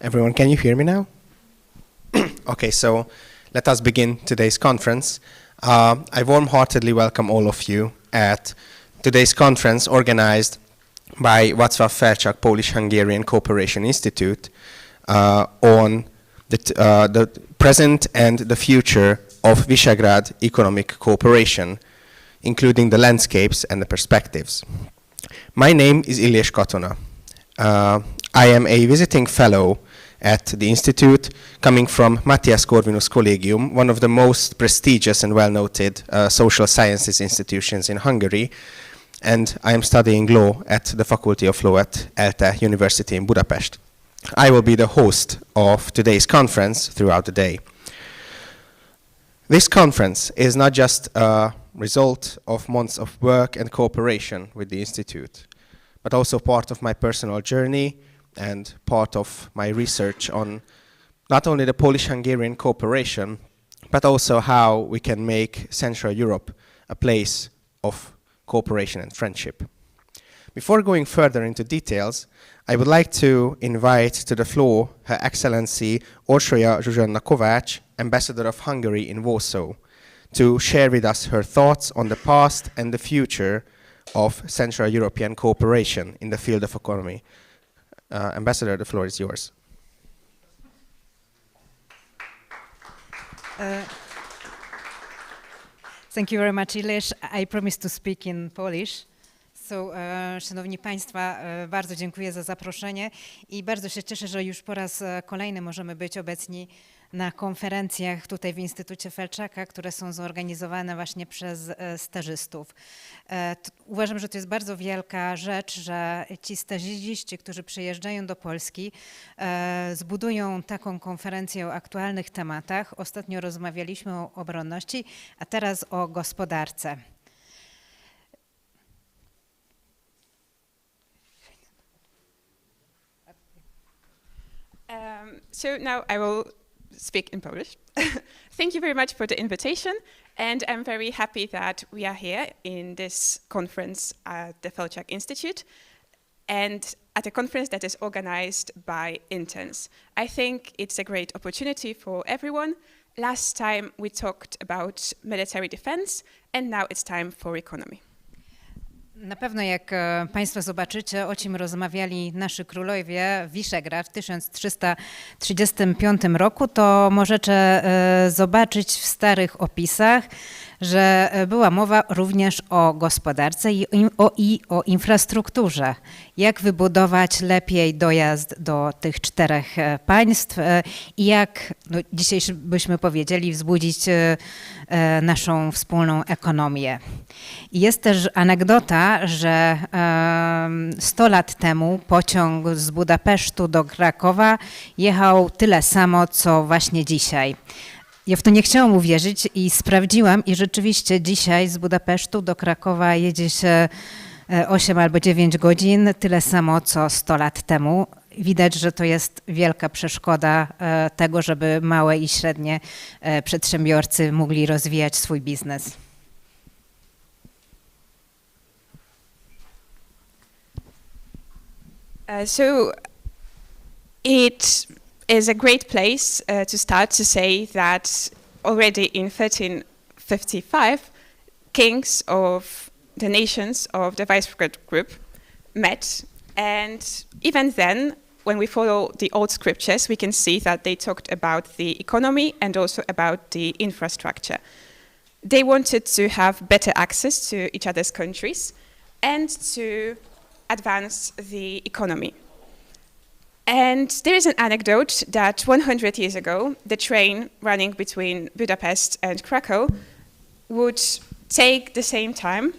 Everyone, can you hear me now? Okay, so let us begin today's conference. I warm-heartedly welcome all of you at today's conference organized by Wacław Felczak Polish-Hungarian Cooperation Institute on the present and the future of Visegrad economic cooperation, including the landscapes and the perspectives. My name is Ilyes Katona. I am a visiting fellow at the Institute, coming from Matthias Corvinus Collegium, one of the most prestigious and well-noted social sciences institutions in Hungary, and I am studying law at the Faculty of Law at ELTE University in Budapest. I will be the host of today's conference throughout the day. This conference is not just a result of months of work and cooperation with the Institute, but also part of my personal journey and part of my research on not only the Polish-Hungarian cooperation, but also how we can make Central Europe a place of cooperation and friendship. Before going further into details, I would like to invite to the floor Her Excellency Orsolya Zsuzsanna Kovács, Ambassador of Hungary in Warsaw, to share with us her thoughts on the past and the future of Central European cooperation in the field of economy. Ambassador, the floor is yours. Thank you very much, Ilyes. I promise to speak in Polish. So, Szanowni Państwa, bardzo dziękuję za zaproszenie i bardzo się cieszę, że już po raz kolejny możemy być obecni na konferencjach tutaj w Instytucie Felczaka, które są zorganizowane właśnie przez stażystów. Uważam, że to jest bardzo wielka rzecz, że ci stażyści, którzy przyjeżdżają do Polski, zbudują taką konferencję o aktualnych tematach. Ostatnio rozmawialiśmy o obronności, a teraz o gospodarce. So now I will speak in Polish. Thank you very much for the invitation, and I'm very happy that we are here in this conference at the Felczak Institute and at a conference that is organized by interns. I think it's a great opportunity for everyone. Last time we talked about military defense, and now it's time for economy. Na pewno, jak Państwo zobaczycie, o czym rozmawiali nasi królowie w Visegrad w 1335 roku, to możecie zobaczyć w starych opisach, że była mowa również o gospodarce i o infrastrukturze. Jak wybudować lepiej dojazd do tych czterech państw i jak, dzisiaj byśmy powiedzieli, wzbudzić naszą wspólną ekonomię. I jest też anegdota, że 100 lat temu pociąg z Budapesztu do Krakowa jechał tyle samo, co właśnie dzisiaj. Ja w to nie chciałam uwierzyć i sprawdziłam i rzeczywiście dzisiaj z Budapesztu do Krakowa jedzie się 8 albo 9 godzin, tyle samo co 100 lat temu. Widać, że to jest wielka przeszkoda tego, żeby małe i średnie przedsiębiorcy mogli rozwijać swój biznes. So it is a great place to start to say that already in 1355, kings of the nations of the Visegrad group met, and even then, when we follow the old scriptures, we can see that they talked about the economy and also about the infrastructure. They wanted to have better access to each other's countries and to advance the economy. And there is an anecdote that 100 years ago, the train running between Budapest and Krakow would take the same time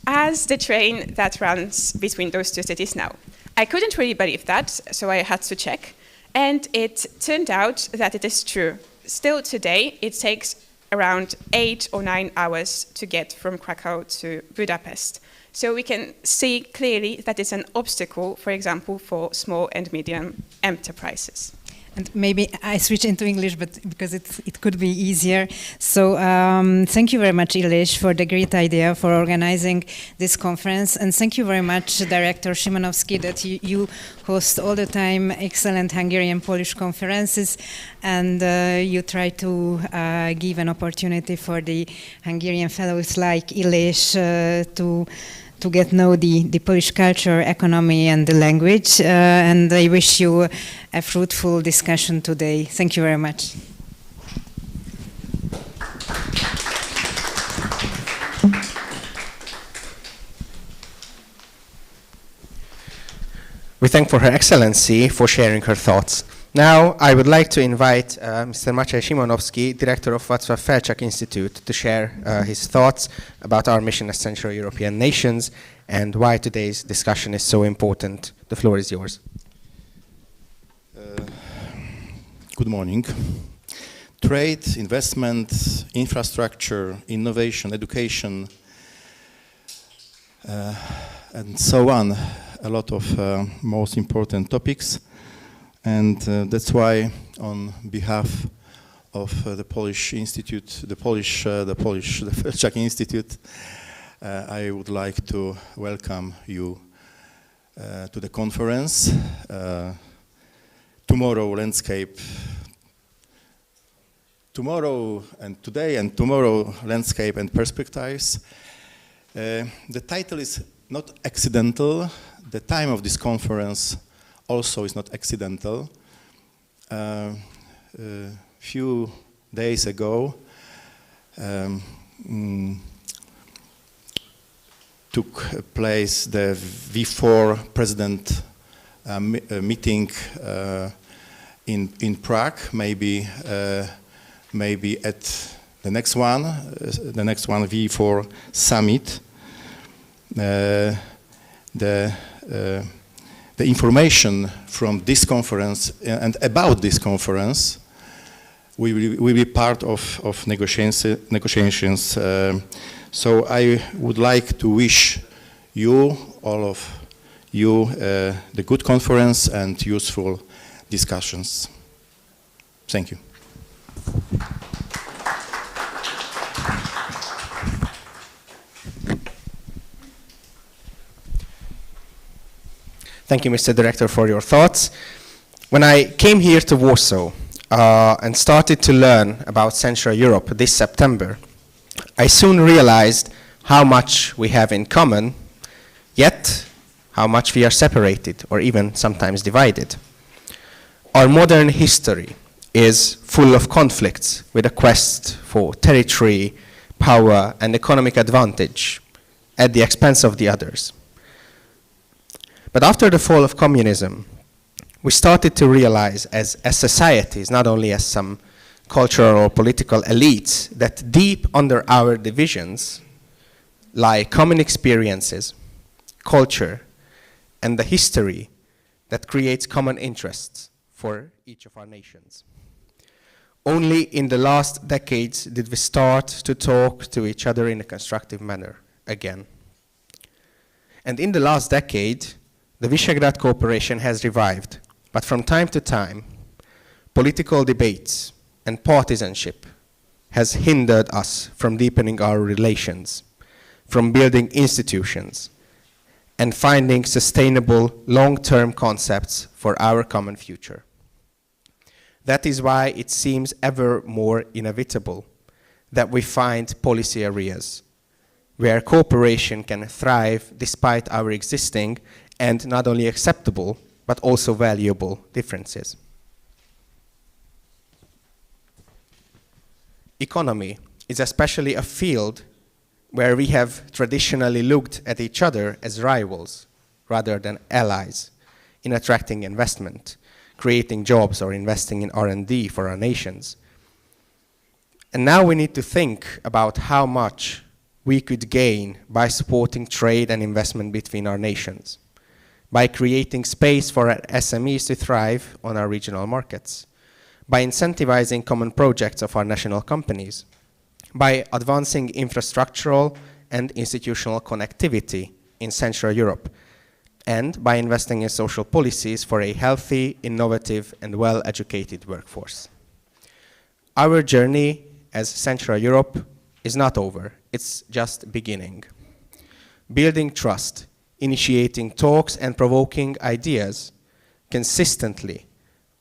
as the train that runs between those two cities now. I couldn't really believe that, so I had to check. And it turned out that it is true. Still today, it takes around 8 or 9 hours to get from Krakow to Budapest. So we can see clearly that it's an obstacle, for example, for small and medium enterprises. And maybe I switch into English, but because it could be easier. So thank you very much, Ilyich, for the great idea for organizing this conference. And thank you very much, Director Szymanowski, that you host all the time excellent Hungarian-Polish conferences. And you try to give an opportunity for the Hungarian fellows like Ilyich to get know the Polish culture, economy, and the language. And I wish you a fruitful discussion today. Thank you very much. We thank for Her Excellency for sharing her thoughts. Now, I would like to invite Mr. Maciej Szymanowski, Director of Wacław Felczak Institute, to share his thoughts about our mission as Central European nations and why today's discussion is so important. The floor is yours. Good morning. Trade, investment, infrastructure, innovation, education, and so on. A lot of most important topics. And that's why, on behalf of the Polish Institute, the Felczak Institute, I would like to welcome you to the conference. Tomorrow and today and tomorrow, landscape and perspectives. The title is not accidental. The time of this conference also is not accidental. Few days ago, took place the V4 President meeting in Prague. Maybe at the next one V4 summit. The information from this conference and about this conference will be part of negotiations. So I would like to wish you, all of you, the good conference and useful discussions. Thank you. Thank you, Mr. Director, for your thoughts. When I came here to Warsaw and started to learn about Central Europe this September, I soon realized how much we have in common, yet how much we are separated or even sometimes divided. Our modern history is full of conflicts with a quest for territory, power, and economic advantage at the expense of the others. But after the fall of communism, we started to realize as societies, not only as some cultural or political elites, that deep under our divisions lie common experiences, culture, and the history that creates common interests for each of our nations. Only in the last decades did we start to talk to each other in a constructive manner again. And in the last decade, the Visegrad Cooperation has revived, but from time to time, political debates and partisanship has hindered us from deepening our relations, from building institutions, and finding sustainable long-term concepts for our common future. That is why it seems ever more inevitable that we find policy areas where cooperation can thrive despite our existing and not only acceptable, but also valuable differences. Economy is especially a field where we have traditionally looked at each other as rivals rather than allies in attracting investment, creating jobs, or investing in R&D for our nations. And now we need to think about how much we could gain by supporting trade and investment between our nations, by creating space for our SMEs to thrive on our regional markets, by incentivizing common projects of our national companies, by advancing infrastructural and institutional connectivity in Central Europe, and by investing in social policies for a healthy, innovative, and well-educated workforce. Our journey as Central Europe is not over, it's just beginning. Building trust, initiating talks, and provoking ideas consistently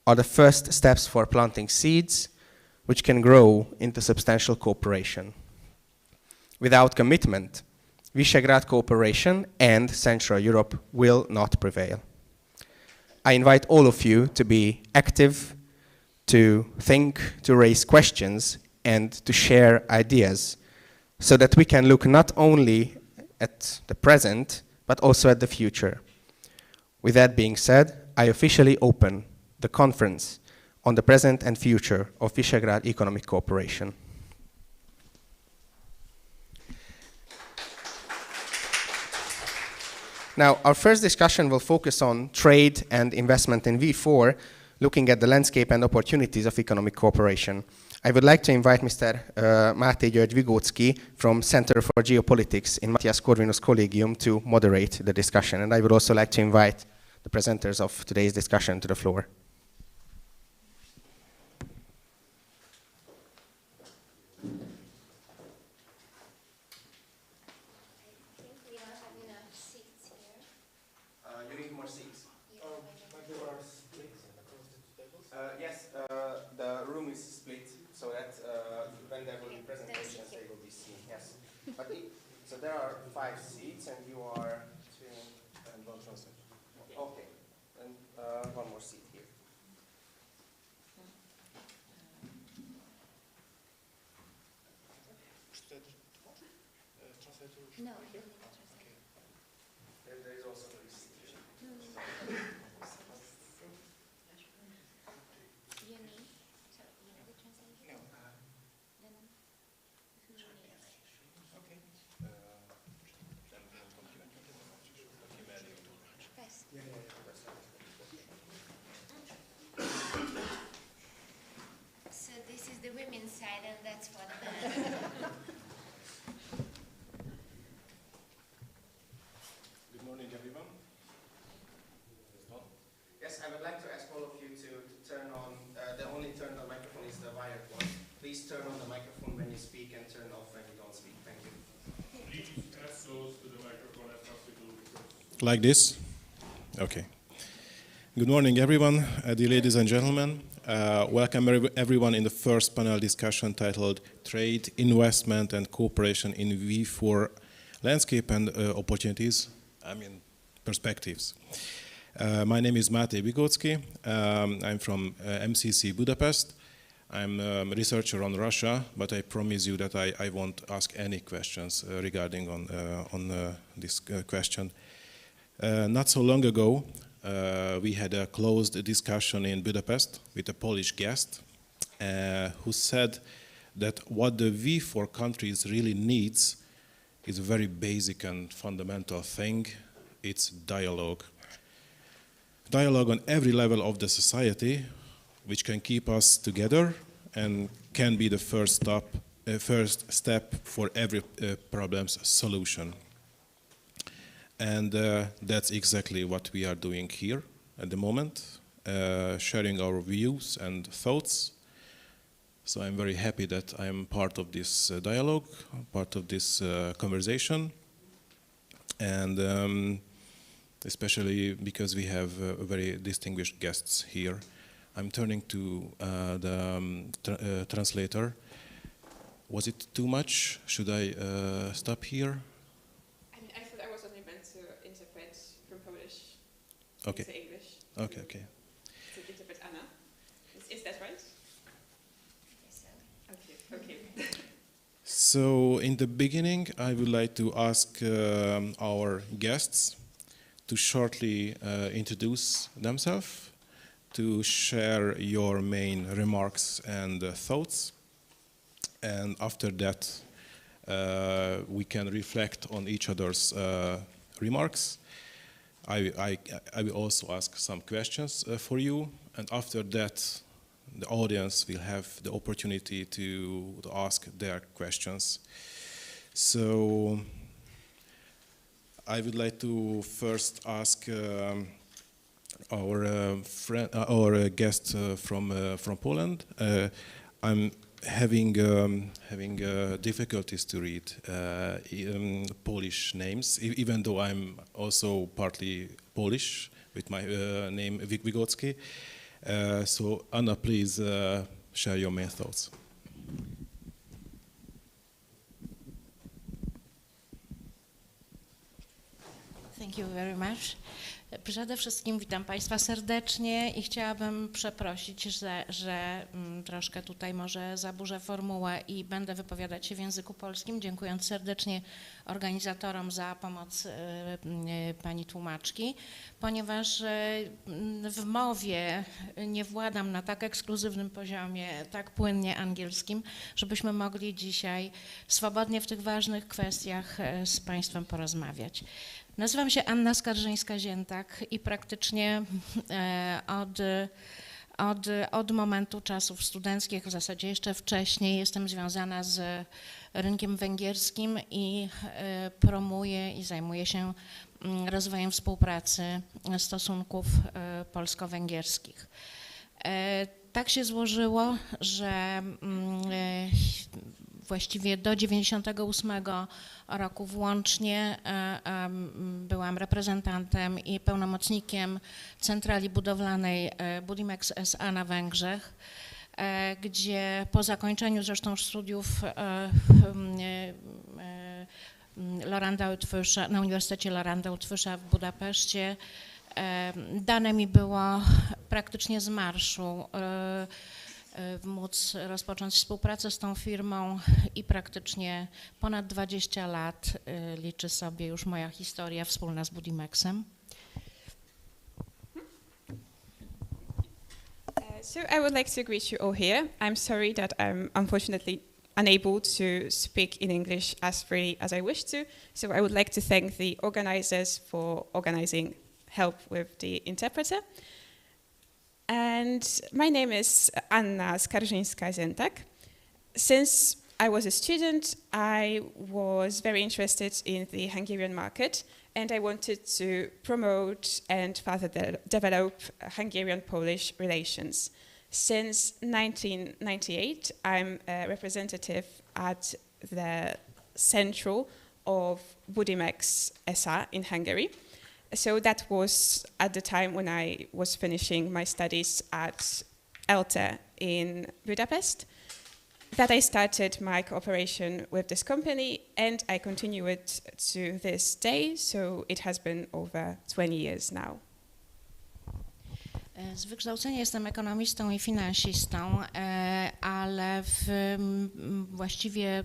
are the first steps for planting seeds which can grow into substantial cooperation. Without commitment, Visegrad Cooperation and Central Europe will not prevail. I invite all of you to be active, to think, to raise questions, and to share ideas so that we can look not only at the present, but also at the future. With that being said, I officially open the conference on the present and future of Visegrad Economic Cooperation. Now, our first discussion will focus on trade and investment in V4, looking at the landscape and opportunities of economic cooperation. I would like to invite Mr. Máté György Vigóczky from Center for Geopolitics in Matthias Corvinus Collegium to moderate the discussion. And I would also like to invite the presenters of today's discussion to the floor. You need more seats? But there are splits across the two tables? Yes, the room is split so that when there will be presentations, they will be seen. Yes. But so there are 5 seats, and you are 2 and 1 translator. Okay, and 1 more seat here. No. There is also the seat. You need? So you need the translation? No. Then who do you need? Okay. Yes. So this is the women's side, and that's what. Good morning, everyone. Yes, I would like to ask all of you to turn on, the only turned on microphone is the wired one. Please turn on the microphone when you speak and turn off when you don't speak. Thank you. Please as close to the microphone as possible. Like this? Okay. Good morning, everyone, dear ladies and gentlemen. Welcome everyone in the first panel discussion titled Trade, Investment and Cooperation in V4 Landscape and Opportunities, Perspectives. My name is Máté Vigóczky. I'm from MCC Budapest. I'm a researcher on Russia, but I promise you that I won't ask any questions regarding on this question. Not so long ago, we had a closed discussion in Budapest with a Polish guest who said that what the V4 countries really needs is a very basic and fundamental thing. It's dialogue. Dialogue on every level of the society, which can keep us together and can be the first step for every problem's solution. And that's exactly what we are doing here at the moment, sharing our views and thoughts. So I'm very happy that I'm part of this dialogue, part of this conversation, and especially because we have very distinguished guests here. I'm turning to the translator. Was it too much? Should I stop here? I thought I was only meant to interpret from Polish Okay. into English. Okay, okay. To interpret Anna. Is that right? Yes, so. Okay. So in the beginning, I would like to ask our guests to shortly introduce themselves, to share your main remarks and thoughts. And after that, we can reflect on each other's remarks. I will also ask some questions for you. And after that, the audience will have the opportunity to ask their questions. So I would like to first ask our guest from Poland. I'm having difficulties to read Polish names, even though I'm also partly Polish with my name Wygotsky. So Anna, please share your main thoughts. Thank you very much. Przede wszystkim witam Państwa serdecznie i chciałabym przeprosić, że troszkę tutaj może zaburzę formułę i będę wypowiadać się w języku polskim, dziękując serdecznie organizatorom za pomoc pani tłumaczki, ponieważ w mowie nie władam na tak ekskluzywnym poziomie, tak płynnie angielskim, żebyśmy mogli dzisiaj swobodnie w tych ważnych kwestiach z Państwem porozmawiać. Nazywam się Anna Skarżyńska-Ziętak i praktycznie od momentu czasów studenckich, w zasadzie jeszcze wcześniej, jestem związana z rynkiem węgierskim i promuję i zajmuję się rozwojem współpracy stosunków polsko-węgierskich. Tak się złożyło, że właściwie do 1998 roku włącznie byłam reprezentantem i pełnomocnikiem centrali budowlanej Budimex S.A. na Węgrzech, gdzie po zakończeniu zresztą studiów na Uniwersytecie Loranda Utwysza w Budapeszcie dane mi było praktycznie z marszu móc rozpocząć współpracę z tą firmą i praktycznie ponad 20 lat liczy sobie już moja historia wspólna z Budimexem. So I would like to greet you all here. I'm sorry that I'm unfortunately unable to speak in English as freely as I wish to, so I would like to thank the organizers for organizing help with the interpreter. And my name is Anna Skarżyńska-Ziętak. Since I was a student, I was very interested in the Hungarian market, and I wanted to promote and further develop Hungarian-Polish relations. Since 1998, I'm a representative at the central of Budimex S.A. in Hungary. So that was at the time when I was finishing my studies at ELTE in Budapest, that I started my cooperation with this company, and I continue it to this day, so it has been over 20 years now. Z wykształcenia jestem ekonomistą i finansistą, ale właściwie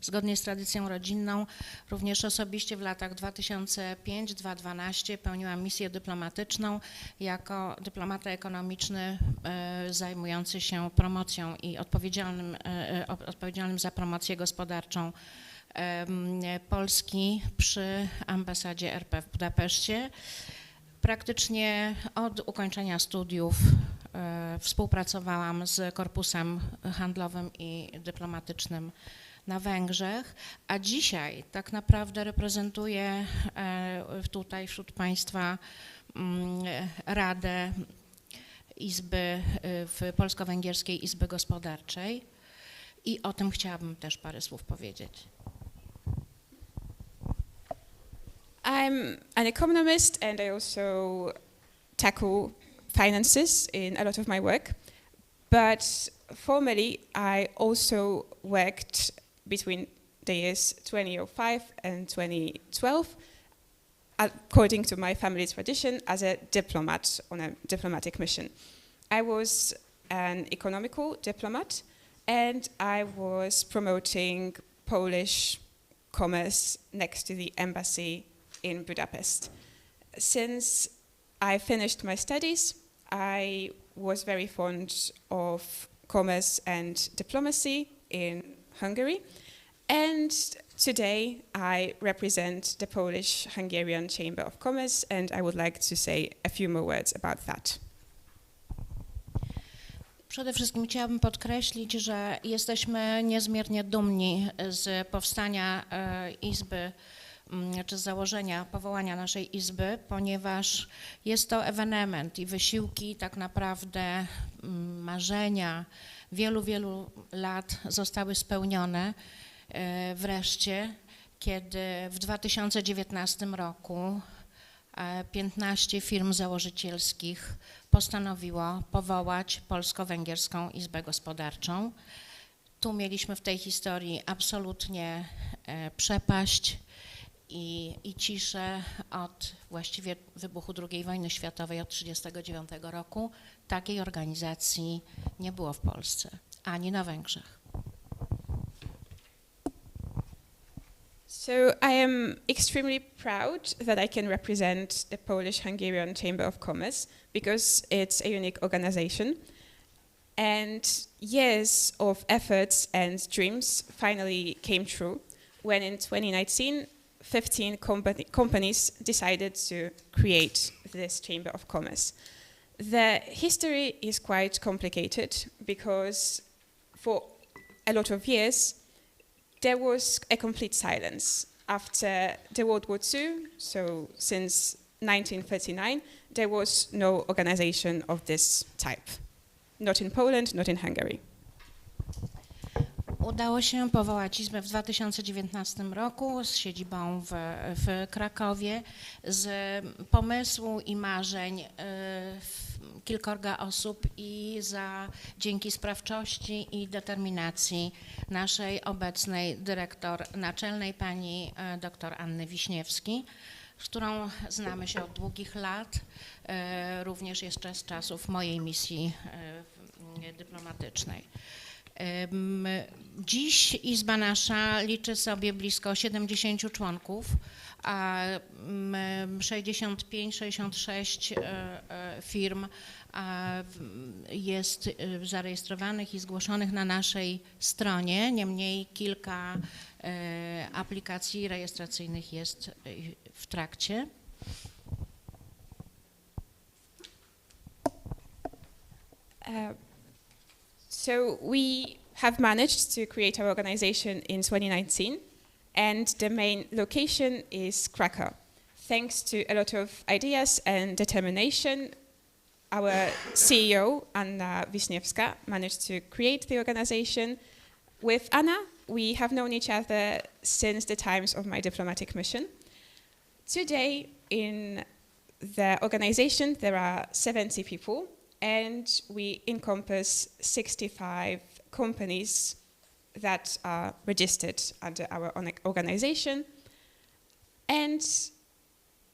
zgodnie z tradycją rodzinną również osobiście w latach 2005-2012 pełniłam misję dyplomatyczną jako dyplomata ekonomiczny zajmujący się promocją i odpowiedzialnym za promocję gospodarczą Polski przy ambasadzie RP w Budapeszcie. Praktycznie od ukończenia studiów współpracowałam z korpusem handlowym i dyplomatycznym na Węgrzech, a dzisiaj tak naprawdę reprezentuję tutaj wśród Państwa Radę Polsko-Węgierskiej Izby Gospodarczej i o tym chciałabym też parę słów powiedzieć. I'm an economist, and I also tackle finances in a lot of my work. But formally, I also worked between the years 2005 and 2012, according to my family tradition, as a diplomat on a diplomatic mission. I was an economical diplomat, and I was promoting Polish commerce next to the embassy in Budapest. Since I finished my studies, I was very fond of commerce and diplomacy in Hungary, and today I represent the Polish-Hungarian Chamber of Commerce, and I would like to say a few more words about that. Przede wszystkim chciałabym podkreślić, że jesteśmy niezmiernie dumni z powstania Izby czy z założenia powołania naszej izby, ponieważ jest to ewenement i wysiłki, tak naprawdę marzenia wielu, wielu lat zostały spełnione wreszcie, kiedy w 2019 roku 15 firm założycielskich postanowiło powołać Polsko-Węgierską Izbę Gospodarczą. Tu mieliśmy w tej historii absolutnie przepaść i ciszę od właściwie wybuchu II wojny światowej, od 1939 roku. Takiej organizacji nie było w Polsce, ani na Węgrzech. So I am extremely proud that I can represent the Polish-Hungarian Chamber of Commerce because it's a unique organization. And years of efforts and dreams finally came true when in 2019, 15 companies decided to create this Chamber of Commerce. The history is quite complicated because for a lot of years, there was a complete silence. After the World War II, so since 1939, there was no organization of this type. Not in Poland, not in Hungary. Udało się powołać izbę w 2019 roku z siedzibą w Krakowie. Z pomysłu i marzeń kilkorga osób i dzięki sprawczości i determinacji naszej obecnej dyrektor naczelnej pani dr Anny Wiśniewskiej, z którą znamy się od długich lat, również jeszcze z czasów mojej misji dyplomatycznej. Dziś izba nasza liczy sobie blisko 70 członków, a 65-66 firm jest zarejestrowanych i zgłoszonych na naszej stronie. Niemniej kilka aplikacji rejestracyjnych jest w trakcie. So we have managed to create our organization in 2019, and the main location is Krakow. Thanks to a lot of ideas and determination, our CEO, Anna Wiśniewska, managed to create the organization. With Anna, we have known each other since the times of my diplomatic mission. Today, in the organization, there are 70 people, and we encompass 65 companies that are registered under our organization. And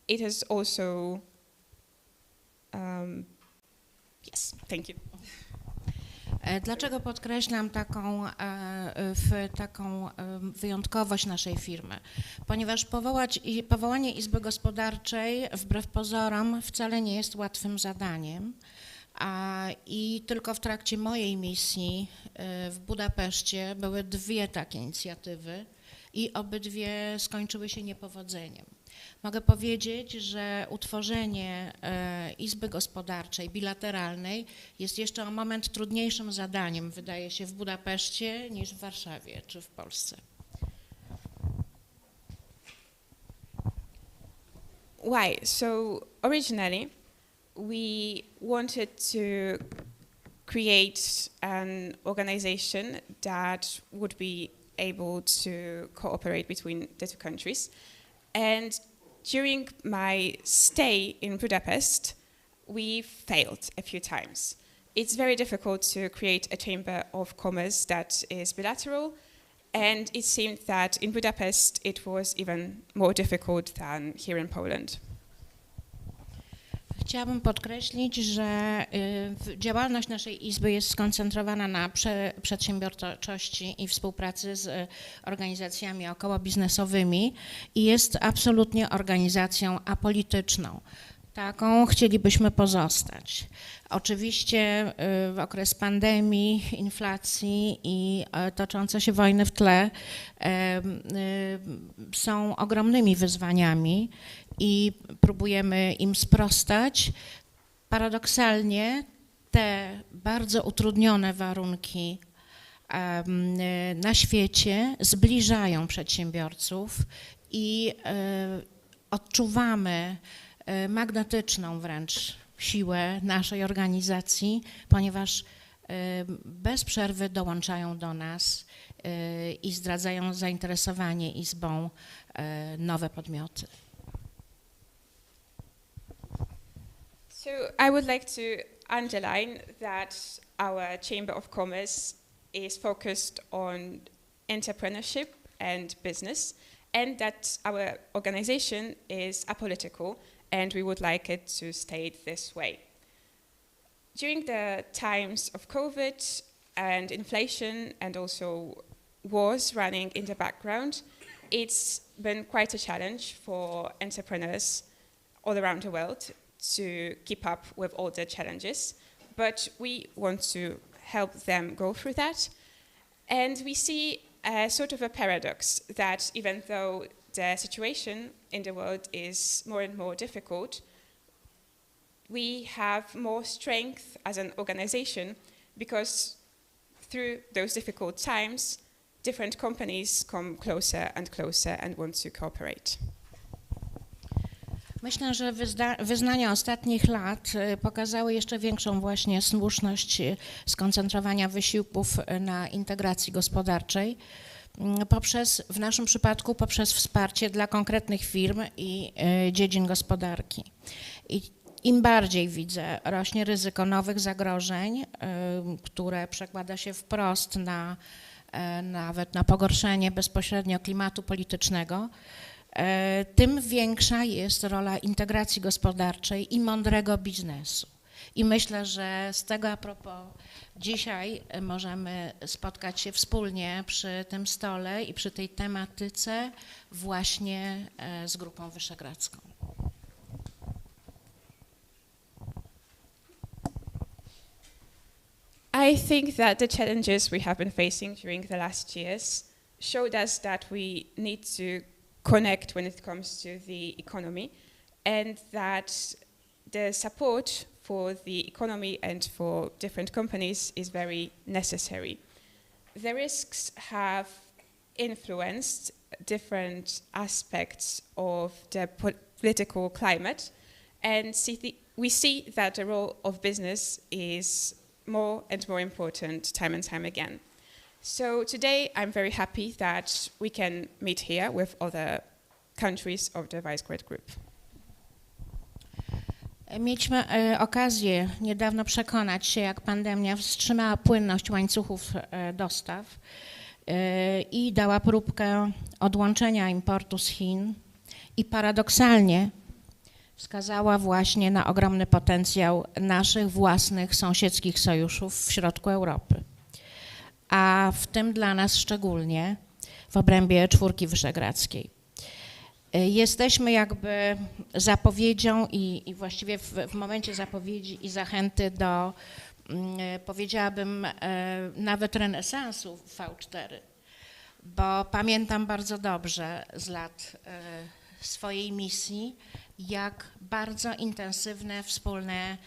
it is also, yes, thank you. Dlaczego podkreślam taką wyjątkowość naszej firmy? Ponieważ powołanie Izby Gospodarczej wbrew pozorom wcale nie jest łatwym zadaniem. I tylko w trakcie mojej misji w Budapeszcie były 2 takie inicjatywy i obydwie skończyły się niepowodzeniem. Mogę powiedzieć, że utworzenie Izby Gospodarczej bilateralnej jest jeszcze o moment trudniejszym zadaniem, wydaje się, w Budapeszcie niż w Warszawie czy w Polsce. Why? So originally, we wanted to create an organization that would be able to cooperate between the 2 countries. And during my stay in Budapest, we failed a few times. It's very difficult to create a chamber of commerce that is bilateral, and it seemed that in Budapest it was even more difficult than here in Poland. Chciałabym podkreślić, że działalność naszej izby jest skoncentrowana na przedsiębiorczości i współpracy z organizacjami okołobiznesowymi i jest absolutnie organizacją apolityczną. Taką chcielibyśmy pozostać. Oczywiście w okres pandemii, inflacji i toczące się wojny w tle są ogromnymi wyzwaniami i próbujemy im sprostać. Paradoksalnie te bardzo utrudnione warunki na świecie zbliżają przedsiębiorców i odczuwamy magnetyczną wręcz siłę naszej organizacji, ponieważ bez przerwy dołączają do nas i zdradzają zainteresowanie Izbą nowe podmioty. So I would like to underline that our Chamber of Commerce is focused on entrepreneurship and business, and that our organization is apolitical, and we would like it to stay this way. During the times of COVID and inflation and also wars running in the background, it's been quite a challenge for entrepreneurs all around the world to keep up with all the challenges, but we want to help them go through that. And we see a sort of a paradox that even though the situation in the world is more and more difficult, we have more strength as an organization because through those difficult times, different companies come closer and closer and want to cooperate. Myślę, że wyznania ostatnich lat pokazały jeszcze większą właśnie słuszność skoncentrowania wysiłków na integracji gospodarczej w naszym przypadku poprzez wsparcie dla konkretnych firm i dziedzin gospodarki. I im bardziej widzę, rośnie ryzyko nowych zagrożeń, które przekłada się wprost nawet na pogorszenie bezpośrednio klimatu politycznego, tym większa jest rola integracji gospodarczej i mądrego biznesu. I myślę, że z tego a propos dzisiaj możemy spotkać się wspólnie przy tym stole i przy tej tematyce właśnie z Grupą Wyszehradzką. I think that the challenges we have been facing during the last years showed us that we need to connect when it comes to the economy, and that the support for the economy and for different companies is very necessary. The risks have influenced different aspects of the political climate, and we see that the role of business is more and more important time and time again. So today I'm very happy that we can meet here with other countries of the Visegrad Group. Mieliśmy okazję niedawno przekonać się, jak pandemia wstrzymała płynność łańcuchów dostaw i dała próbkę odłączenia importu z Chin i paradoksalnie wskazała właśnie na ogromny potencjał naszych własnych sąsiedzkich sojuszów w środku Europy, a w tym dla nas szczególnie w obrębie Czwórki Wyszehradzkiej. Jesteśmy jakby zapowiedzią i właściwie w momencie zapowiedzi i zachęty do, powiedziałabym, nawet renesansu V4, bo pamiętam bardzo dobrze z lat swojej misji, jak bardzo intensywne wspólne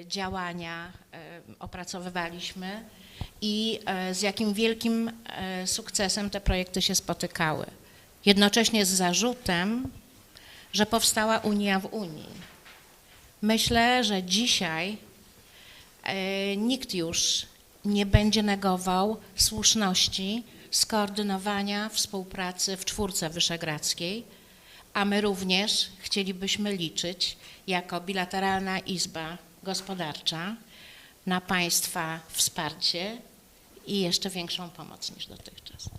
działania opracowywaliśmy i z jakim wielkim sukcesem te projekty się spotykały. Jednocześnie z zarzutem, że powstała Unia w Unii. Myślę, że dzisiaj nikt już nie będzie negował słuszności skoordynowania współpracy w Czwórce Wyszehradzkiej, a my również chcielibyśmy liczyć jako bilateralna izba gospodarcza na Państwa wsparcie i jeszcze większą pomoc niż dotychczas.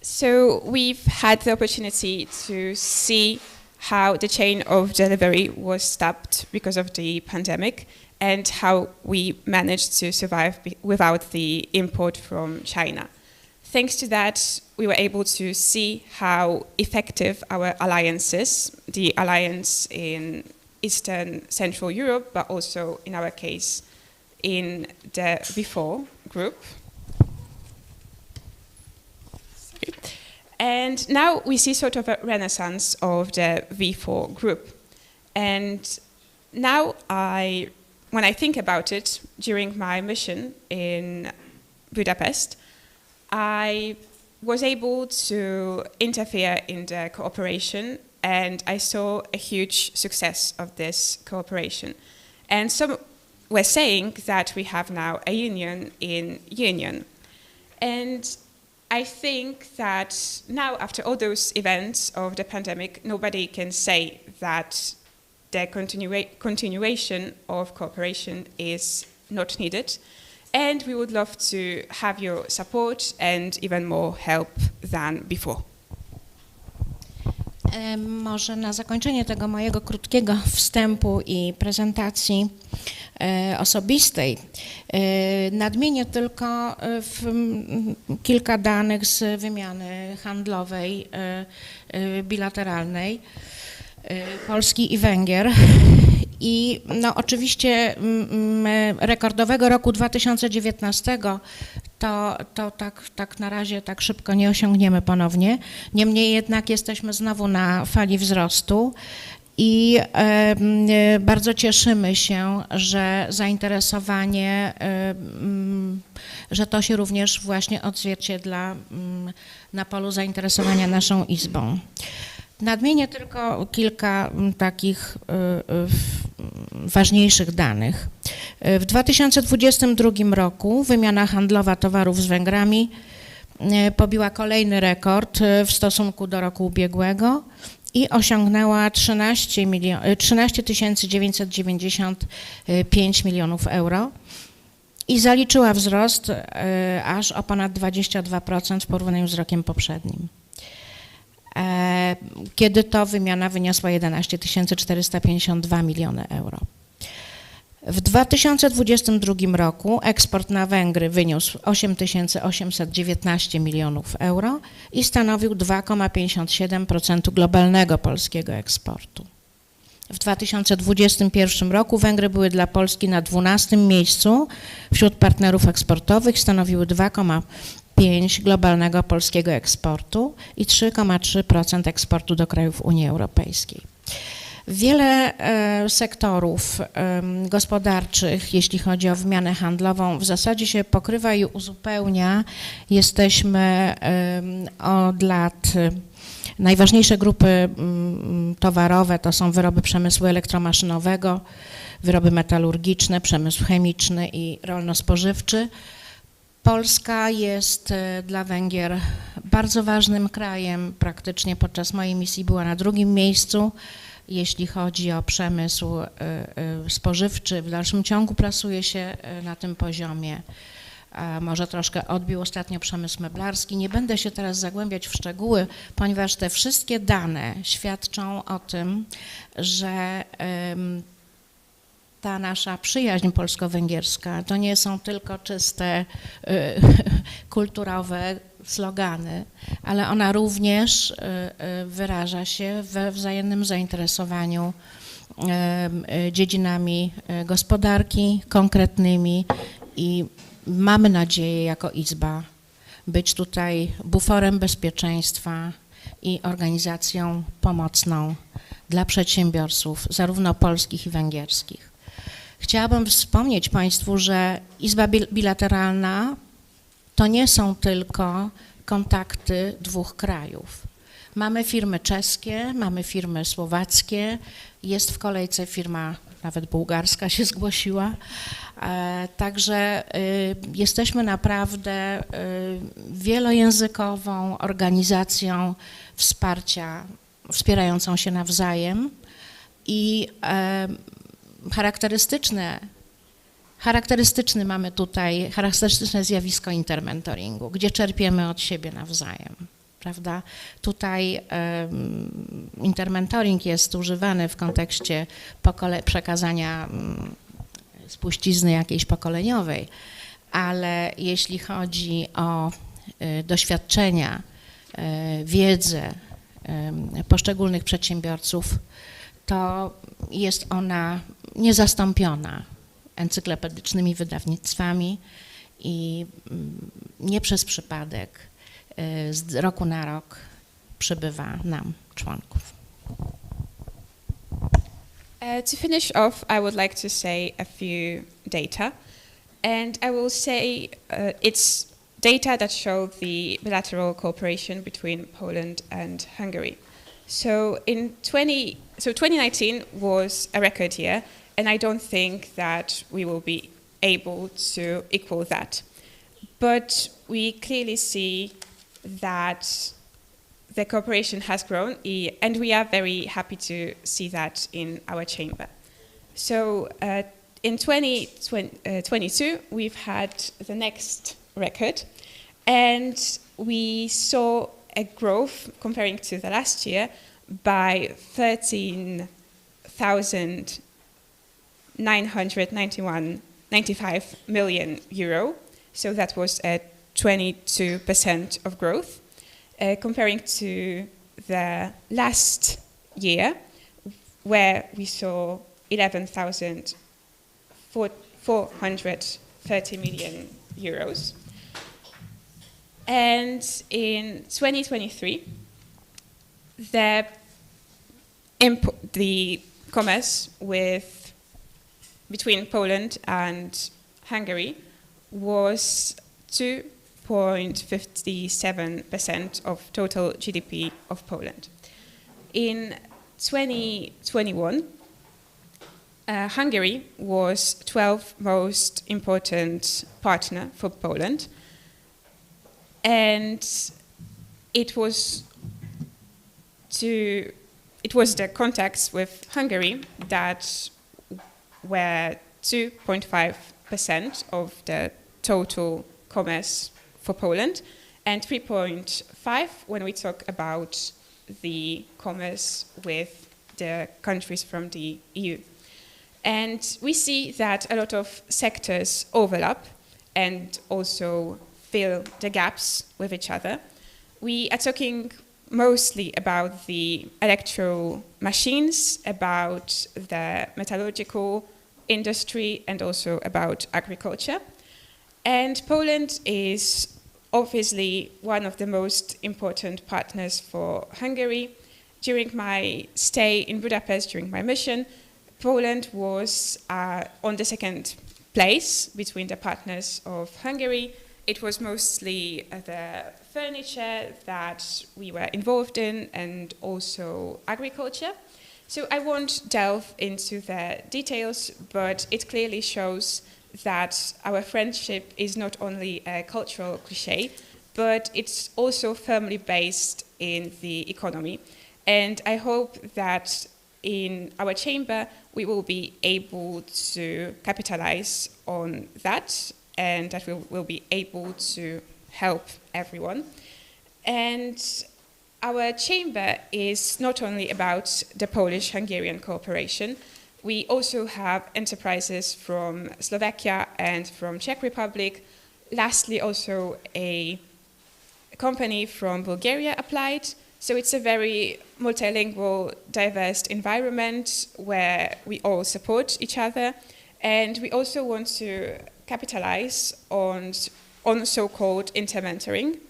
So we've had the opportunity to see how the chain of delivery was stopped because of the pandemic and how we managed to survive without the import from China. Thanks to that, we were able to see how effective our alliances, the alliance in Eastern Central Europe, but also in our case in the V4 group. And now we see sort of a renaissance of the V4 group. And now when I think about it, during my mission in Budapest, I was able to interfere in the cooperation, and I saw a huge success of this cooperation. And some were saying that we have now a union in union. And I think that now, after all those events of the pandemic, nobody can say that the continuation of cooperation is not needed. And we would love to have your support and even more help than before. Może na zakończenie tego mojego krótkiego wstępu i prezentacji osobistej nadmienię tylko kilka danych z wymiany handlowej bilateralnej Polski i Węgier. I no, oczywiście rekordowego roku 2019 to tak na razie tak szybko nie osiągniemy ponownie. Niemniej jednak jesteśmy znowu na fali wzrostu i bardzo cieszymy się, że zainteresowanie, że to się również właśnie odzwierciedla na polu zainteresowania naszą Izbą. Nadmienię tylko kilka takich ważniejszych danych. W 2022 roku wymiana handlowa towarów z Węgrami pobiła kolejny rekord w stosunku do roku ubiegłego i osiągnęła 13 995 milionów euro i zaliczyła wzrost aż o ponad 22% w porównaniu z rokiem poprzednim, kiedy to wymiana wyniosła 11 452 miliony euro. W 2022 roku eksport na Węgry wyniósł 8 819 milionów euro i stanowił 2,57% globalnego polskiego eksportu. W 2021 roku Węgry były dla Polski na 12. miejscu wśród partnerów eksportowych, stanowiły 2,5% globalnego polskiego eksportu i 3,3% eksportu do krajów Unii Europejskiej. Wiele sektorów gospodarczych, jeśli chodzi o wymianę handlową, w zasadzie się pokrywa i uzupełnia. Jesteśmy od lat, najważniejsze grupy towarowe to są wyroby przemysłu elektromaszynowego, wyroby metalurgiczne, przemysł chemiczny i rolno-spożywczy. Polska jest dla Węgier bardzo ważnym krajem, praktycznie podczas mojej misji była na 2. miejscu. Jeśli chodzi o przemysł spożywczy, w dalszym ciągu plasuje się na tym poziomie. Może troszkę odbił ostatnio przemysł meblarski. Nie będę się teraz zagłębiać w szczegóły, ponieważ te wszystkie dane świadczą o tym, że ta nasza przyjaźń polsko-węgierska to nie są tylko czyste kulturowe slogany, ale ona również wyraża się we wzajemnym zainteresowaniu dziedzinami gospodarki konkretnymi i mamy nadzieję jako Izba być tutaj buforem bezpieczeństwa i organizacją pomocną dla przedsiębiorców, zarówno polskich i węgierskich. Chciałabym wspomnieć Państwu, że Izba bilateralna to nie są tylko kontakty 2 krajów. Mamy firmy czeskie, mamy firmy słowackie, jest w kolejce firma, nawet bułgarska się zgłosiła. Także jesteśmy naprawdę wielojęzykową organizacją wspierającą się nawzajem i charakterystyczne mamy tutaj charakterystyczne zjawisko intermentoringu, gdzie czerpiemy od siebie nawzajem, prawda? Tutaj intermentoring jest używany w kontekście przekazania spuścizny jakiejś pokoleniowej, ale jeśli chodzi o doświadczenia, wiedzę poszczególnych przedsiębiorców, to jest ona niezastąpiona encyklopedycznymi wydawnictwami i nie przez przypadek z roku na rok przybywa nam członków. To finish off, I would like to say a few data. And I will say it's data that show the bilateral cooperation between Poland and Hungary. So 2019 was a record year, and I don't think that we will be able to equal that. But we clearly see that the cooperation has grown, and we are very happy to see that in our chamber. So in 2022, we've had the next record, and we saw a growth comparing to the last year by 13,995 million euro. So that was a 22% of growth, comparing to the last year, where we saw 11,430 million euros. And in 2023, the commerce between Poland and Hungary was 2.57% of total GDP of Poland. In 2021, Hungary was 12th most important partner for Poland, and it was the contacts with Hungary that were 2.5% of the total commerce for Poland, and 3.5% when we talk about the commerce with the countries from the EU. And we see that a lot of sectors overlap and also fill the gaps with each other. We are talking mostly about the electro machines, about the metallurgical industry, and also about agriculture. And Poland is obviously one of the most important partners for Hungary. During my stay in Budapest, during my mission, Poland was on the second place between the partners of Hungary. It was mostly the furniture that we were involved in, and also agriculture. So I won't delve into the details, but it clearly shows that our friendship is not only a cultural cliché, but it's also firmly based in the economy. And I hope that in our chamber we will be able to capitalize on that, and that we will be able to help everyone. And our chamber is not only about the Polish-Hungarian cooperation. We also have enterprises from Slovakia and from Czech Republic. Lastly, also a company from Bulgaria applied. So it's a very multilingual, diverse environment where we all support each other. And we also want to capitalize on so-called intermentoring.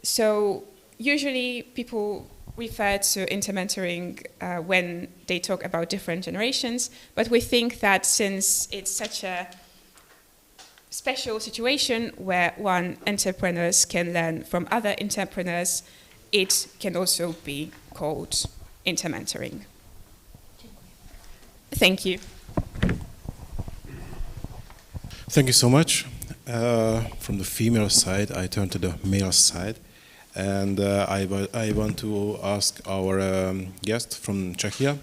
So usually people refer to intermentoring when they talk about different generations, but we think that since it's such a special situation where one entrepreneurs can learn from other entrepreneurs, it can also be called intermentoring. Thank you. Thank you so much. From the female side, I turn to the male side. And I want to ask our guest from Czechia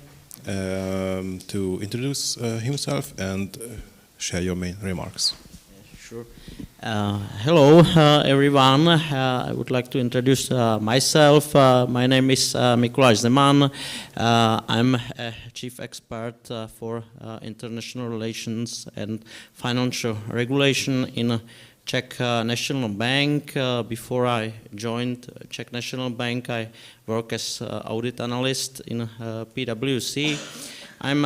to introduce himself and share your main remarks. Sure. Hello, everyone. I would like to introduce myself. My name is Mikuláš Zeman. I'm a chief expert for international relations and financial regulation in Czech National Bank. Before I joined Czech National Bank, I work as audit analyst in PwC. I'm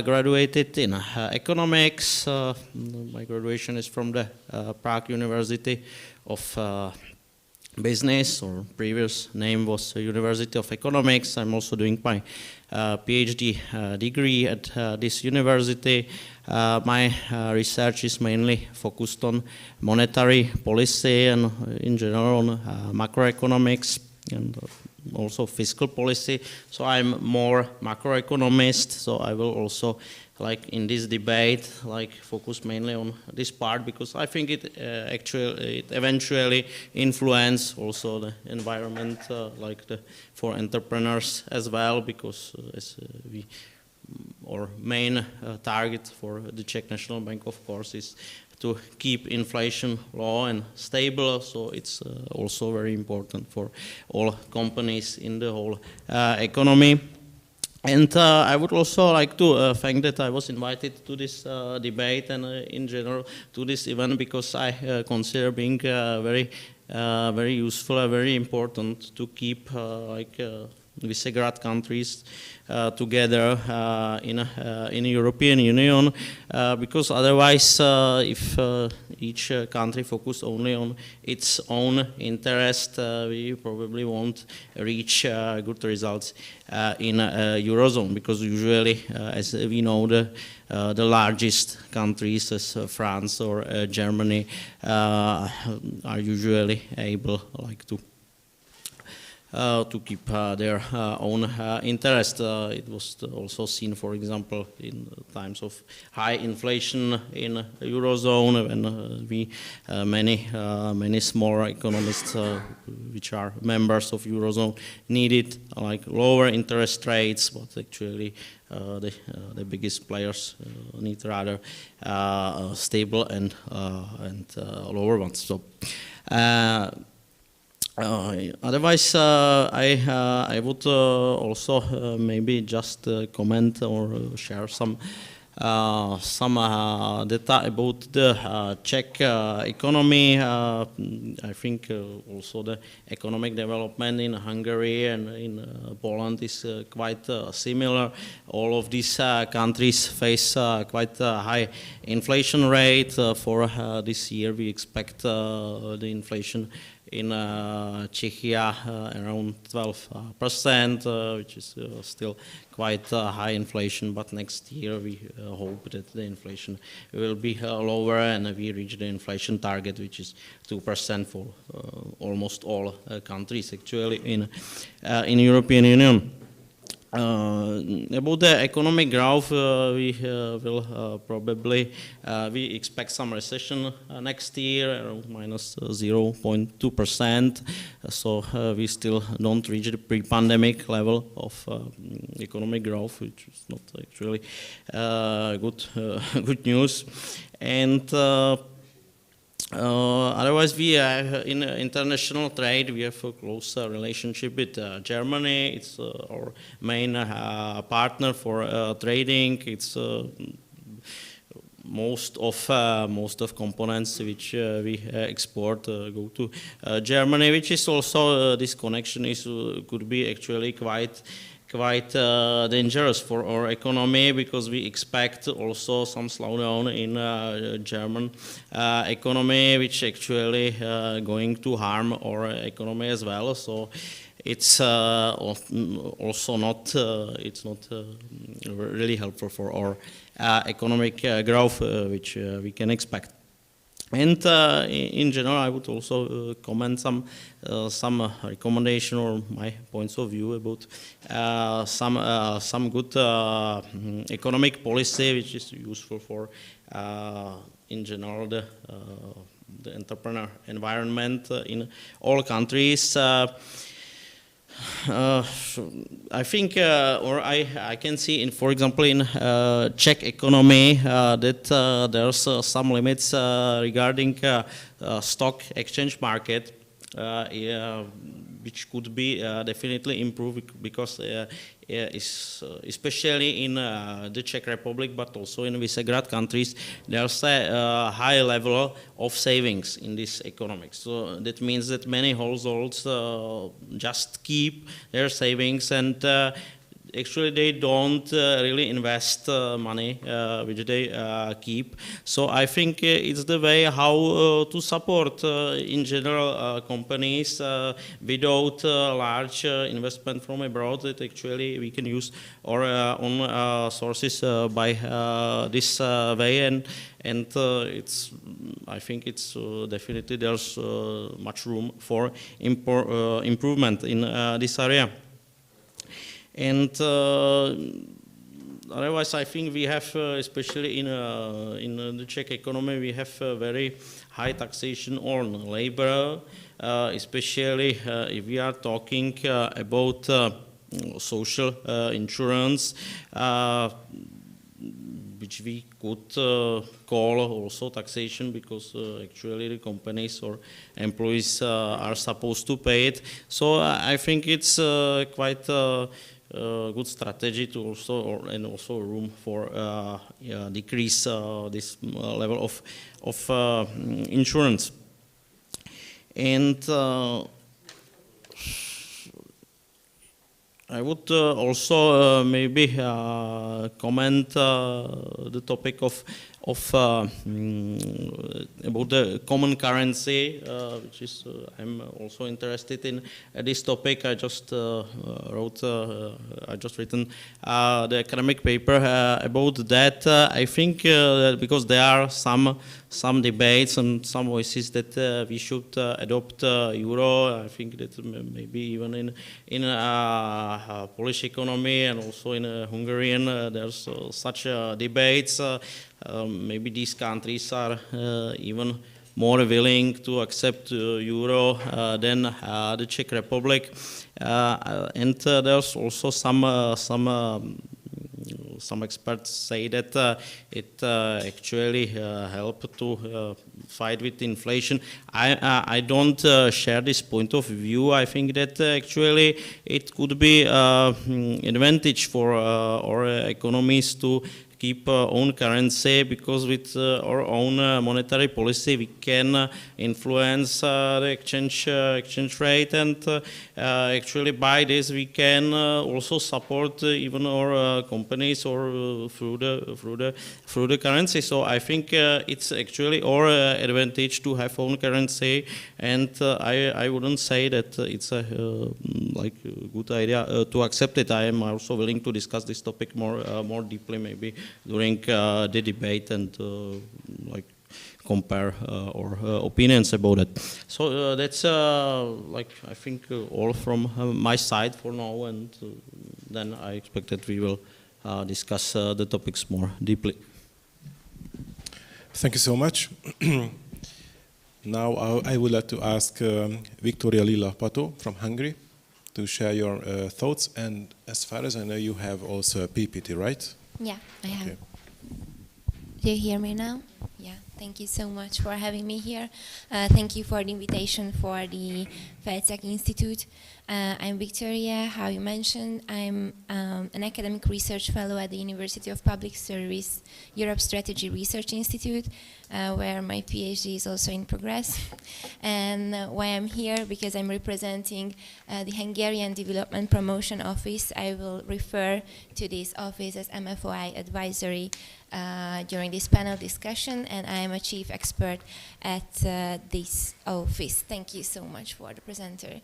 graduated in economics. My graduation is from the Prague University of business, or previous name was University of Economics. I'm also doing my PhD degree at this university. My research is mainly focused on monetary policy and in general on macroeconomics and also fiscal policy. So I'm more macroeconomist, so I will also, like in this debate, like focus mainly on this part, because I think it eventually influence also the environment, for entrepreneurs as well, because our main target for the Czech National Bank, of course, is to keep inflation low and stable. So it's also very important for all companies in the whole economy. And I would also like to thank that I was invited to this debate and in general to this event, because I consider being very useful and very important to keep Visegrad countries together in European Union, because otherwise, if each country focus only on its own interest, we probably won't reach good results in Eurozone, because usually, as we know, the largest countries, as France or Germany, are usually able to keep their own interest. It was also seen, for example, in times of high inflation in Eurozone, when many smaller economists, which are members of Eurozone, needed lower interest rates, but actually the biggest players need rather stable and lower ones. So. Otherwise, I would also maybe just comment or share some data about the Czech economy. I think also the economic development in Hungary and in Poland is quite similar. All of these countries face quite a high inflation rate. For this year, we expect the inflation in Czechia around 12%, which is still quite high inflation, but next year we hope that the inflation will be lower and we reach the inflation target, which is 2% for almost all countries actually in European Union. About the economic growth, we will probably we expect some recession next year, around minus 0.2%. So we still don't reach the pre-pandemic level of economic growth, which is not actually good news. And otherwise, we in international trade, we have a close relationship with Germany. It's our main partner for trading. It's most of components which we export go to Germany, which is also this connection could be actually quite dangerous for our economy, because we expect also some slowdown in German economy, which actually going to harm our economy as well. So it's also not really helpful for our economic growth, which we can expect. And in general, I would also comment some recommendation or my points of view about some good economic policy, which is useful for in general the entrepreneur environment in all countries. I think, or I can see, for example, in Czech economy that there's some limits regarding stock exchange market, which could be definitely improved, because especially in the Czech Republic, but also in Visegrad countries, there's a high level of savings in this economics. So that means that many households just keep their savings, and actually they don't really invest money which they keep. So I think it's the way how to support in general companies without large investment from abroad, that actually we can use our own sources by this way, and it's, I think it's definitely there's much room for improvement in this area. And otherwise, I think we have, especially in the Czech economy, we have very high taxation on labor, especially if we are talking about social insurance, which we could call also taxation, because actually the companies or employees are supposed to pay it. So I think it's quite good strategy to also, and also room for decrease this level of insurance. And I would also maybe comment the topic of about the common currency, which is I'm also interested in this topic. I just written the academic paper about that. I think because there are some debates and some voices that we should adopt euro. I think that maybe even in Polish economy and also in Hungarian there's such debates. Maybe these countries are even more willing to accept euro than the Czech Republic, and there's also some experts say that it actually help to fight with inflation. I don't share this point of view. I think that actually it could be advantage for our economies to keep own currency, because with our own monetary policy we can influence the exchange rate, and actually by this we can also support even our companies or through the currency. So I think it's actually our advantage to have own currency, and I wouldn't say that it's a like a good idea to accept it. I am also willing to discuss this topic more deeply, maybe during the debate, and like compare our opinions about it. So that's like I think all from my side for now, and then I expect that we will discuss the topics more deeply. Thank you so much. Now I would like to ask Victoria Lila Pato from Hungary to share your thoughts, and as far as I know you have also a PPT, right? Yeah, I have. Okay. Do you hear me now? Yeah, thank you so much for having me here. Thank you for the invitation for the Felczak Institute. I'm Victoria, how you mentioned. I'm an academic research fellow at the University of Public Service Europe Strategy Research Institute, where my PhD is also in progress. And why I'm here, because I'm representing the Hungarian Development Promotion Office. I will refer to this office as MFOI Advisory during this panel discussion, and I am a chief expert at this office. Thank you so much for the presenter.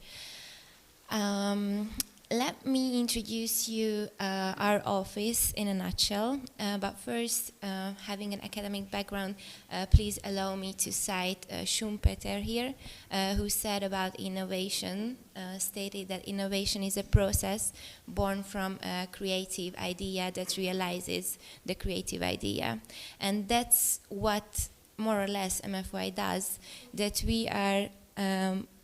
Let me introduce you our office in a nutshell, but first, having an academic background, please allow me to cite Schumpeter here, who said about innovation, stated that innovation is a process born from a creative idea that realizes the creative idea. And that's what more or less MFY does, that we are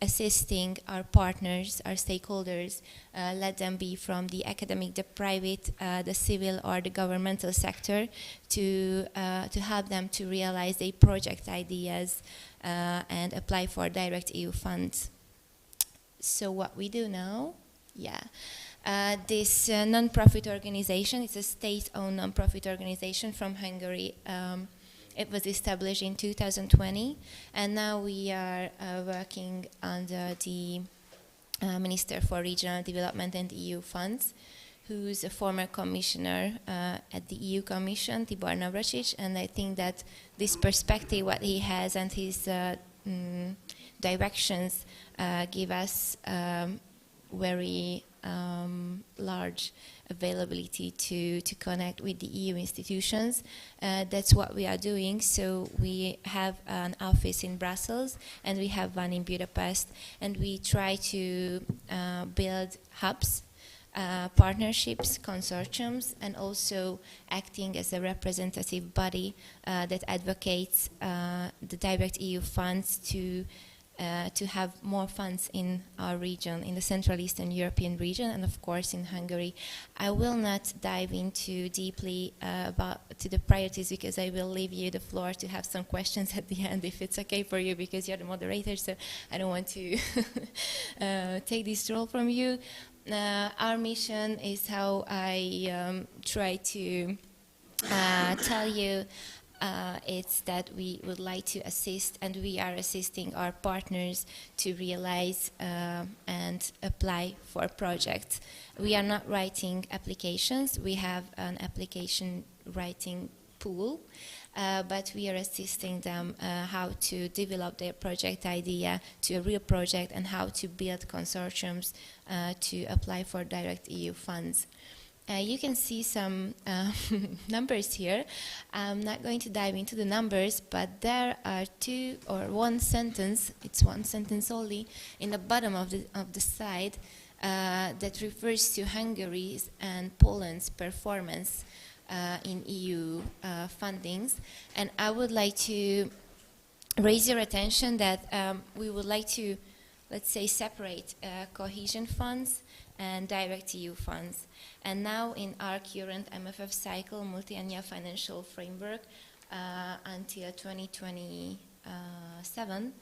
assisting our partners, our stakeholders, let them be from the academic, the private, the civil or the governmental sector, to help them to realize their project ideas and apply for direct EU funds. So what we do now, this non-profit organization, it's a state-owned non-profit organization from Hungary. It was established in 2020, and now we are working under the Minister for Regional Development and EU funds. who's a former commissioner at the EU Commission, Tibor Navracsics, and I think that this perspective, what he has, and his directions give us very large availability to connect with the EU institutions. That's what we are doing. So we have an office in Brussels and we have one in Budapest, and we try to build hubs, partnerships, consortiums, and also acting as a representative body that advocates the direct EU funds to have more funds in our region, in the Central Eastern European region, and of course in Hungary. I will not dive into deeply to the priorities, because I will leave you the floor to have some questions at the end, if it's okay for you, because you're the moderator, so I don't want to take this role from you. Our mission is how I try to tell you. It's that we would like to assist, and we are assisting our partners to realize and apply for projects. We are not writing applications. We have an application writing pool, but we are assisting them how to develop their project idea to a real project, and how to build consortiums to apply for direct EU funds. You can see some numbers here. I'm not going to dive into the numbers, but there are one sentence, it's one sentence only, in the bottom of the slide that refers to Hungary's and Poland's performance in EU fundings. And I would like to raise your attention that we would like to, let's say, separate cohesion funds and direct EU funds. And now in our current MFF cycle, multi-annual financial framework, until 2027,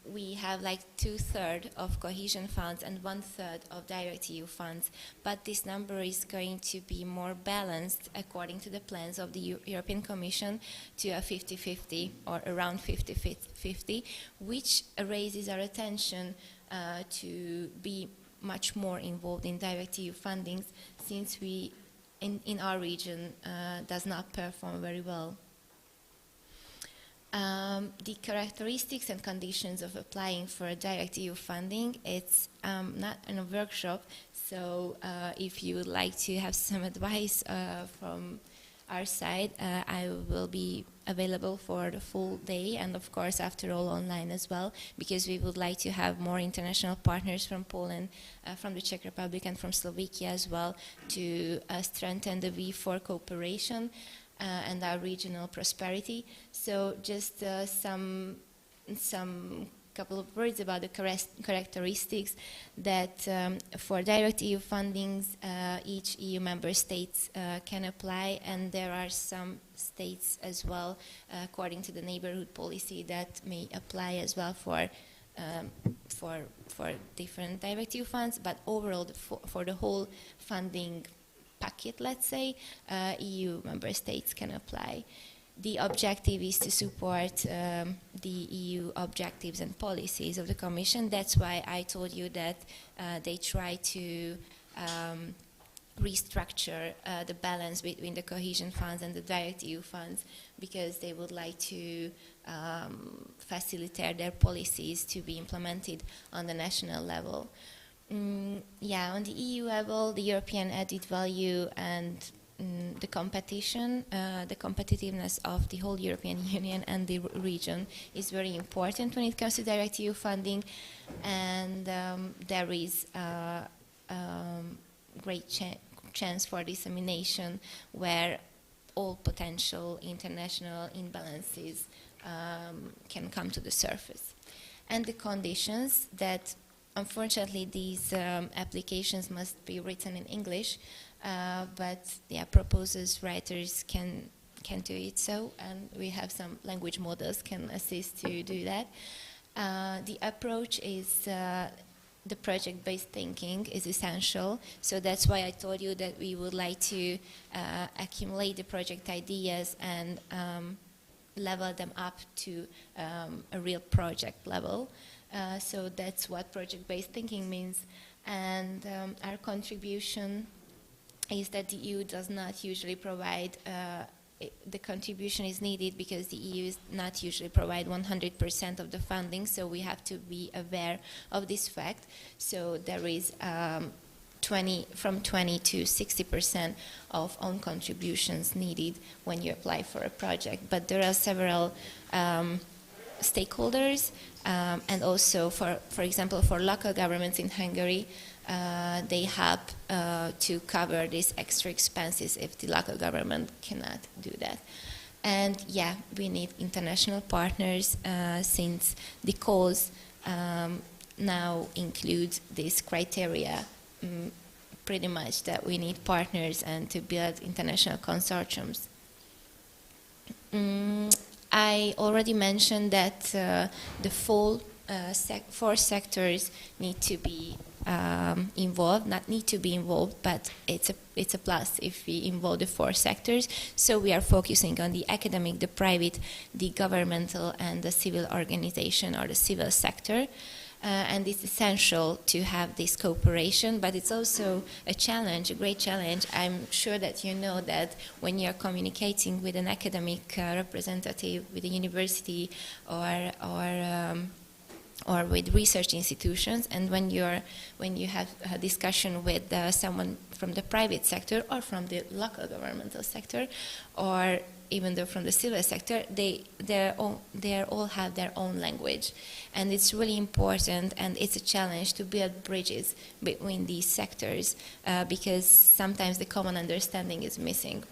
we have like 2/3 of cohesion funds and 1/3 of direct EU funds. But this number is going to be more balanced according to the plans of the European Commission to a 50-50 or around 50-50, which raises our attention to be much more involved in direct EU fundings, since we, in our region, does not perform very well. The characteristics and conditions of applying for direct EU funding, it's not in a workshop, so if you would like to have some advice from our side, I will be available for the full day, and of course after all online as well, because we would like to have more international partners from Poland, from the Czech Republic and from Slovakia as well, to strengthen the V4 cooperation and our regional prosperity. So just some couple of words about the characteristics that for direct EU fundings, each EU member states can apply, and there are some states as well, according to the neighborhood policy, that may apply as well for different direct EU funds. But overall, for the whole funding packet, let's say, EU member states can apply. The objective is to support the EU objectives and policies of the Commission. That's why I told you that they try to restructure the balance between the cohesion funds and the direct EU funds, because they would like to facilitate their policies to be implemented on the national level. Yeah, on the EU level, the European added value and the competition, the competitiveness of the whole European Union and the region is very important when it comes to direct EU funding, and there is great chance for dissemination where all potential international imbalances can come to the surface. And the conditions that, unfortunately, these applications must be written in English, but yeah, proposers, writers can do it so, and we have some language models can assist to do that. The approach is the project-based thinking is essential, so that's why I told you that we would like to accumulate the project ideas and level them up to a real project level. So that's what project-based thinking means. And our contribution is that the EU does not usually provide, the contribution is needed because the EU is not usually provide 100% of the funding, so we have to be aware of this fact. So there is from 20 to 60% of own contributions needed when you apply for a project. But there are several stakeholders, and also, for example, for local governments in Hungary, they help to cover these extra expenses if the local government cannot do that. And yeah, we need international partners since the calls now include this criteria pretty much, that we need partners and to build international consortiums. I already mentioned that the four sectors need to be involved, not need to be involved, but it's a plus if we involve the four sectors. So we are focusing on the academic, the private, the governmental, and the civil organization or the civil sector. And it's essential to have this cooperation, but it's also a challenge, a great challenge. I'm sure that you know that when you're communicating with an academic representative, with a university or with research institutions, and when you have a discussion with someone from the private sector or from the local governmental sector, or even though from the civil sector, they all have their own language. And it's really important, and it's a challenge to build bridges between these sectors because sometimes the common understanding is missing.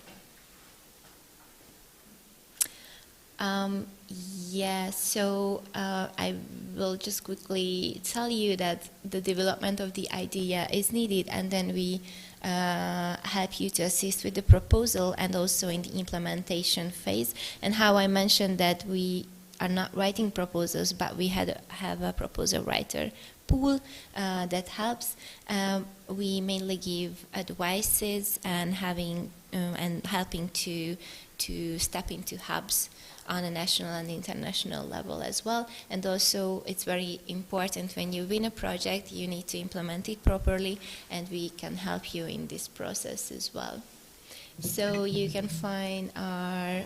So I will just quickly tell you that the development of the idea is needed, and then we help you to assist with the proposal and also in the implementation phase. And how I mentioned that we are not writing proposals, but we have a proposal writer pool that helps. We mainly give advices and helping to step into hubs on a national and international level as well. And also it's very important when you win a project, you need to implement it properly, and we can help you in this process as well. So you can find our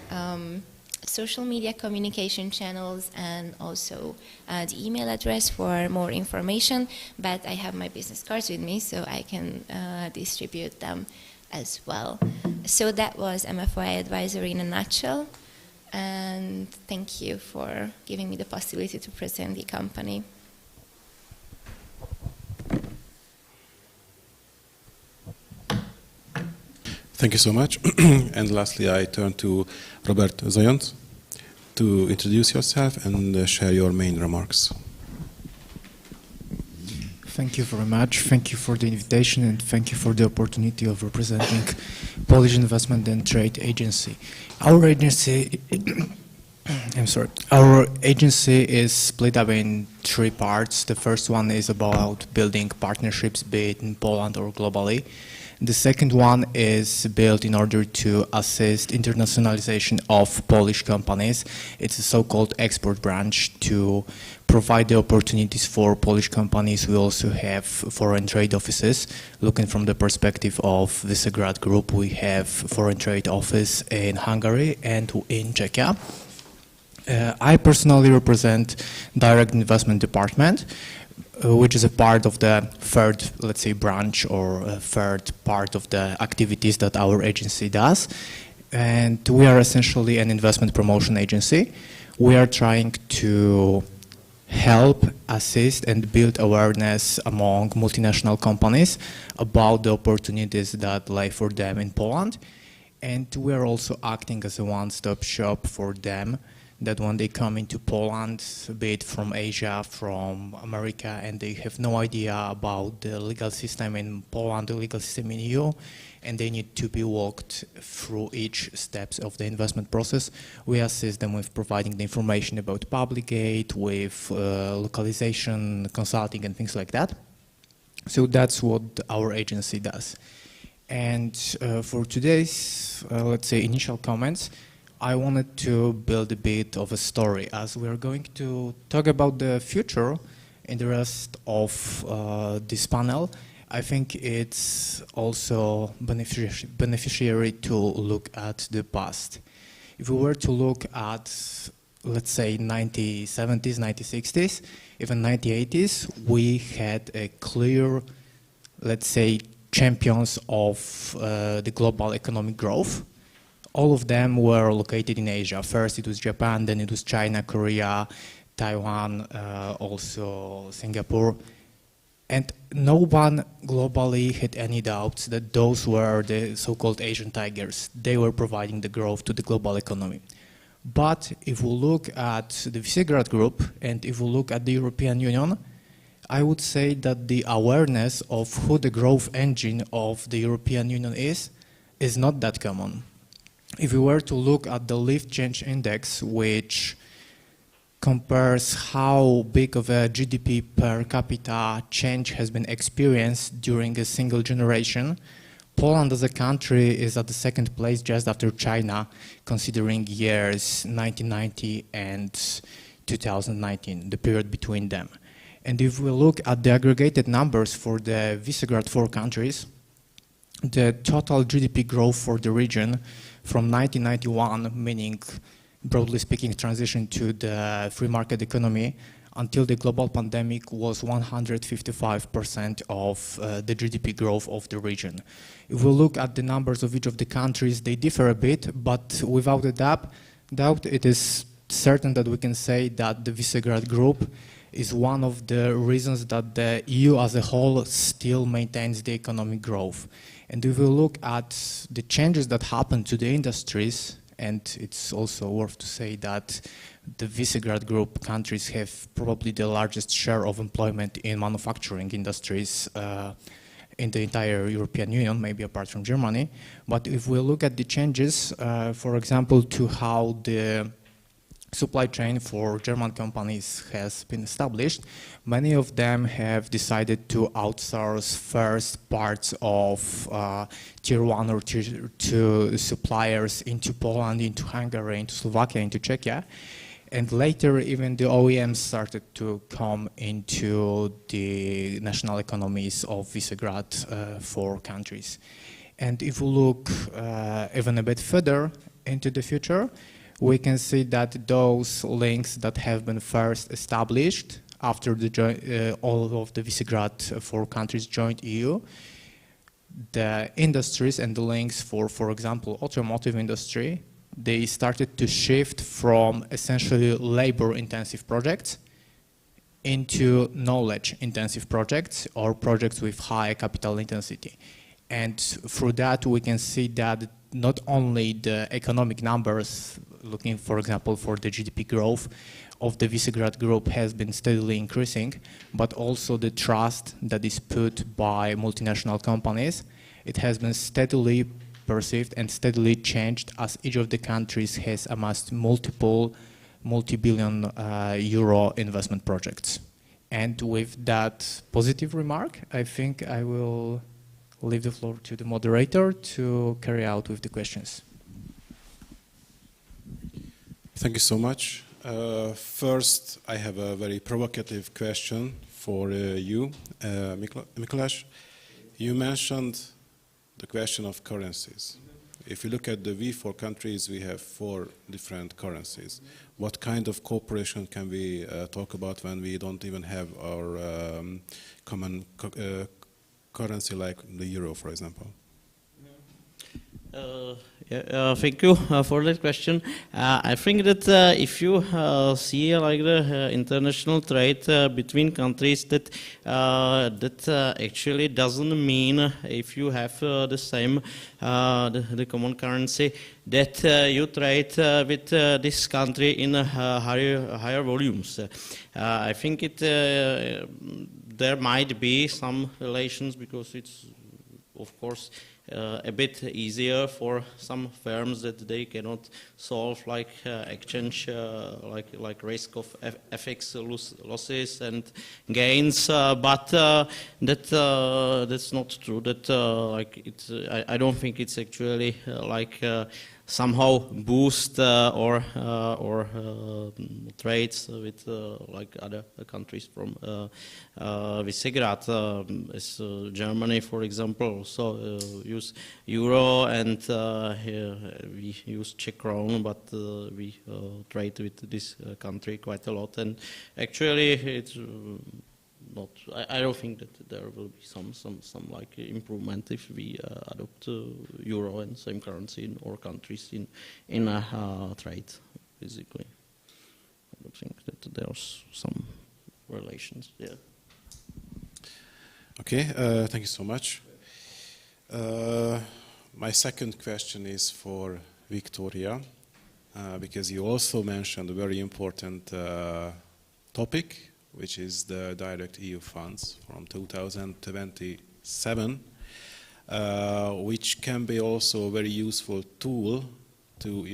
social media communication channels and also the email address for more information, but I have my business cards with me, so I can distribute them as well. So that was MFY Advisory in a nutshell. And thank you for giving me the possibility to present the company. Thank you so much. And lastly, I turn to Robert Zając to introduce yourself and share your main remarks. Thank you very much. Thank you for the invitation, and thank you for the opportunity of representing Polish Investment and Trade Agency. Our agency, Our agency is split up in three parts. The first one is about building partnerships, be it in Poland or globally. The second one is built in order to assist internationalization of Polish companies. It's a so-called export branch to provide the opportunities for Polish companies. We also have foreign trade offices. Looking from the perspective of Visegrad Group, we have foreign trade office in Hungary and in Czechia. I personally represent direct investment department, which is a part of the third, let's say, branch or a third part of the activities that our agency does. And we are essentially an investment promotion agency. We are trying to help, assist, and build awareness among multinational companies about the opportunities that lie for them in Poland. And we are also acting as a one-stop shop for them, that when they come into Poland, be it from Asia, from America, and they have no idea about the legal system in Poland, the legal system in EU, and they need to be walked through each steps of the investment process, we assist them with providing the information about public aid, with localization, consulting, and things like that. So that's what our agency does. And for today's, let's say, initial comments, I wanted to build a bit of a story, as we are going to talk about the future in the rest of this panel, I think it's also beneficiary to look at the past. If we were to look at, let's say, 1970s, 1960s, even 1980s, we had a clear, let's say, champions of the global economic growth. All of them were located in Asia. First it was Japan, then it was China, Korea, Taiwan, also Singapore. And no one globally had any doubts that those were the so-called Asian tigers. They were providing the growth to the global economy. But if we look at the Visegrad Group and if we look at the European Union, I would say that the awareness of who the growth engine of the European Union is not that common. If we were to look at the Lift Change Index, which compares how big of a GDP per capita change has been experienced during a single generation, Poland as a country is at the second place just after China, considering years 1990 and 2019, the period between them. And if we look at the aggregated numbers for the Visegrad 4 countries, the total GDP growth for the region from 1991, meaning broadly speaking, transition to the free market economy until the global pandemic was 155% of the GDP growth of the region. If we look at the numbers of each of the countries, they differ a bit, but without a doubt, it is certain that we can say that the Visegrad Group is one of the reasons that the EU as a whole still maintains the economic growth. And if we look at the changes that happened to the industries, and it's also worth to say that the Visegrad Group countries have probably the largest share of employment in manufacturing industries in the entire European Union, maybe apart from Germany. But if we look at the changes, for example, to how the supply chain for German companies has been established, many of them have decided to outsource first parts of tier 1 or tier 2 suppliers into Poland, into Hungary, into Slovakia, into Czechia. And later even the OEMs started to come into the national economies of Visegrad 4 countries. And if we look even a bit further into the future, we can see that those links that have been first established after all of the Visegrad 4 countries joined EU, the industries and the links for example, automotive industry, they started to shift from essentially labor-intensive projects into knowledge-intensive projects or projects with high capital intensity. And through that, we can see that not only the economic numbers, looking, for example, for the GDP growth of the Visegrad Group has been steadily increasing, but also the trust that is put by multinational companies. It has been steadily perceived and steadily changed as each of the countries has amassed multiple multi-billion euro investment projects. And with that positive remark, I think I will leave the floor to the moderator to carry out with the questions. Thank you so much. First, I have a very provocative question for you, Mikuláš. You mentioned the question of currencies. If you look at the V4 countries, we have 4 different currencies. What kind of cooperation can we talk about when we don't even have our common currency like the euro, for example? Thank you for that question. I think that if you see like the international trade between countries, that actually doesn't mean if you have the same the common currency that you trade with this country in higher volumes. I think there might be some relations because it's of course a bit easier for some firms that they cannot solve like exchange like risk of FX losses and gains, but that's not true. That like it's I don't think it's actually like somehow boost or trades with like other countries from Visegrad, as Germany, for example, also use euro, and we use Czech krone, but we trade with this country quite a lot, and actually it's not. I don't think that there will be some like improvement if we adopt euro and same currency in all countries in trade. Basically, I don't think that there's some relations. Yeah. Okay. Thank you so much. My second question is for Victoria, because you also mentioned a very important topic, which is the direct EU funds from 2027, which can be also a very useful tool to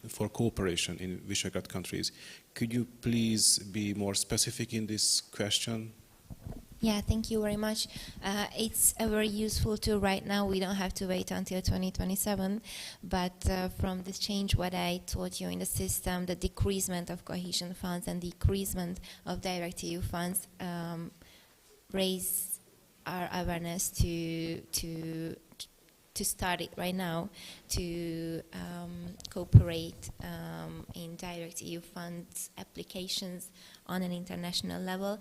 for cooperation in Visegrad countries. Could you please be more specific in this question? Yeah, thank you very much. It's a very useful tool right now. We don't have to wait until 2027, but from this change, what I told you in the system, the decreasement of cohesion funds and decreasement of direct EU funds raise our awareness to start it right now, to cooperate in direct EU funds applications on an international level.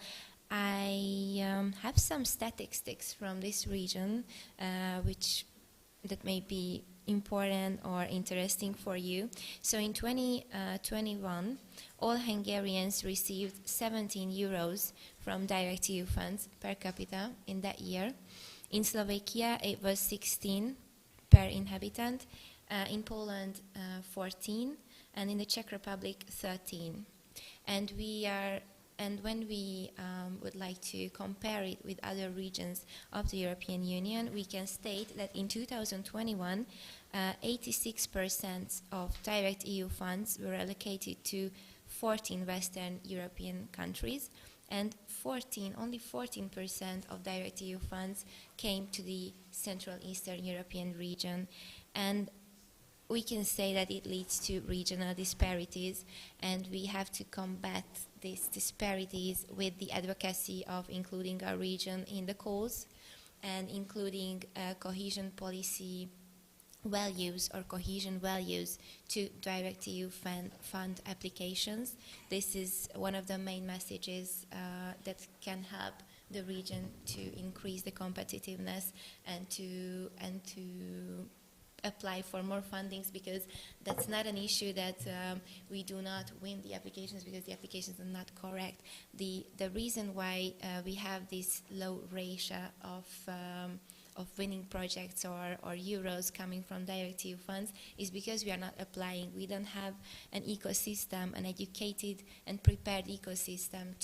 I have some statistics from this region, that may be important or interesting for you. So in 2021, all Hungarians received 17 euros from direct EU funds per capita in that year. In Slovakia, it was 16 per inhabitant. In Poland, 14, and in the Czech Republic, 13. And when we would like to compare it with other regions of the European Union, we can state that in 2021, 86% of direct EU funds were allocated to 14 Western European countries, and only 14% of direct EU funds came to the Central Eastern European region. And we can say that it leads to regional disparities, and we have to combat these disparities with the advocacy of including our region in the calls and including cohesion policy values or cohesion values to direct EU fund applications. This is one of the main messages that can help the region to increase the competitiveness and to apply for more fundings, because that's not an issue that we do not win the applications because the applications are not correct. The reason why we have this low ratio of winning projects or euros coming from direct EU funds is because we are not applying. We don't have an ecosystem, an educated and prepared ecosystem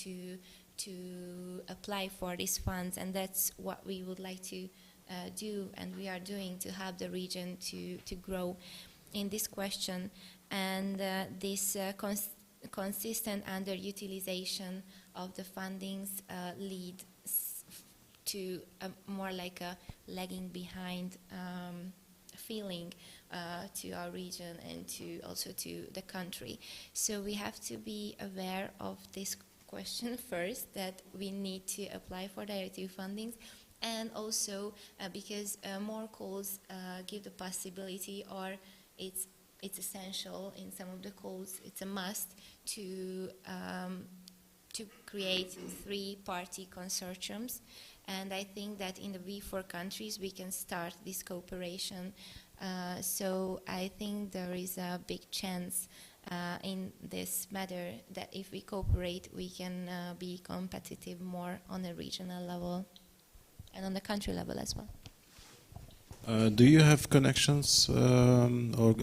to apply for these funds, and that's what we would like to do, and we are doing to help the region to grow in this question. And this consistent underutilization of the fundings lead to more like a lagging behind feeling to our region and also to the country. So we have to be aware of this question first, that we need to apply for direct EU fundings, and also because more calls give the possibility, or it's essential in some of the calls, it's a must to create 3-party consortiums. And I think that in the V4 countries we can start this cooperation. So I think there is a big chance in this matter that if we cooperate, we can be competitive more on a regional level and on the country level as well. Do you have connections, or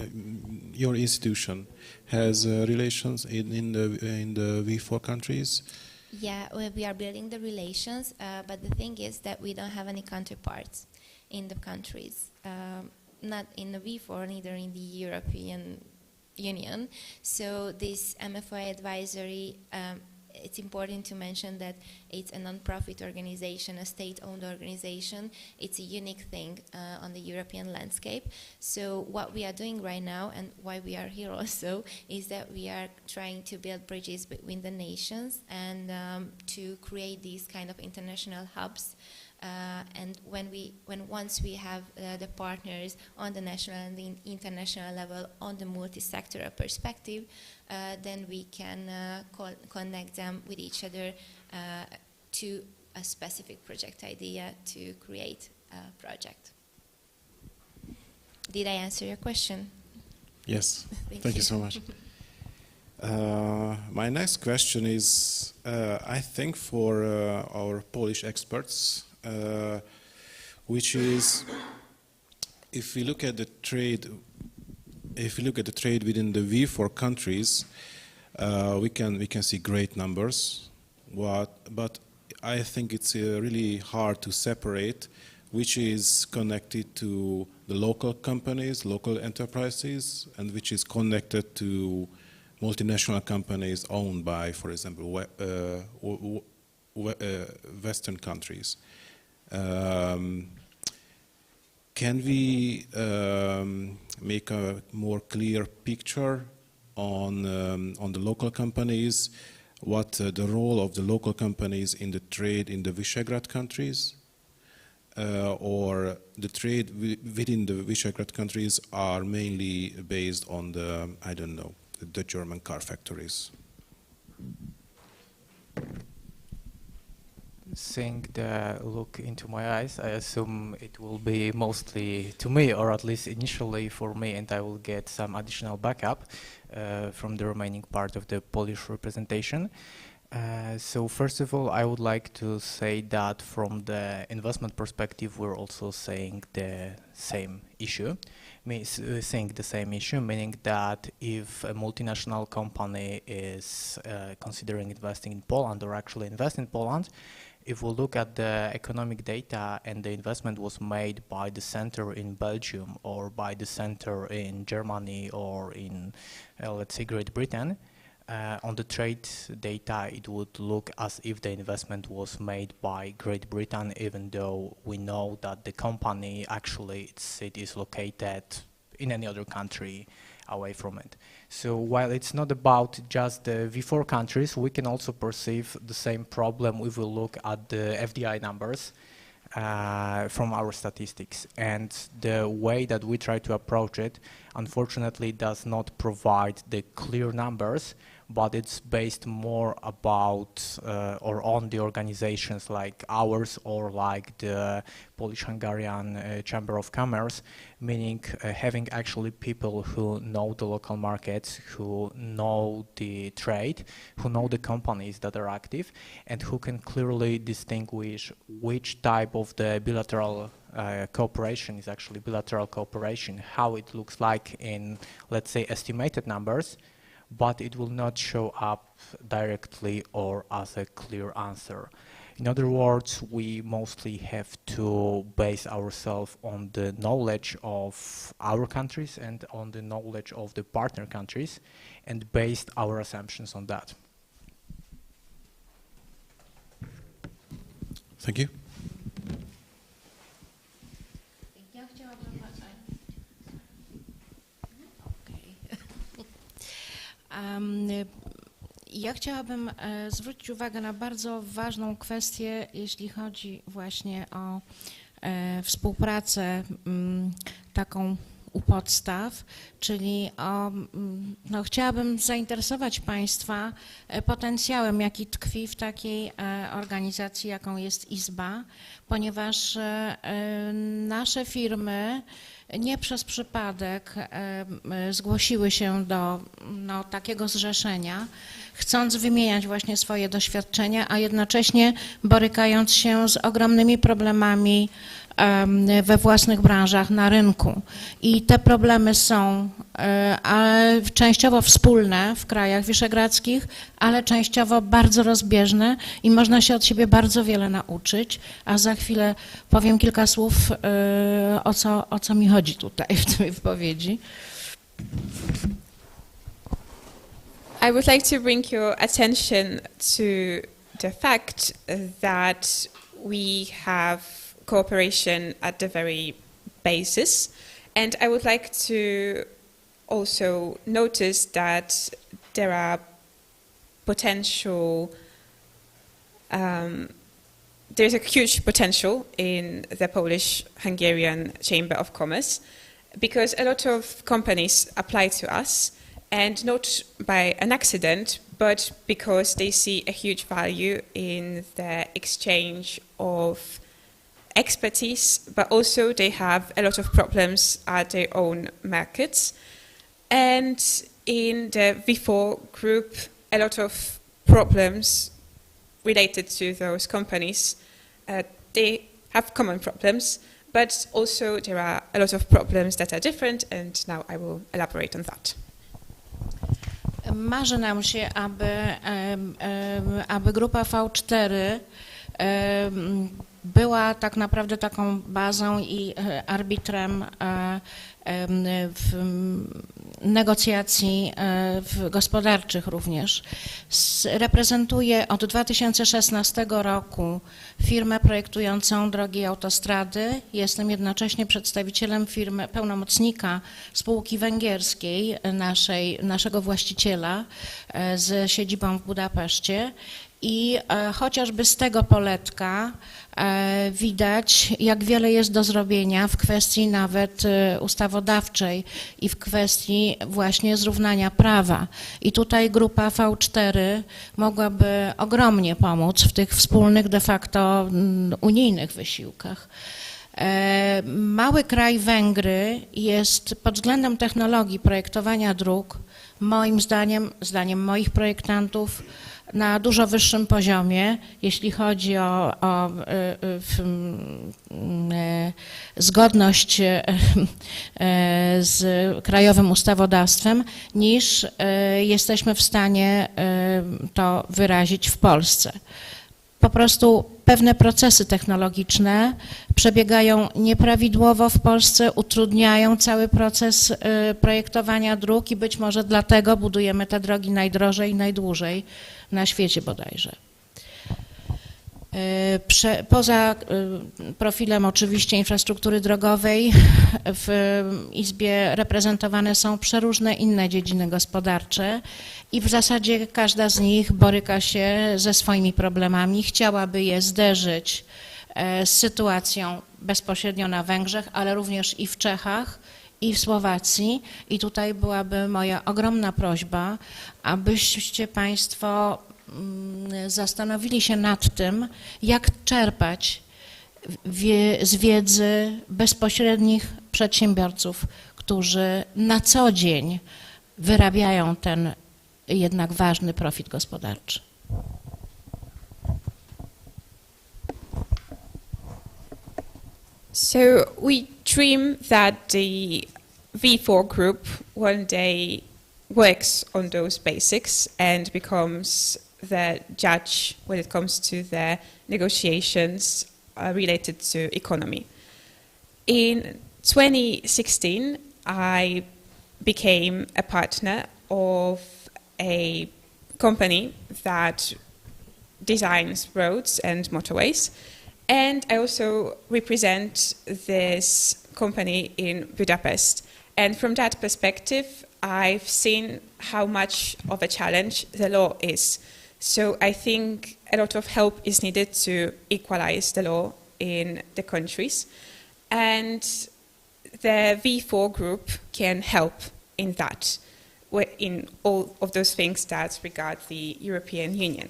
your institution has relations in the V4 countries? Yeah, we are building the relations, but the thing is that we don't have any counterparts in the countries, not in the V4, neither in the European Union. So this MFI advisory it's important to mention that it's a non-profit organization, a state-owned organization. It's a unique thing on the European landscape. So what we are doing right now, and why we are here also, is that we are trying to build bridges between the nations and to create these kind of international hubs. And once we have the partners on the national and the international level on the multi-sectoral perspective, then we can connect them with each other to a specific project idea to create a project. Did I answer your question? Yes, thank you so much. My next question is, I think for our Polish experts, which is, if we look at the trade within the V4 countries, we can see great numbers. But I think it's really hard to separate which is connected to the local companies, local enterprises, and which is connected to multinational companies owned by, for example, Western countries. Can we make a more clear picture on the local companies, what the role of the local companies in the trade in the Visegrad countries, or the trade within the Visegrad countries are mainly based on the, I don't know, the German car factories? Seeing the look into my eyes, I assume it will be mostly to me, or at least initially for me, and I will get some additional backup from the remaining part of the Polish representation. So first of all, I would like to say that from the investment perspective, we're also saying the same issue. Meaning that if a multinational company is considering investing in Poland or actually invest in Poland, if we look at the economic data and the investment was made by the center in Belgium or by the center in Germany or in, let's say, Great Britain, on the trade data, it would look as if the investment was made by Great Britain, even though we know that the company actually, its seat is located in any other country away from it. So while it's not about just the V4 countries, we can also perceive the same problem if we look at the FDI numbers from our statistics. And the way that we try to approach it, unfortunately, does not provide the clear numbers, but it's based more about or on the organizations like ours or like the Polish-Hungarian Chamber of Commerce, meaning having actually people who know the local markets, who know the trade, who know the companies that are active, and who can clearly distinguish which type of the bilateral cooperation is actually bilateral cooperation, how it looks like in, let's say, estimated numbers, but it will not show up directly or as a clear answer. In other words, we mostly have to base ourselves on the knowledge of our countries and on the knowledge of the partner countries and based our assumptions on that. Thank you. Ja chciałabym zwrócić uwagę na bardzo ważną kwestię, jeśli chodzi właśnie o współpracę taką u podstaw, czyli chciałabym zainteresować Państwa potencjałem, jaki tkwi w takiej organizacji, jaką jest Izba, ponieważ nasze firmy nie przez przypadek zgłosiły się do takiego zrzeszenia, chcąc wymieniać właśnie swoje doświadczenia, a jednocześnie borykając się z ogromnymi problemami we własnych branżach na rynku. I te problemy są częściowo wspólne w krajach wisegradzkich, ale częściowo bardzo rozbieżne i można się od siebie bardzo wiele nauczyć, a za chwilę powiem kilka słów o co mi chodzi tutaj w tej wypowiedzi. I would like to bring your attention to the fact that we have cooperation at the very basis, and I would like to also notice that there are potential, there's a huge potential in the Polish-Hungarian Chamber of Commerce, because a lot of companies apply to us, and not by an accident, but because they see a huge value in the exchange of expertise, but also they have a lot of problems at their own markets. And in the V4 group, a lot of problems related to those companies, they have common problems, but also there are a lot of problems that are different, and now I will elaborate on that. Marzy nam się, aby grupa V4 była tak naprawdę taką bazą i arbitrem w negocjacji gospodarczych również. Reprezentuje od 2016 roku firmę projektującą drogi i autostrady. Jestem jednocześnie przedstawicielem firmy, pełnomocnika spółki węgierskiej, naszego właściciela z siedzibą w Budapeszcie. I chociażby z tego poletka widać, jak wiele jest do zrobienia w kwestii nawet ustawodawczej i w kwestii właśnie zrównania prawa. I tutaj grupa V4 mogłaby ogromnie pomóc w tych wspólnych de facto unijnych wysiłkach. Mały kraj Węgry jest pod względem technologii projektowania dróg, moim zdaniem moich projektantów, na dużo wyższym poziomie, jeśli chodzi o zgodność z krajowym ustawodawstwem, niż jesteśmy w stanie to wyrazić w Polsce. Po prostu pewne procesy technologiczne przebiegają nieprawidłowo w Polsce, utrudniają cały proces projektowania dróg i być może dlatego budujemy te drogi najdrożej i najdłużej na świecie bodajże. Poza profilem oczywiście infrastruktury drogowej w Izbie reprezentowane są przeróżne inne dziedziny gospodarcze i w zasadzie każda z nich boryka się ze swoimi problemami, chciałaby je zderzyć z sytuacją bezpośrednio na Węgrzech, ale również i w Czechach, i w Słowacji. I tutaj byłaby moja ogromna prośba, abyście Państwo zastanowili się nad tym, jak czerpać z wiedzy bezpośrednich przedsiębiorców, którzy na co dzień wyrabiają ten jednak ważny profit gospodarczy. So we dream that the V4 group one day works on those basics and becomes the judge when it comes to the negotiations related to economy. In 2016, I became a partner of a company that designs roads and motorways, and I also represent this company in Budapest. And from that perspective, I've seen how much of a challenge the law is. So I think a lot of help is needed to equalize the law in the countries. And the V4 group can help in that, in all of those things that regard the European Union.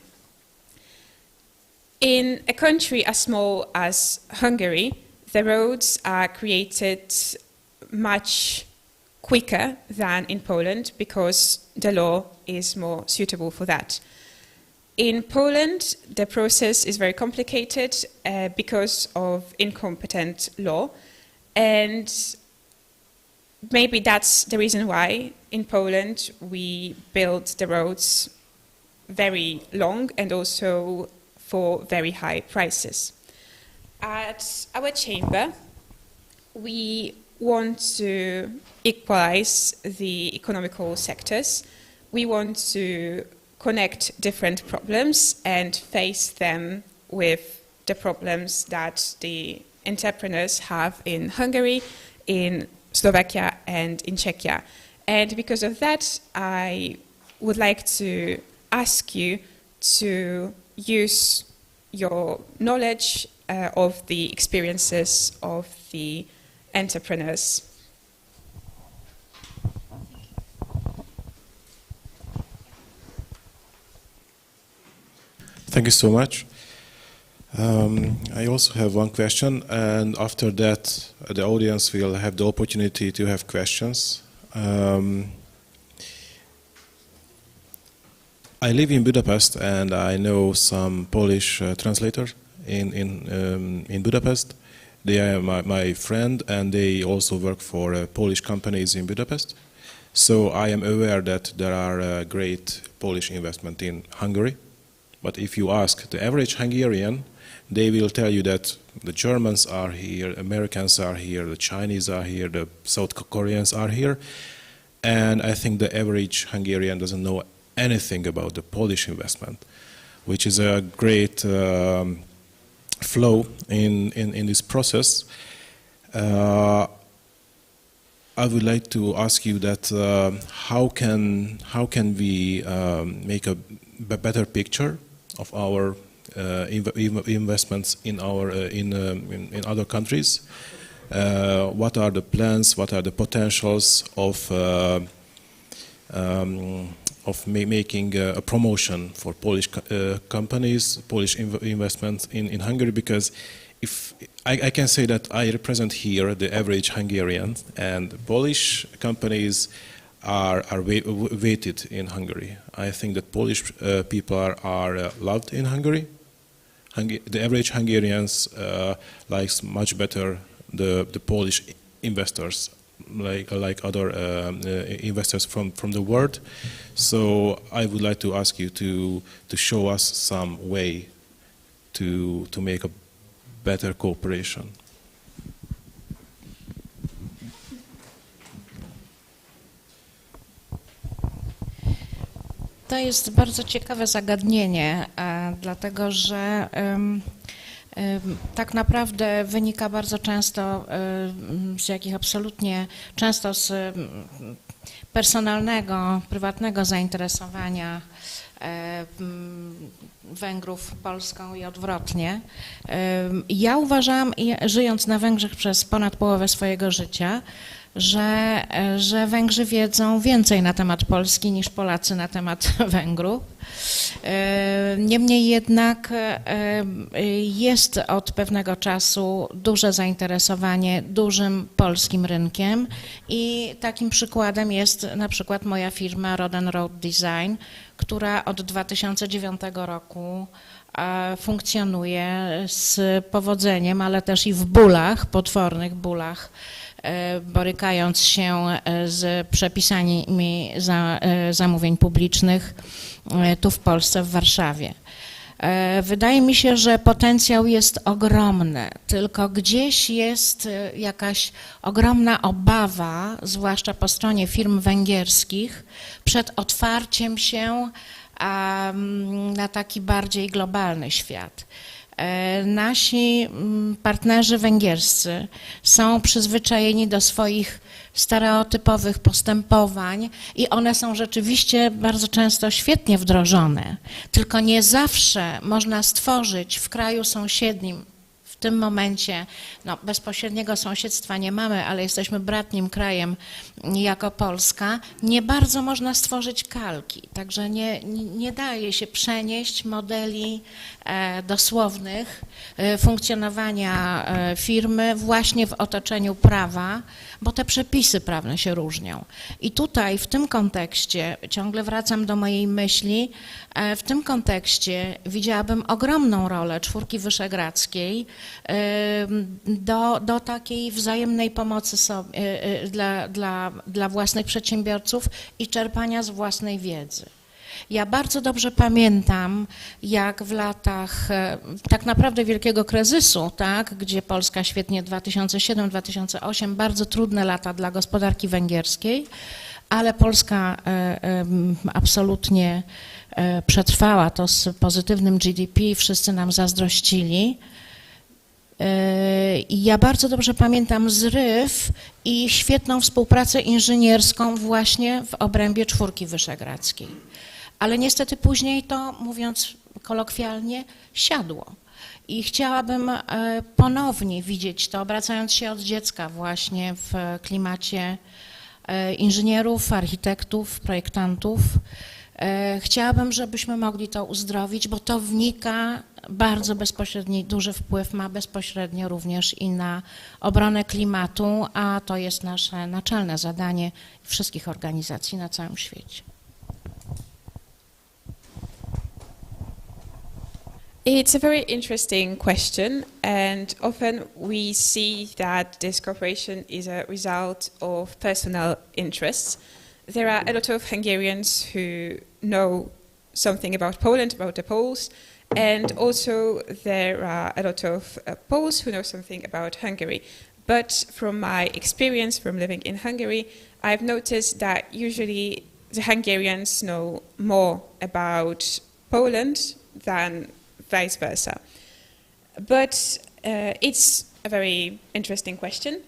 In a country as small as Hungary, the roads are created much quicker than in Poland because the law is more suitable for that. In Poland, the process is very complicated because of incompetent law, and maybe that's the reason why in Poland we build the roads very long and also for very high prices. At our chamber, we want to equalize the economical sectors we want to connect different problems and face them with the problems that the entrepreneurs have in Hungary, in Slovakia and in Czechia. And because of that, I would like to ask you to use your knowledge of the experiences of the entrepreneurs. Thank you so much. I also have one question, and after that, the audience will have the opportunity to have questions. I live in Budapest, and I know some Polish translators in Budapest. They are my friend, and they also work for Polish companies in Budapest. So I am aware that there are great Polish investment in Hungary. But if you ask the average Hungarian, they will tell you that the Germans are here, Americans are here, the Chinese are here, the South Koreans are here. And I think the average Hungarian doesn't know anything about the Polish investment, which is a great flow in this process. I would like to ask you that how can we make a better picture of our investments in other countries? What are the plans? What are the potentials of making a promotion for Polish companies, Polish investments in Hungary? Because if I can say that I represent here the average Hungarian, and Polish companies are weighted in Hungary. I think that Polish people are loved in Hungary. The average Hungarians likes much better the Polish investors, like other investors from the world. So I would like to ask you to show us some way to make a better cooperation. To jest bardzo ciekawe zagadnienie, dlatego że tak naprawdę wynika bardzo często z jakich absolutnie często z personalnego, prywatnego zainteresowania Węgrów Polską i odwrotnie. Ja uważam, żyjąc na Węgrzech przez ponad połowę swojego życia, że Węgrzy wiedzą więcej na temat Polski niż Polacy na temat Węgrów. Niemniej jednak jest od pewnego czasu duże zainteresowanie dużym polskim rynkiem i takim przykładem jest na przykład moja firma Road & Road Design, która od 2009 roku funkcjonuje z powodzeniem, ale też i w bólach, potwornych bólach, borykając się z przepisami zamówień publicznych tu w Polsce, w Warszawie. Wydaje mi się, że potencjał jest ogromny, tylko gdzieś jest jakaś ogromna obawa, zwłaszcza po stronie firm węgierskich, przed otwarciem się na taki bardziej globalny świat. Nasi partnerzy węgierscy są przyzwyczajeni do swoich stereotypowych postępowań i one są rzeczywiście bardzo często świetnie wdrożone, tylko nie zawsze można stworzyć w kraju sąsiednim, w tym momencie bezpośredniego sąsiedztwa nie mamy, ale jesteśmy bratnim krajem jako Polska, nie bardzo można stworzyć kalki, także nie daje się przenieść modeli dosłownych funkcjonowania firmy właśnie w otoczeniu prawa, bo te przepisy prawne się różnią. I tutaj w tym kontekście, ciągle wracam do mojej myśli, w tym kontekście widziałabym ogromną rolę Czwórki Wyszehradzkiej do takiej wzajemnej pomocy dla własnych przedsiębiorców i czerpania z własnej wiedzy. Ja bardzo dobrze pamiętam, jak w latach tak naprawdę wielkiego kryzysu, tak, gdzie Polska świetnie 2007-2008, bardzo trudne lata dla gospodarki węgierskiej, ale Polska absolutnie przetrwała to z pozytywnym GDP, wszyscy nam zazdrościli. I ja bardzo dobrze pamiętam zryw i świetną współpracę inżynierską właśnie w obrębie Czwórki Wyszehradzkiej. Ale niestety później to, mówiąc kolokwialnie, siadło. I chciałabym ponownie widzieć to, obracając się od dziecka właśnie w klimacie inżynierów, architektów, projektantów. Chciałabym, żebyśmy mogli to uzdrowić, bo to wnika bardzo bezpośredni, duży wpływ ma bezpośrednio również i na obronę klimatu, a to jest nasze naczelne zadanie wszystkich organizacji na całym świecie. It's a very interesting question, and often we see that this cooperation is a result of personal interests. There are a lot of Hungarians who know something about Poland, about the Poles, and also there are a lot of Poles who know something about Hungary. But from my experience from living in Hungary, I've noticed that usually the Hungarians know more about Poland than vice versa. But it's a very interesting question,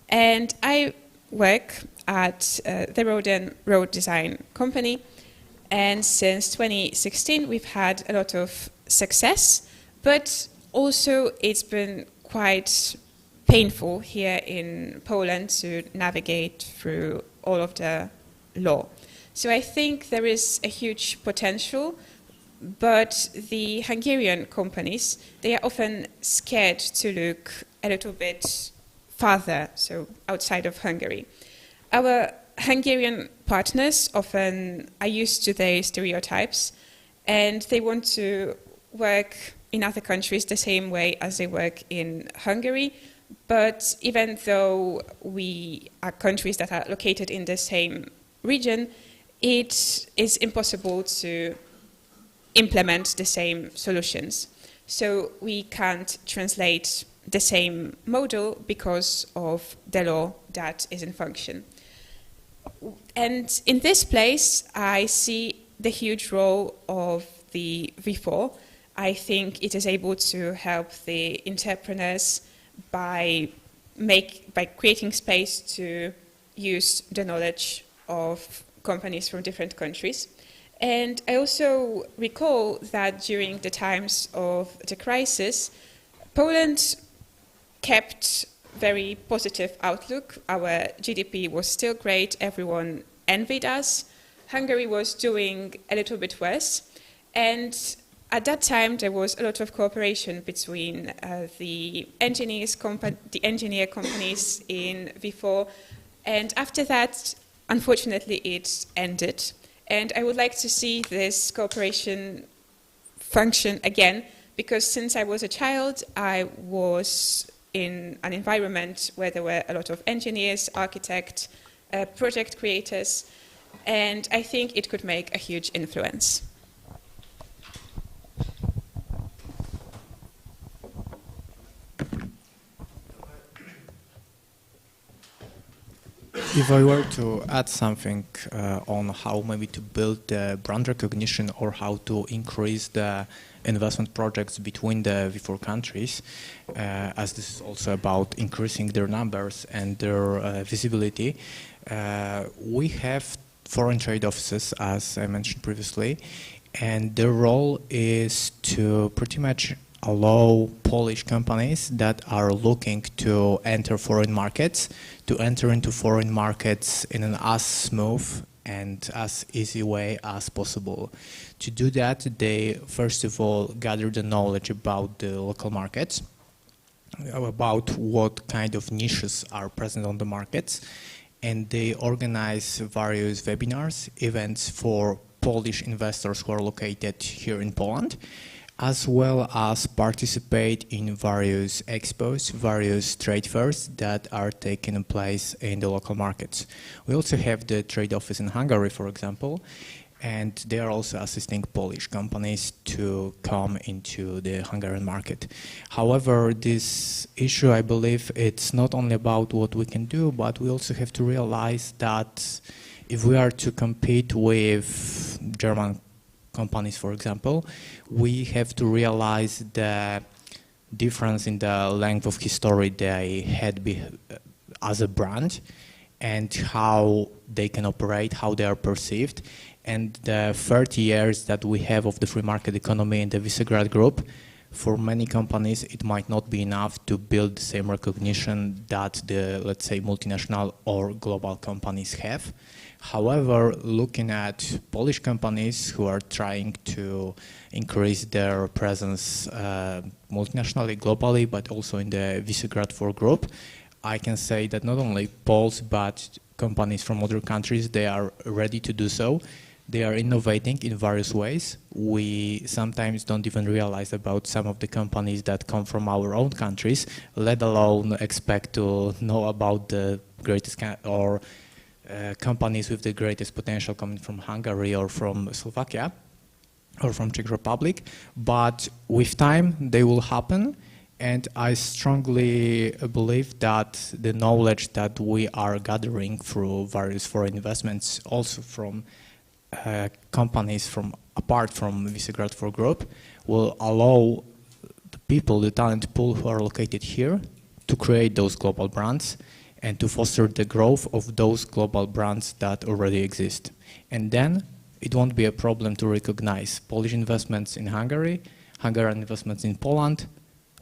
and I work at the road design company, and since 2016 we've had a lot of success, but also it's been quite painful here in Poland to navigate through all of the law. So I think there is a huge potential, but the Hungarian companies, they are often scared to look a little bit farther, so outside of Hungary. Our Hungarian partners often are used to their stereotypes, and they want to work in other countries the same way as they work in Hungary. But even though we are countries that are located in the same region, it is impossible to implement the same solutions. So we can't translate the same model because of the law that is in function. And in this place, I see the huge role of the V4. I think it is able to help the entrepreneurs by creating space to use the knowledge of companies from different countries. And I also recall that during the times of the crisis, Poland kept very positive outlook. Our GDP was still great, everyone envied us. Hungary was doing a little bit worse. And at that time, there was a lot of cooperation between the engineer companies in V4. And after that, unfortunately, it ended. And I would like to see this cooperation function again, because since I was a child, I was in an environment where there were a lot of engineers, architects, project creators, and I think it could make a huge influence. If I were to add something on how maybe to build the brand recognition or how to increase the investment projects between the V4 countries, as this is also about increasing their numbers and their visibility, we have foreign trade offices, as I mentioned previously, and their role is to pretty much allow Polish companies that are looking to enter foreign markets to enter into foreign markets in an as smooth and as easy way as possible. To do that, they first of all gather the knowledge about the local markets, about what kind of niches are present on the markets, and they organize various webinars, events for Polish investors who are located here in Poland, as well as participate in various expos, various trade fairs that are taking place in the local markets. We also have the trade office in Hungary, for example, and they are also assisting Polish companies to come into the Hungarian market. However, this issue, I believe, it's not only about what we can do, but we also have to realize that if we are to compete with German companies, for example, we have to realize the difference in the length of history they had as a brand and how they can operate, how they are perceived. And the 30 years that we have of the free market economy in the Visegrad Group, for many companies, it might not be enough to build the same recognition that the, let's say, multinational or global companies have. However, looking at Polish companies who are trying to increase their presence multinationally, globally, but also in the Visegrad 4 group, I can say that not only Poles, but companies from other countries, they are ready to do so. They are innovating in various ways. We sometimes don't even realize about some of the companies that come from our own countries, let alone expect to know about the greatest companies with the greatest potential coming from Hungary or from Slovakia or from Czech Republic. But with time, they will happen. And I strongly believe that the knowledge that we are gathering through various foreign investments, also from companies apart from Visegrad 4 Group, will allow the people, the talent pool who are located here, to create those global brands and to foster the growth of those global brands that already exist. And then it won't be a problem to recognize Polish investments in Hungary, Hungarian investments in Poland,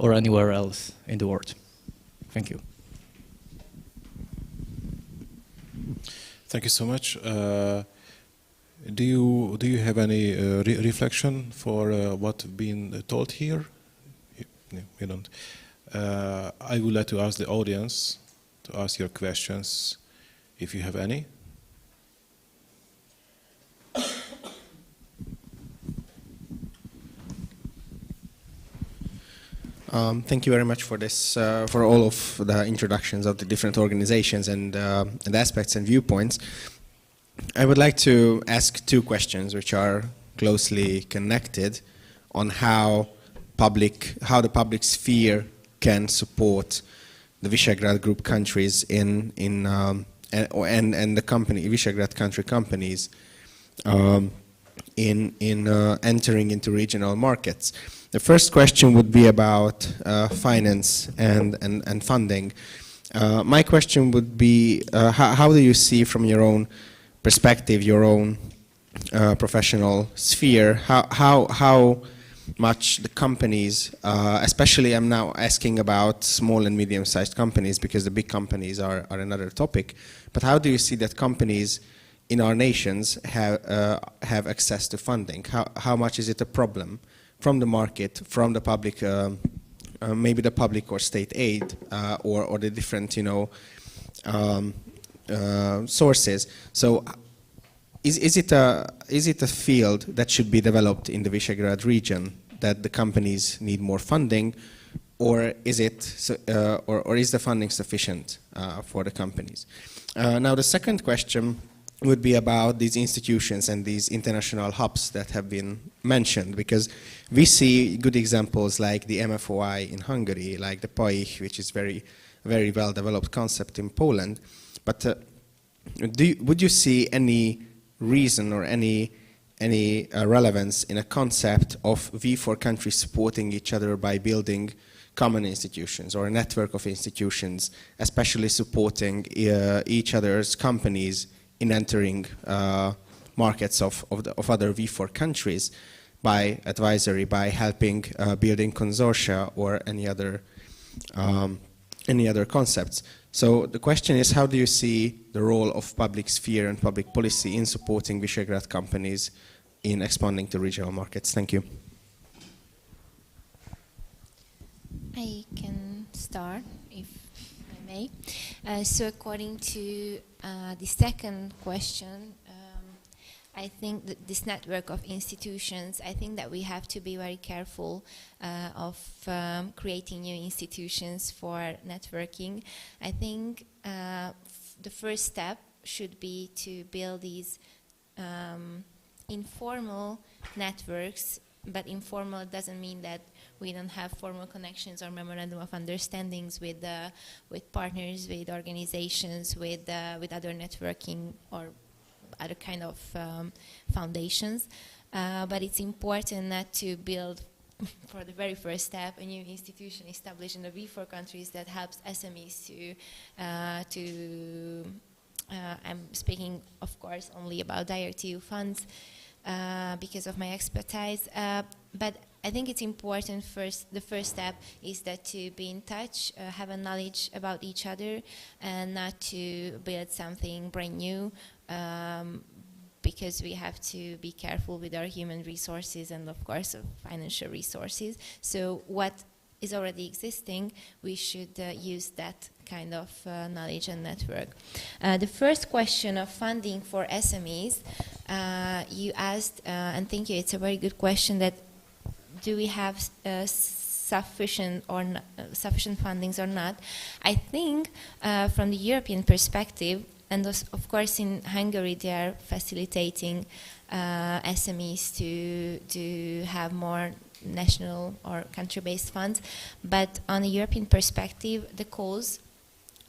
or anywhere else in the world. Thank you. Thank you so much. Do you have any reflection for what been told here? You don't. I would like to ask the audience to ask your questions, if you have any. Thank you very much for this, for all of the introductions of the different organizations and aspects and viewpoints. I would like to ask two questions which are closely connected on how the public sphere can support the Visegrad Group countries and the company Visegrad country companies in entering into regional markets. The first question would be about finance and funding. My question would be, how do you see from your own perspective, your own professional sphere, how much the companies, especially I'm now asking about small and medium-sized companies because the big companies are another topic, but how do you see that companies in our nations have access to funding? How much is it a problem from the market, from the public, maybe the public or state aid, or the different, sources? So, is it a field that should be developed in the Visegrad region, that the companies need more funding, or is it, or is the funding sufficient for the companies? Now, the second question would be about these institutions and these international hubs that have been mentioned, because we see good examples like the MFOI in Hungary, like the PAIH, which is very well developed concept in Poland. But would you see any reason or any relevance in a concept of V4 countries supporting each other by building common institutions or a network of institutions, especially supporting each other's companies in entering markets of other V4 countries by advisory, by helping building consortia or any other concepts? So the question is, how do you see the role of public sphere and public policy in supporting Visegrad companies in expanding to regional markets? Thank you. I can start, if I may. So according to the second question, I think that this network of institutions, I think that we have to be very careful of creating new institutions for networking. I think the first step should be to build these informal networks, but informal doesn't mean that we don't have formal connections or memorandum of understandings with partners, with organizations, with other networking or other kind of foundations. But it's important not to build, for the very first step, a new institution established in the V4 countries that helps SMEs to I'm speaking, of course, only about direct EU funds because of my expertise. But I think it's important the first step is that to be in touch, have a knowledge about each other, and not to build something brand new, because we have to be careful with our human resources and, of course, financial resources. So what is already existing, we should use that kind of knowledge and network. The first question of funding for SMEs, you asked, and thank you, it's a very good question, that do we have sufficient fundings or not? I think from the European perspective, and of course in Hungary they are facilitating SMEs to have more national or country-based funds, but on a European perspective, the calls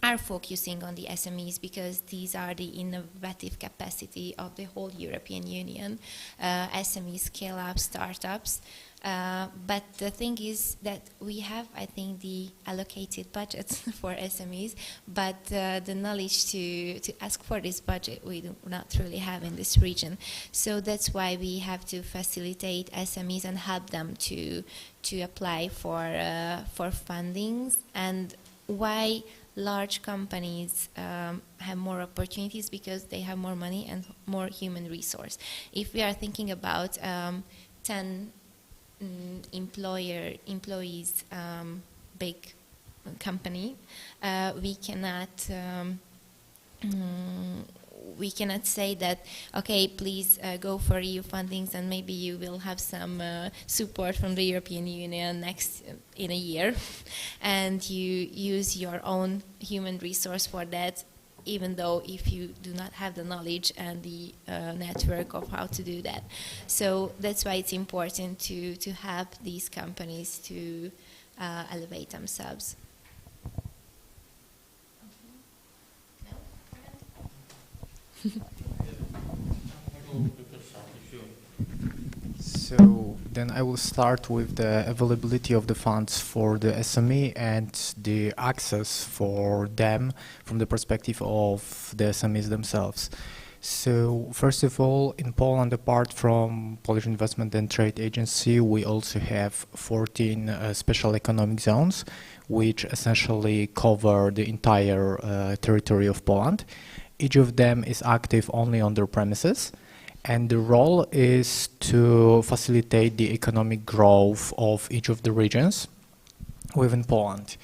are focusing on the SMEs because these are the innovative capacity of the whole European Union. SMEs, scale-up, startups. But the thing is that we have, I think, the allocated budgets for SMEs, but the knowledge to ask for this budget we do not really have in this region. So that's why we have to facilitate SMEs and help them to apply for fundings, and why large companies have more opportunities because they have more money and more human resource. If we are thinking about 10 employees, big company, we cannot say that, okay, please go for EU fundings and maybe you will have some support from the European Union in a year, and you use your own human resource for that, even though if you do not have the knowledge and the network of how to do that. So that's why it's important to help these companies to elevate themselves. So then I will start with the availability of the funds for the SME and the access for them from the perspective of the SMEs themselves. So first of all, in Poland, apart from Polish Investment and Trade Agency, we also have 14 special economic zones, which essentially cover the entire territory of Poland. Each of them is active only on their premises, and the role is to facilitate the economic growth of each of the regions within Poland.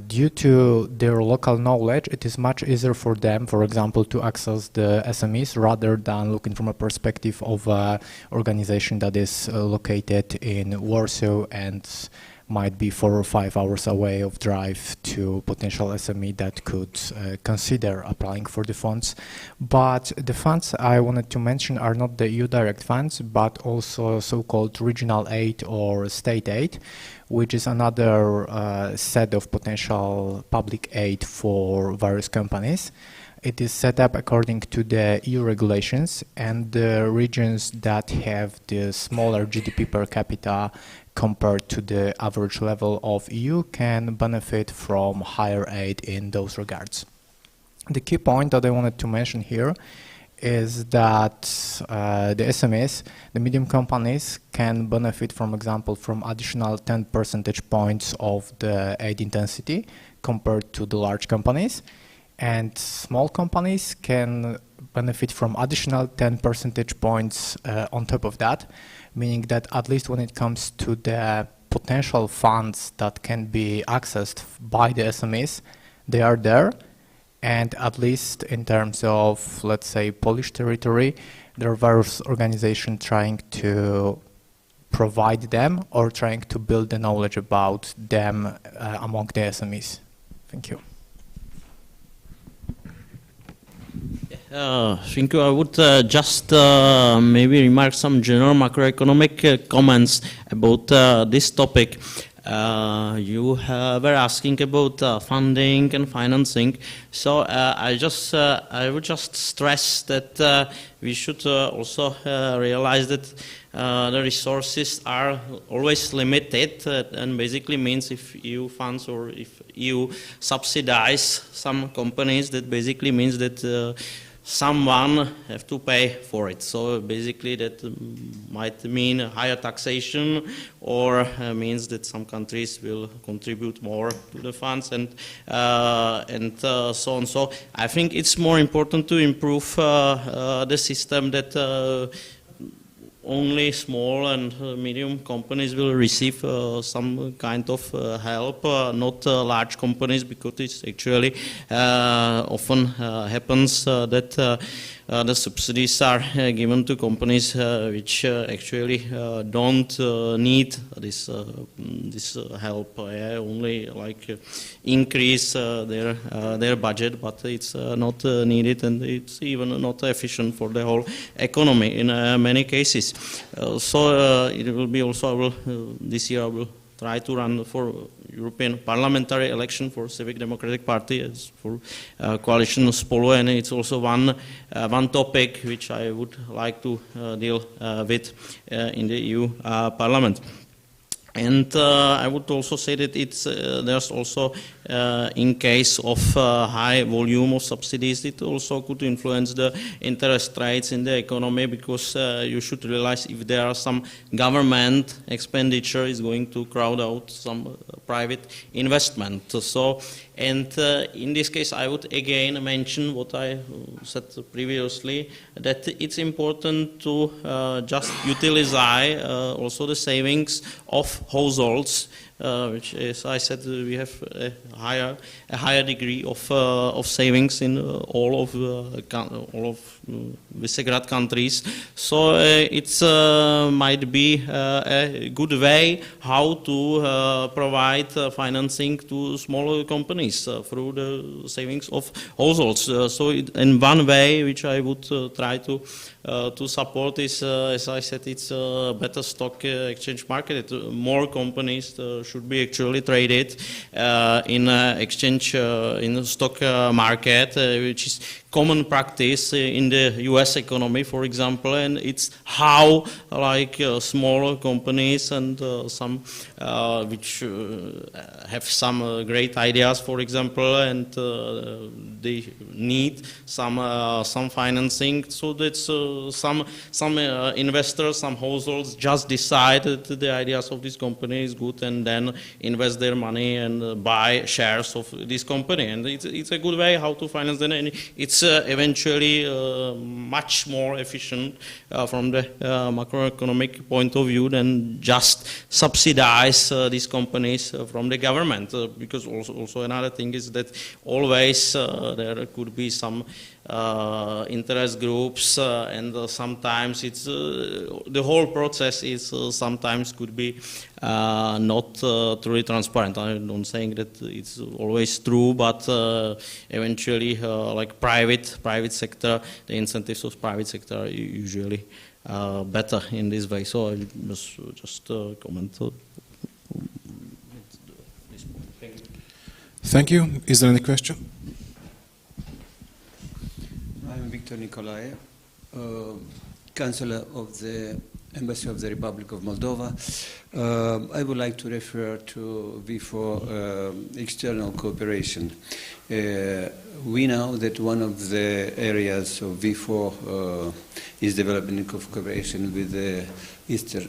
Due to their local knowledge, it is much easier for them, for example, to access the SMEs rather than looking from a perspective of an organization that is located in Warsaw and might be 4 or 5 hours away of drive to potential SME that could consider applying for the funds. But the funds I wanted to mention are not the EU direct funds, but also so-called regional aid or state aid, which is another set of potential public aid for various companies. It is set up according to the EU regulations, and the regions that have the smaller GDP per capita compared to the average level of EU can benefit from higher aid in those regards. The key point that I wanted to mention here is that the SMEs, the medium companies, can benefit, for example, from additional 10 percentage points of the aid intensity compared to the large companies. And small companies can benefit from additional 10 percentage points on top of that, meaning that at least when it comes to the potential funds that can be accessed by the SMEs, they are there. And at least in terms of, let's say, Polish territory, there are various organizations trying to provide them or trying to build the knowledge about them among the SMEs. Thank you. Thank you. I would just maybe remark some general macroeconomic comments about this topic. You were asking about funding and financing. So I would just stress that we should also realize that the resources are always limited, and basically means if EU funds or if EU subsidize some companies, that basically means that someone have to pay for it. So basically that might mean higher taxation, or means that some countries will contribute more to the funds, and so on. So I think it's more important to improve the system that only small and medium companies will receive some kind of help, not large companies, because it's actually often happens that the subsidies are given to companies which actually don't need this help. Only like increase their budget, but it's not needed, and it's even not efficient for the whole economy in many cases. So it will be also, this year I will try to run for European parliamentary election for Civic Democratic Party as for coalition Spolu, and it's also one topic which I would like to deal with in the EU Parliament. And I would also say that it's there's also in case of high volume of subsidies, it also could influence the interest rates in the economy, because you should realize if there are some government expenditure is going to crowd out some private investment. So, and in this case, I would again mention what I said previously, that it's important to just utilize also the savings of households, which, as I said, we have a higher degree of savings in all of Visegrad countries. So it's might be a good way how to provide financing to smaller companies through the savings of households. So in one way, which I would try to support is, as I said, it's a better stock exchange market. More companies should be actually traded in exchange in the stock market, which is common practice in the US economy, for example, and it's how like small companies and some which have some great ideas, for example, and they need some financing, so that some investors, some households just decide that the ideas of this company is good and then invest their money and buy shares of this company, and it's a good way how to finance them, and it's eventually much more efficient from the macroeconomic point of view than just subsidize these companies from the government, because also another thing is that always there could be some interest groups, and sometimes it's the whole process is sometimes could be not truly transparent. I'm not saying that it's always true, but eventually, like private sector, the incentives of private sector are usually better in this way. So I just comment. Thank you. Is there any question? I'm Victor Nicolae, Chancellor of the Embassy of the Republic of Moldova. I would like to refer to V4 external cooperation. We know that one of the areas of V4 is developing cooperation with the Eastern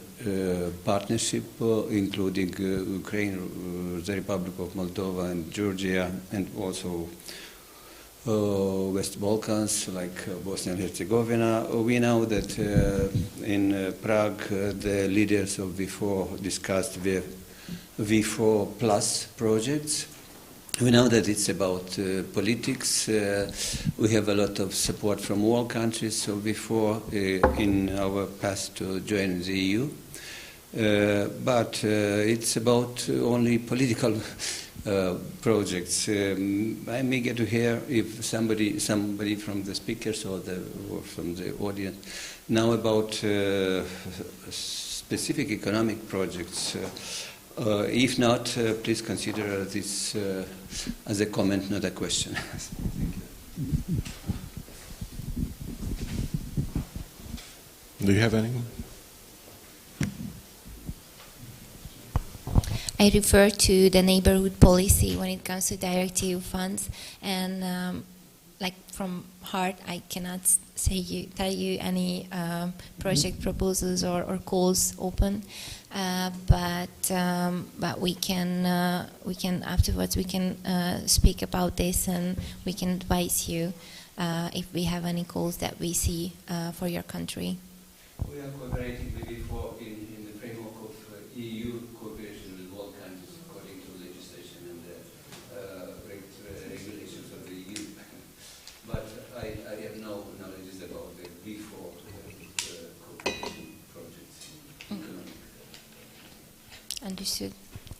Partnership, including Ukraine, the Republic of Moldova and Georgia, and also West Balkans, like Bosnia and Herzegovina. We know that in Prague, the leaders of V4 discussed the V4 Plus projects. We know that it's about politics. We have a lot of support from all countries of V4 in our path to join the EU. But it's about only political projects. I'm eager to hear if somebody from the speakers or from the audience know about specific economic projects If not, please consider this as a comment, not a question. Thank you. Do you have any? I refer to the neighborhood policy when it comes to direct EU funds, and like from heart, I cannot tell you any project proposals or calls open, but we can afterwards we can speak about this, and we can advise you if we have any calls that we see for your country. We are cooperating before in the framework of EU cooperation with all countries according to legislation and regulations of the EU. But I have no knowledge about the before cooperation projects in economic. Understood.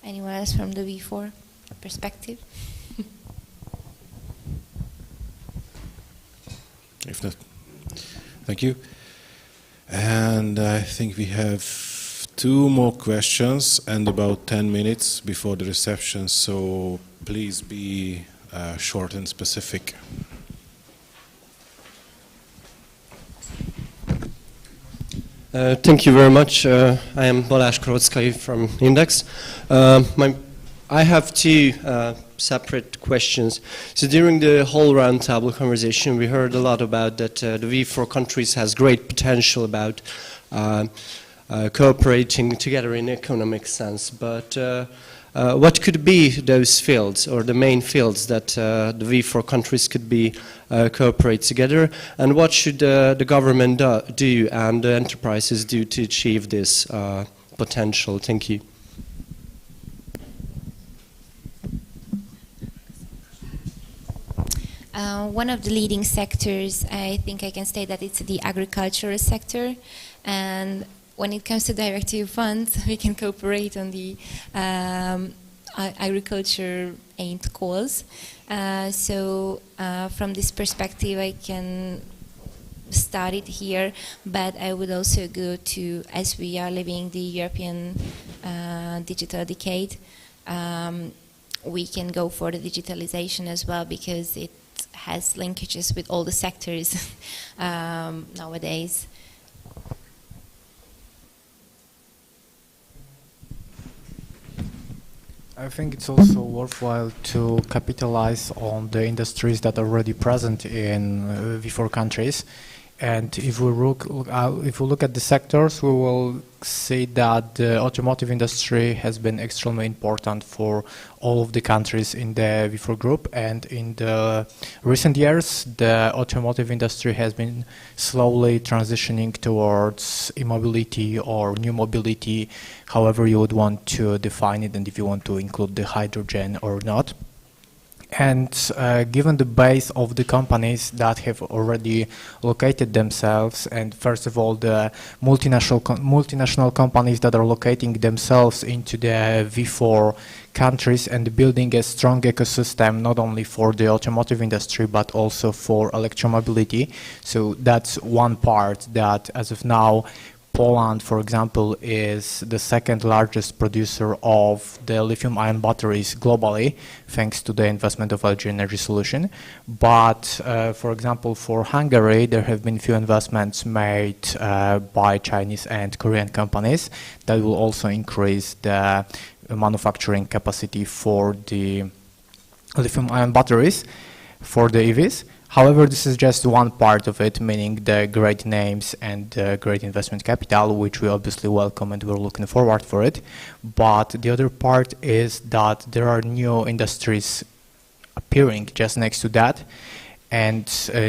Anyone else from the V4 perspective? If not, thank you. And I think we have 2 more questions and about 10 minutes before the reception, so please be short and specific. Thank you very much. I am Balázs Kroczkai from Index. I have 2 separate questions. So during the whole roundtable conversation, we heard a lot about that the V4 countries has great potential about cooperating together in economic sense. But what could be those fields or the main fields that the V4 countries could be cooperate together, and what should the government do and the enterprises do to achieve this potential? Thank you. One of the leading sectors, I think I can say that it's the agricultural sector, and when it comes to direct EU funds, we can cooperate on the agriculture-aimed calls. So from this perspective, I can start it here, but I would also go to, as we are living the European digital decade, we can go for the digitalization as well, because it has linkages with all the sectors nowadays. I think it's also worthwhile to capitalize on the industries that are already present in V4 countries. And if we look at the sectors, we will see that the automotive industry has been extremely important for all of the countries in the V4 group. And in the recent years, the automotive industry has been slowly transitioning towards e-mobility or new mobility, however you would want to define it, and if you want to include the hydrogen or not. And given the base of the companies that have already located themselves, and first of all the multinational companies that are locating themselves into the V4 countries and building a strong ecosystem not only for the automotive industry but also for electromobility. So that's one part that as of now Poland, for example, is the second largest producer of the lithium-ion batteries globally, thanks to the investment of LG Energy Solution. But, for example, for Hungary, there have been few investments made by Chinese and Korean companies that will also increase the manufacturing capacity for the lithium-ion batteries for the EVs. However, this is just one part of it, meaning the great names and great investment capital, which we obviously welcome and we're looking forward for it. But the other part is that there are new industries appearing just next to that, and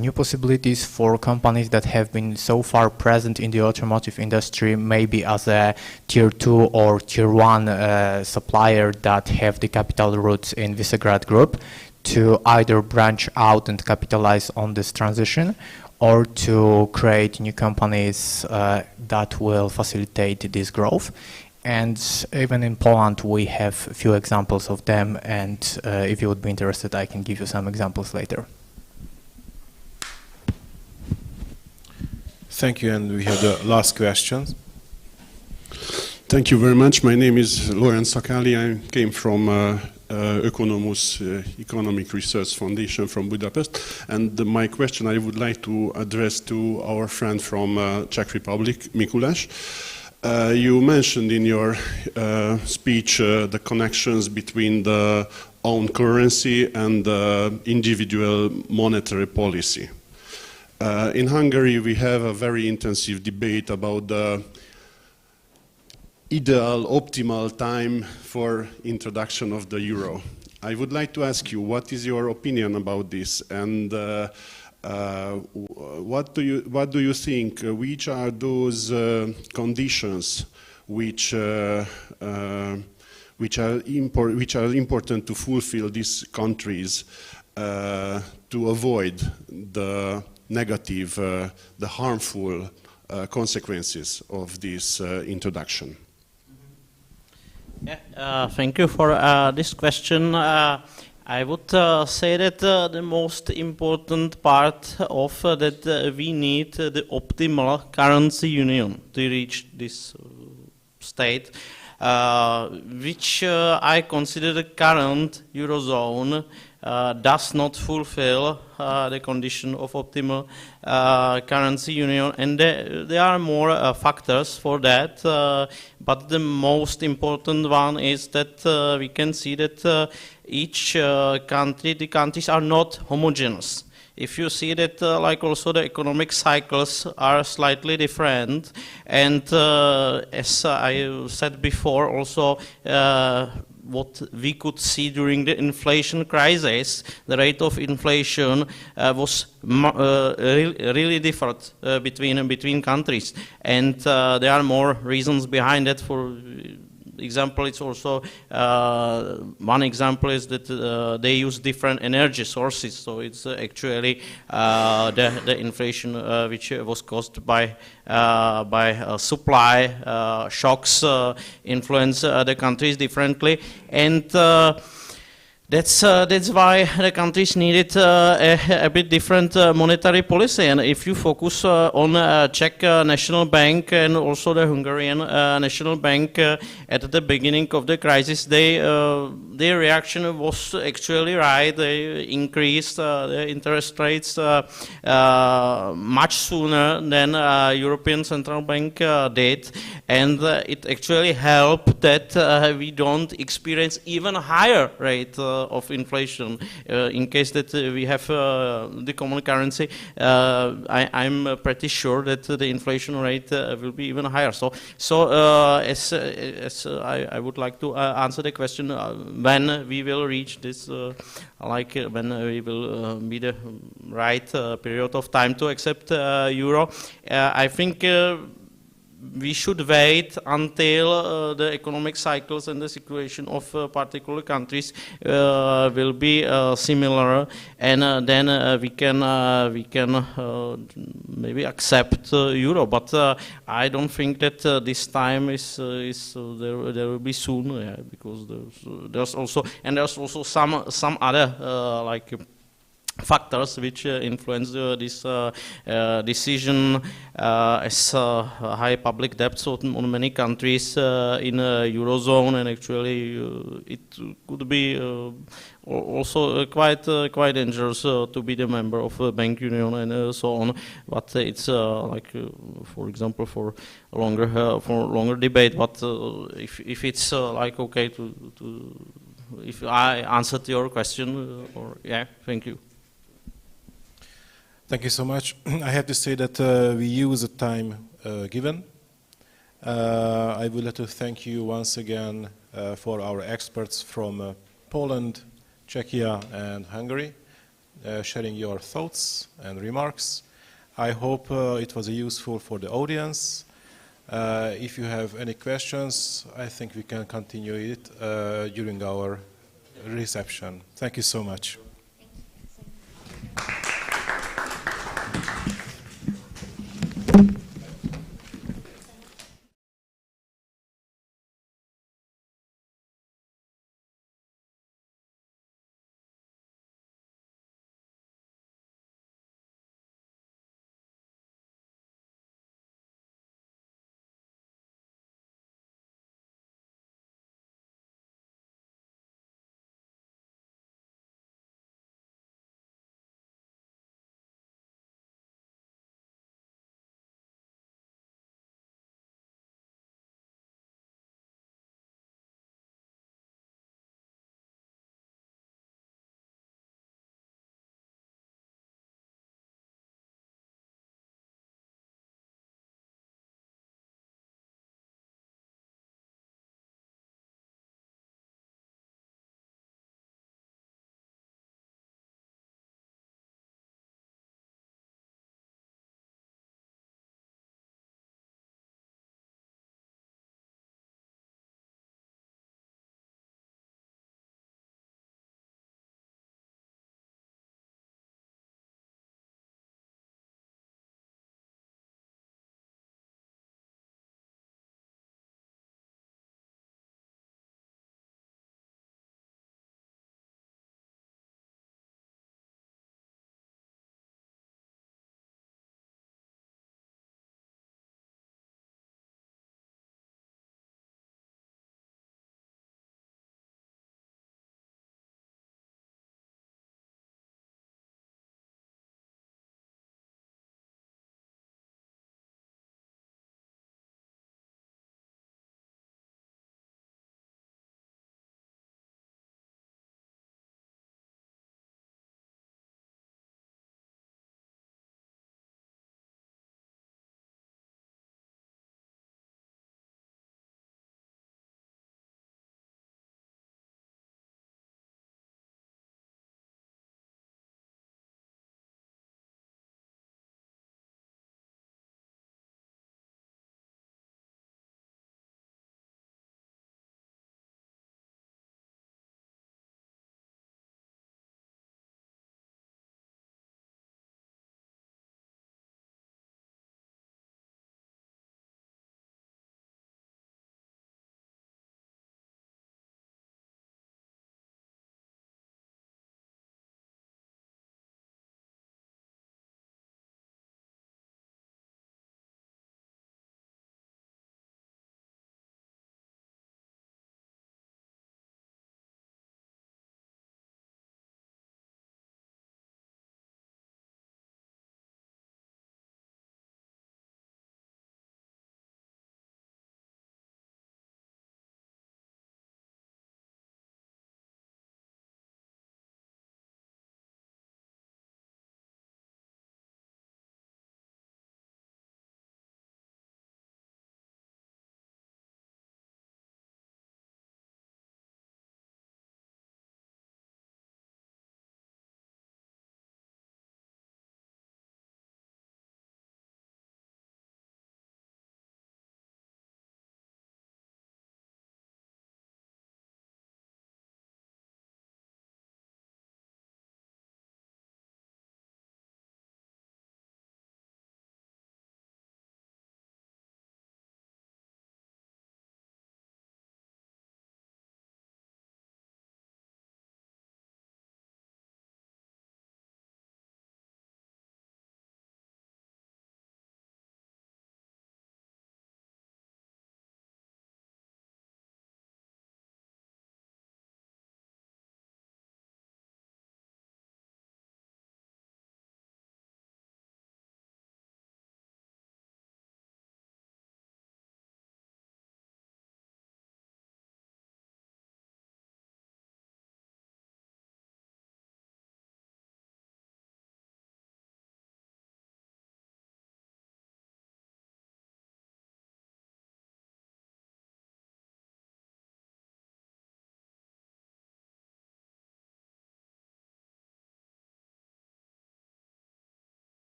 new possibilities for companies that have been so far present in the automotive industry, maybe as a tier 2 or tier 1 supplier that have the capital roots in Visegrad Group, to either branch out and capitalize on this transition or to create new companies that will facilitate this growth. And even in Poland we have a few examples of them, and if you would be interested I can give you some examples later. Thank you, and we have the last question. Thank you very much. My name is Lorenz Sakali. I came from Ökonomus Economic Research Foundation from Budapest. And my question I would like to address to our friend from Czech Republic, Mikuláš. You mentioned in your speech the connections between the own currency and the individual monetary policy. In Hungary, we have a very intensive debate about the ideal, optimal time for introduction of the euro. I would like to ask you, what is your opinion about this, and what do you think? Which are those conditions which are important to fulfill these countries to avoid the negative, the harmful consequences of this introduction? Yeah, thank you for this question. I would say that the most important part of that we need the optimal currency union to reach this state, which I consider the current Eurozone does not fulfill the condition of optimal currency union, and there are more factors for that, but the most important one is that we can see that each country, the countries are not homogeneous. If you see that like also the economic cycles are slightly different, and as I said before also, what we could see during the inflation crisis, the rate of inflation was really different between countries, and there are more reasons behind it. For example, it's also one example is that they use different energy sources, so it's actually the inflation which was caused by supply shocks influence the countries differently, and that's why the countries needed a bit different monetary policy. And if you focus on Czech National Bank and also the Hungarian National Bank at the beginning of the crisis, their reaction was actually right. They increased the interest rates much sooner than European Central Bank did, and it actually helped that we don't experience even higher rate of inflation in case that we have the common currency. I'm pretty sure that the inflation rate will be even higher. So as I would like to answer the question when we will reach this, when we will be the right period of time to accept euro. I think we should wait until the economic cycles and the situation of particular countries will be similar, and then we can maybe accept euro. But I don't think that this time is there will be soon, because there's also some other factors which influence this decision, as high public debts on many countries in Eurozone, and actually it could be also quite dangerous to be the member of a bank union and so on. But it's for example, for longer debate. But if it's okay to if I answered your question, or yeah, thank you. Thank you so much. I have to say that we use the time given. I would like to thank you once again for our experts from Poland, Czechia and Hungary, sharing your thoughts and remarks. I hope it was useful for the audience. If you have any questions, I think we can continue it during our reception. Thank you so much.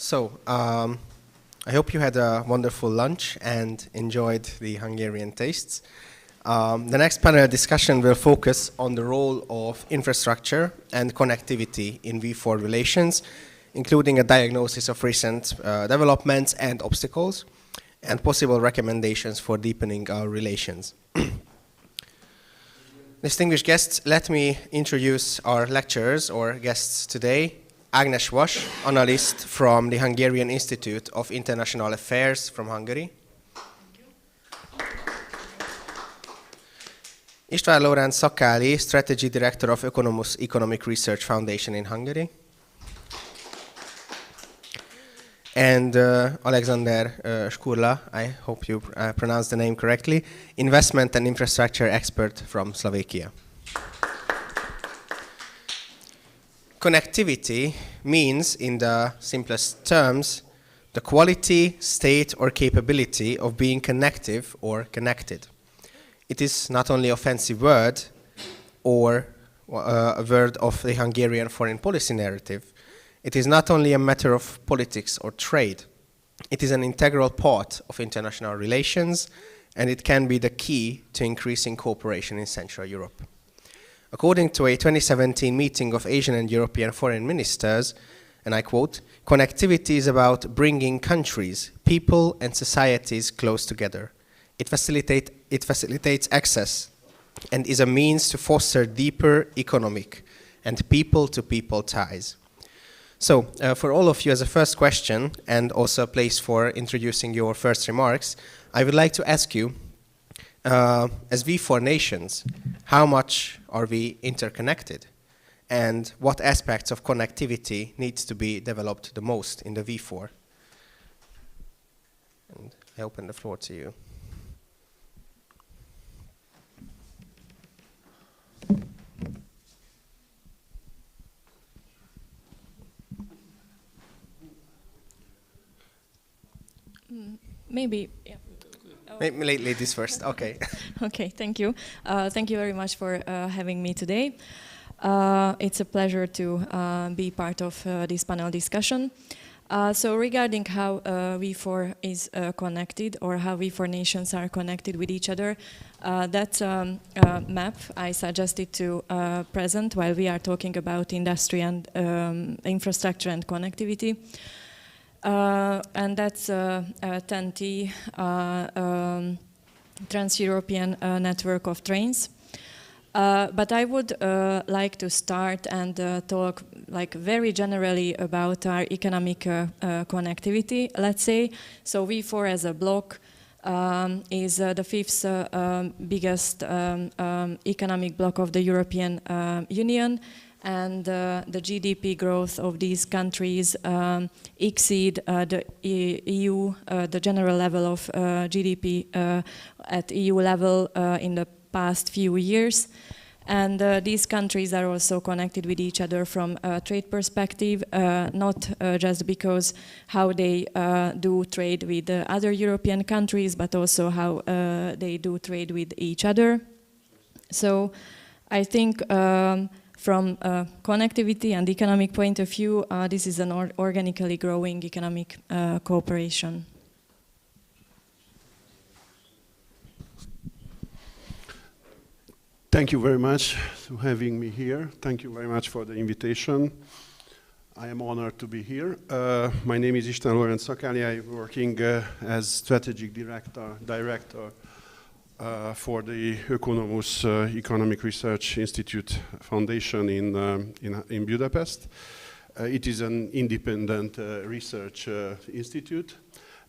So, I hope you had a wonderful lunch and enjoyed the Hungarian tastes. The next panel discussion will focus on the role of infrastructure and connectivity in V4 relations, including a diagnosis of recent developments and obstacles, and possible recommendations for deepening our relations. Distinguished guests, let me introduce our lecturers or guests today. Ágnes Vas, analyst from the Hungarian Institute of International Affairs from Hungary. István Lorenz Szakály, Strategy Director of Ökonomus Economic Research Foundation in Hungary. And Alexander Škurla, I hope you pronounced the name correctly, investment and infrastructure expert from Slovakia. Connectivity means, in the simplest terms, the quality, state, or capability of being connective or connected. It is not only an offensive word or a word of the Hungarian foreign policy narrative. It is not only a matter of politics or trade. It is an integral part of international relations, and it can be the key to increasing cooperation in Central Europe. According to a 2017 meeting of Asian and European foreign ministers, and I quote, "Connectivity is about bringing countries, people, and societies close together. It facilitates access and is a means to foster deeper economic and people-to-people ties." So, for all of you, as a first question, and also a place for introducing your first remarks, I would like to ask you, as V4 nations, how much are we interconnected? And what aspects of connectivity needs to be developed the most in the V4? And I open the floor to you. Maybe, yeah. Maybe ladies first, okay. Okay, thank you. Thank you very much for having me today. It's a pleasure to be part of this panel discussion. So regarding how V4 is connected, or how V4 nations are connected with each other, that map I suggested to present while we are talking about industry and infrastructure and connectivity. And that's a TEN-T Trans-European network of trains. But I would like to start and talk like very generally about our economic connectivity, let's say. So V4 as a bloc is the fifth biggest economic bloc of the European Union. And the GDP growth of these countries exceed the EU, the general level of GDP at EU level in the past few years. And these countries are also connected with each other from a trade perspective, not just because how they do trade with other European countries, but also how they do trade with each other. So I think from a connectivity and economic point of view, this is an organically growing economic cooperation. Thank you very much for having me here. Thank you very much for the invitation. I am honored to be here. My name is István Lorenz Szakály. I'm working as strategic director for the Ökonomus Economic Research Institute Foundation in Budapest. It is an independent research institute.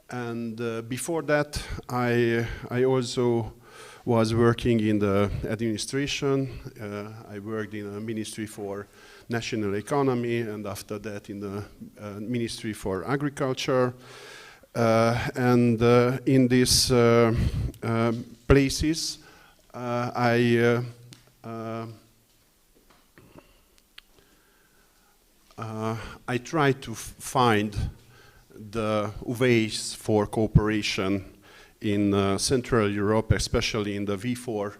And before that, I also was working in the administration. I worked in a Ministry for National Economy, and after that in the Ministry for Agriculture. And in these places, I try to find the ways for cooperation in Central Europe, especially in the V4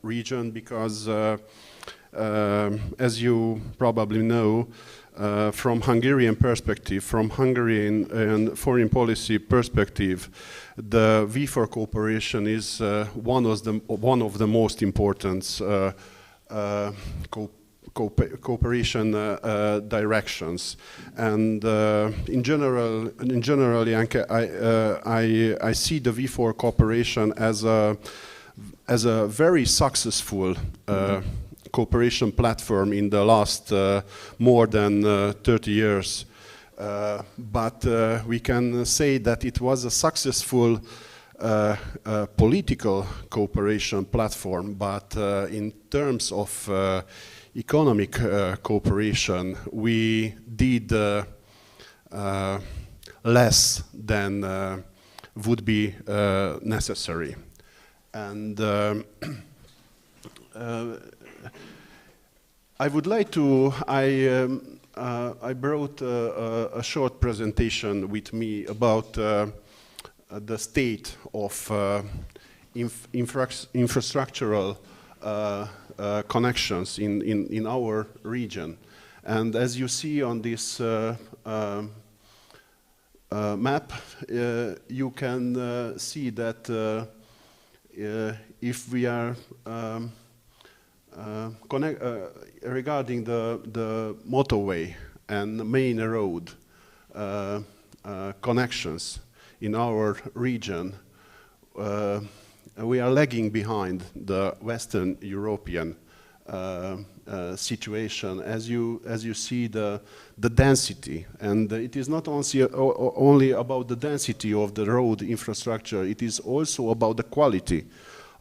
region, because as you probably know, from Hungarian perspective, from Hungarian and foreign policy perspective, the V4 cooperation is one of the most important cooperation directions, and in general, I see the V4 cooperation as a very successful cooperation platform in the last more than 30 years. But we can say that it was a successful political cooperation platform, but in terms of economic cooperation, we did less than would be necessary. And I would like to, I brought a short presentation with me about the state of infrastructural connections in our region. And as you see on this map, you can see that if we are regarding the motorway and the main road connections in our region, we are lagging behind the Western European situation. As you see the density, and it is not only about the density of the road infrastructure, it is also about the quality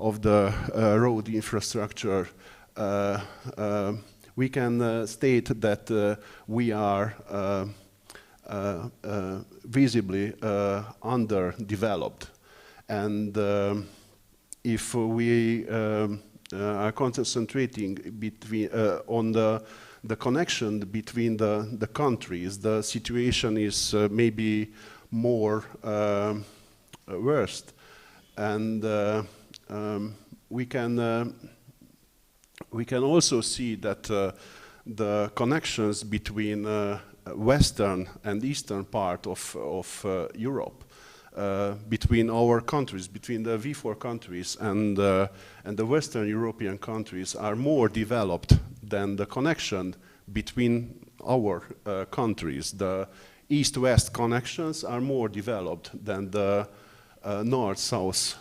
of the road infrastructure. We can state that we are visibly underdeveloped, and if we are concentrating on the connection between the countries, the situation is maybe more worse, and we can also see that the connections between western and eastern part of Europe, between our countries, between the V4 countries and the Western European countries, are more developed than the connection between our countries. The east-west connections are more developed than the north-south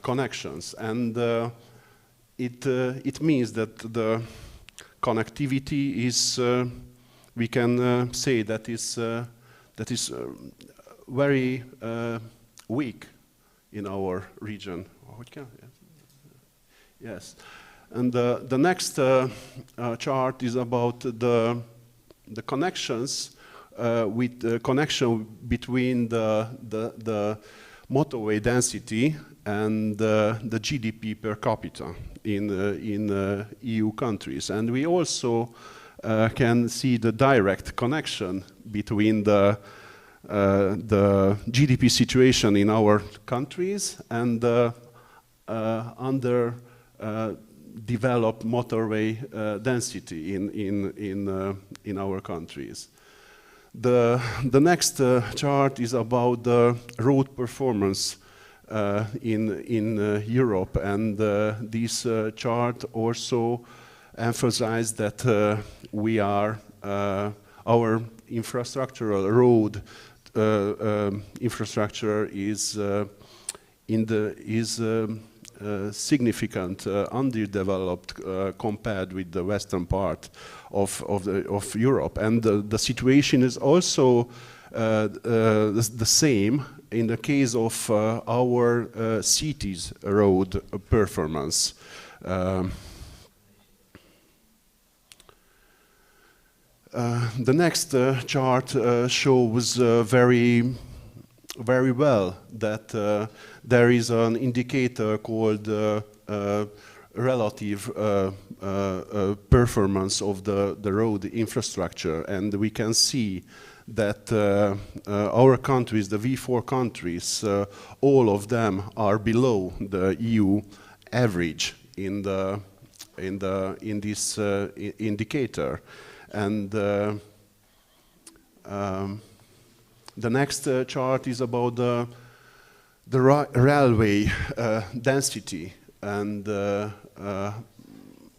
connections, and it means that the connectivity is, we can say that is very weak in our region. Yes, and the next chart is about the connections with the connection between the motorway density and the GDP per capita in EU countries, and we also can see the direct connection between the GDP situation in our countries and the underdeveloped motorway density in our countries. The next chart is about the road performance in Europe, and this chart also emphasizes that we are our infrastructural road infrastructure is significant underdeveloped compared with the western part of Europe, and the situation is also the same in the case of our cities road performance. The next chart shows very well that there is an indicator called relative performance of the road infrastructure, and we can see that our countries, the V4 countries, all of them are below the EU average in this indicator. And the next chart is about the railway density and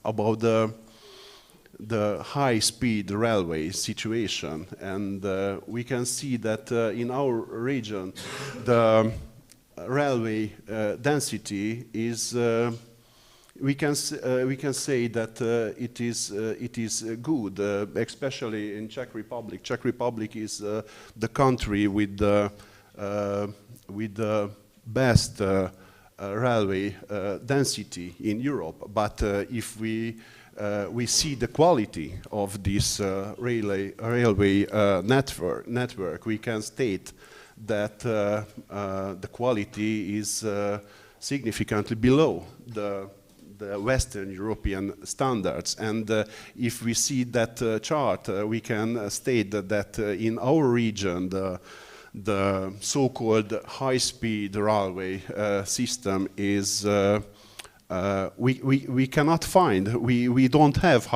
about the high-speed railway situation. And we can see that in our region, the railway density is we can say that it is good, especially in Czech Republic. Czech Republic is the country with the best railway density in Europe. But if we see the quality of this railway network, we can state that the quality is significantly below the Western European standards. And if we see that chart, we can state that in our region, the so-called high-speed railway system is we cannot find. We don't have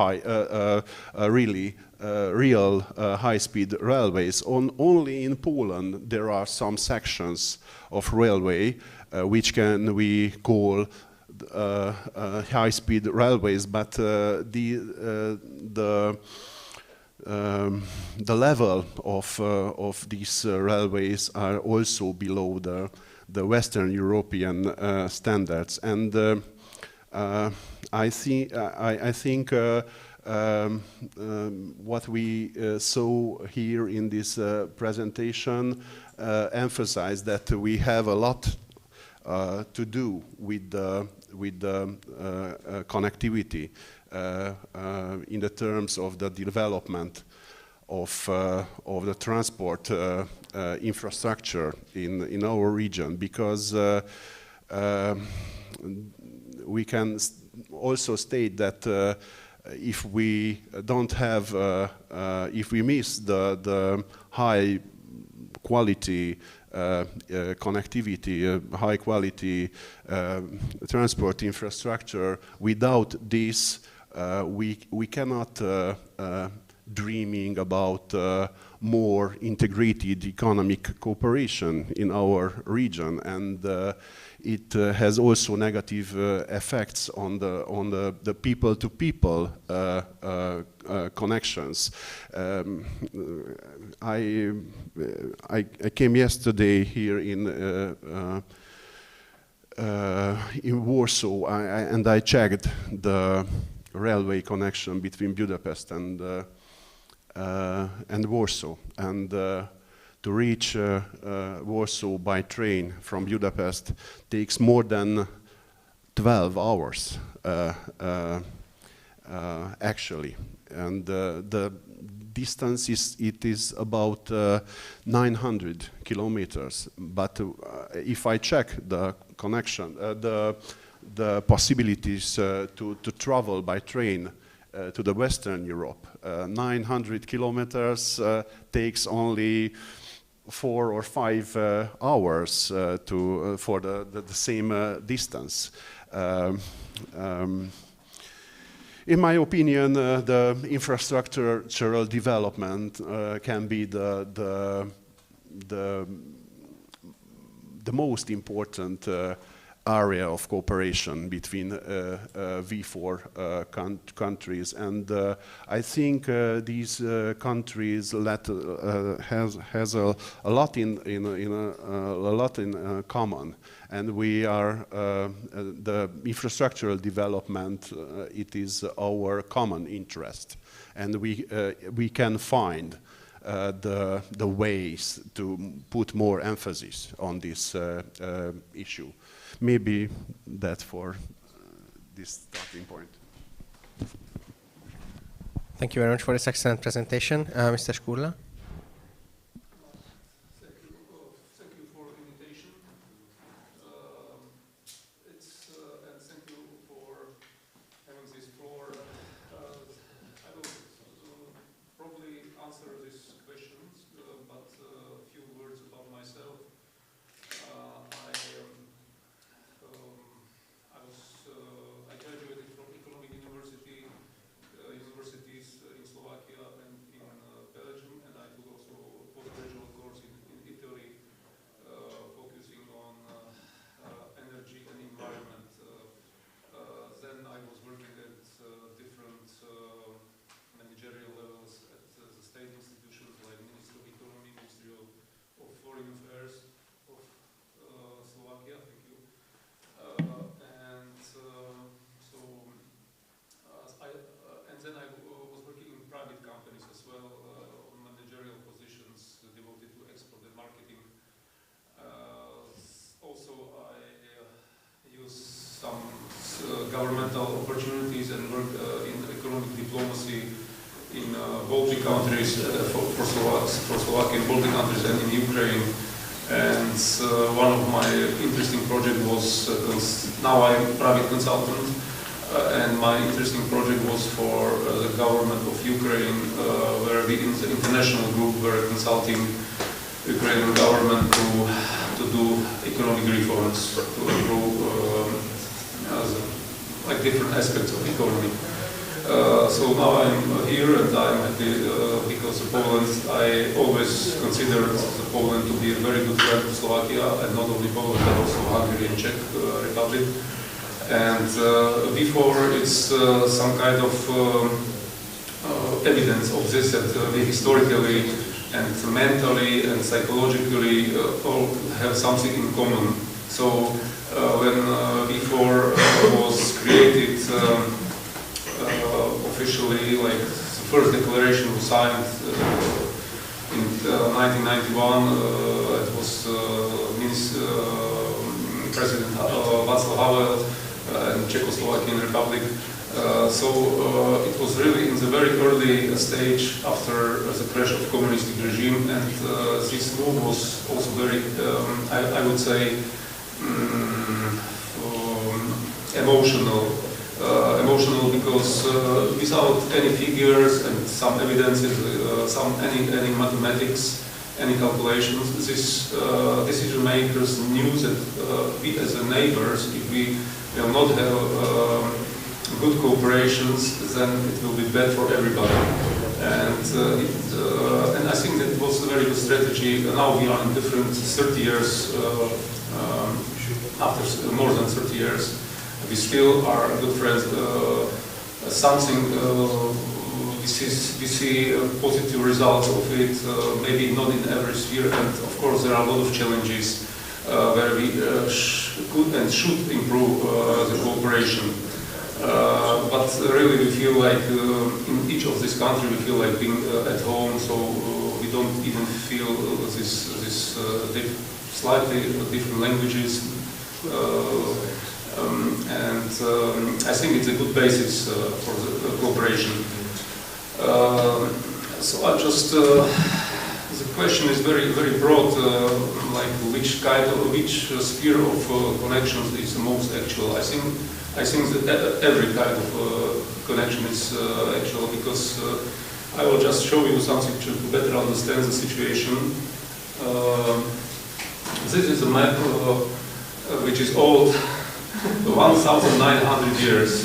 real high-speed railways. Only in Poland there are some sections of railway which we call high-speed railways, but the level of these railways are also below the Western European standards. And I think what we saw here in this presentation emphasized that we have a lot to do with the connectivity in the terms of the development of the transport infrastructure in our region, because we can also state that if we don't have, if we miss the high quality connectivity, high quality transport infrastructure, without this we cannot dreaming about more integrated economic cooperation in our region, and it has also negative effects on the people-to-people connections. I came yesterday here in Warsaw, and I checked the railway connection between Budapest and Warsaw, and to reach Warsaw by train from Budapest takes more than 12 hours actually, and the distance is about 900 kilometers. But if I check the connection, the possibilities to travel by train to the Western Europe, 900 kilometers takes only 4 or 5 hours for the same distance. In my opinion, the infrastructural development can be the most important area of cooperation between V4 countries, and I think these countries has a lot in common, and we are the infrastructural development. It is our common interest, and we can find the ways to put more emphasis on this issue. Maybe that for this starting point. Thank you very much for this excellent presentation, Mr. Škurla. Thank you for the invitation. And thank you for having this floor. I will probably answer these questions, but a few words about myself. I graduated from economic universities in Slovakia governmental opportunities and worked in economic diplomacy in Baltic countries, for Slovakia and Baltic countries and in Ukraine. And one of my interesting projects was, now I'm a private consultant, and my interesting project was for the government of Ukraine, where we in the international group were consulting Ukrainian government to do economic reforms, to improve like different aspects of economy. So now I'm here and I'm happy because of Poland. I always considered Poland to be a very good friend to Slovakia, and not only Poland but also Hungary and Czech Republic. And before it's some kind of evidence of this that we historically and mentally and psychologically all have something in common. So when before was created officially, like the first declaration was signed in 1991, it was President Wacław and Czechoslovakian Republic. So it was really in the very early stage after the crash of communistic regime, and this move was also very, I would say, emotional because without any figures and some evidences, any mathematics, any calculations, this decision makers knew that we as the neighbors, if we will not have good cooperations, then it will be bad for everybody. And I think that it was a very good strategy. Now we are in different 30 years, after more than 30 years, we still are good friends. We see positive results of it, maybe not in every sphere, and of course there are a lot of challenges where we could and should improve the cooperation. But really we feel like in each of these countries we feel like being at home, so we don't even feel this slightly different languages. And I think it's a good basis for the cooperation. So I just, the question is very broad, like which sphere of connections is the most actual. I think that every kind of connection is actual, because I will just show you something to better understand the situation. This is a map which is old, 1,900 years,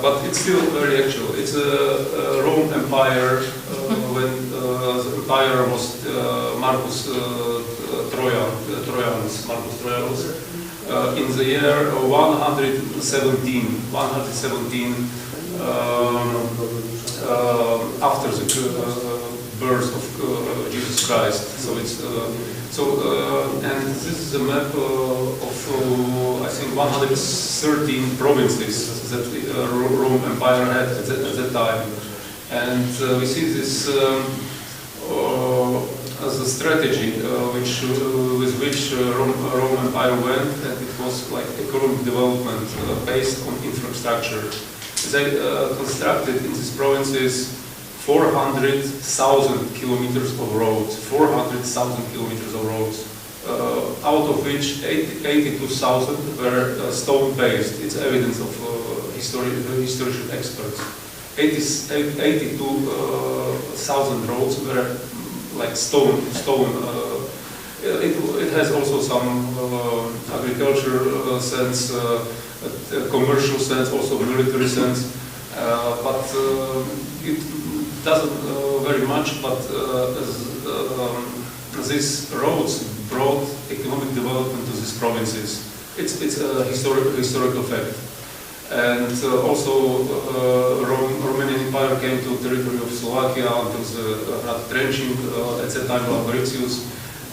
but it's still very actual. It's a Roman Empire when the empire was Marcus Trojanus, in the year 117 after the birth of Jesus Christ. So it's and this is a map of I think 113 provinces that the Roman Empire had at that time, and we see this as a strategy with which Roman Empire went, and it was like economic development based on infrastructure. They constructed in these provinces 400,000 kilometers of roads, 400,000 kilometers of roads, out of which 82,000 were stone-based. It's evidence of historical experts. 82,000 roads were like stone. It has also some agricultural sense, commercial sense, also military sense, but it doesn't very much. But these roads brought economic development to these provinces. It's a historical fact. And also Romanian Empire came to the territory of Slovakia until the Trenčín, at that time Mauritius,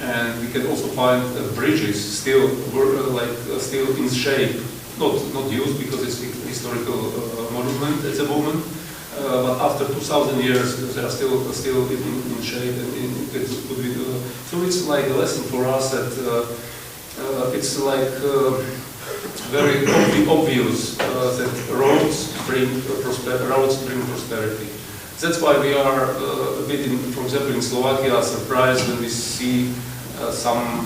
and we can also find bridges still still in shape, not used because it's a historical monument at the moment, but after 2,000 years they are still in shape, and it could be. So it's like a lesson for us that it's like very obvious that roads bring prosperity. That's why we are a bit, for example, in Slovakia, surprised when we see some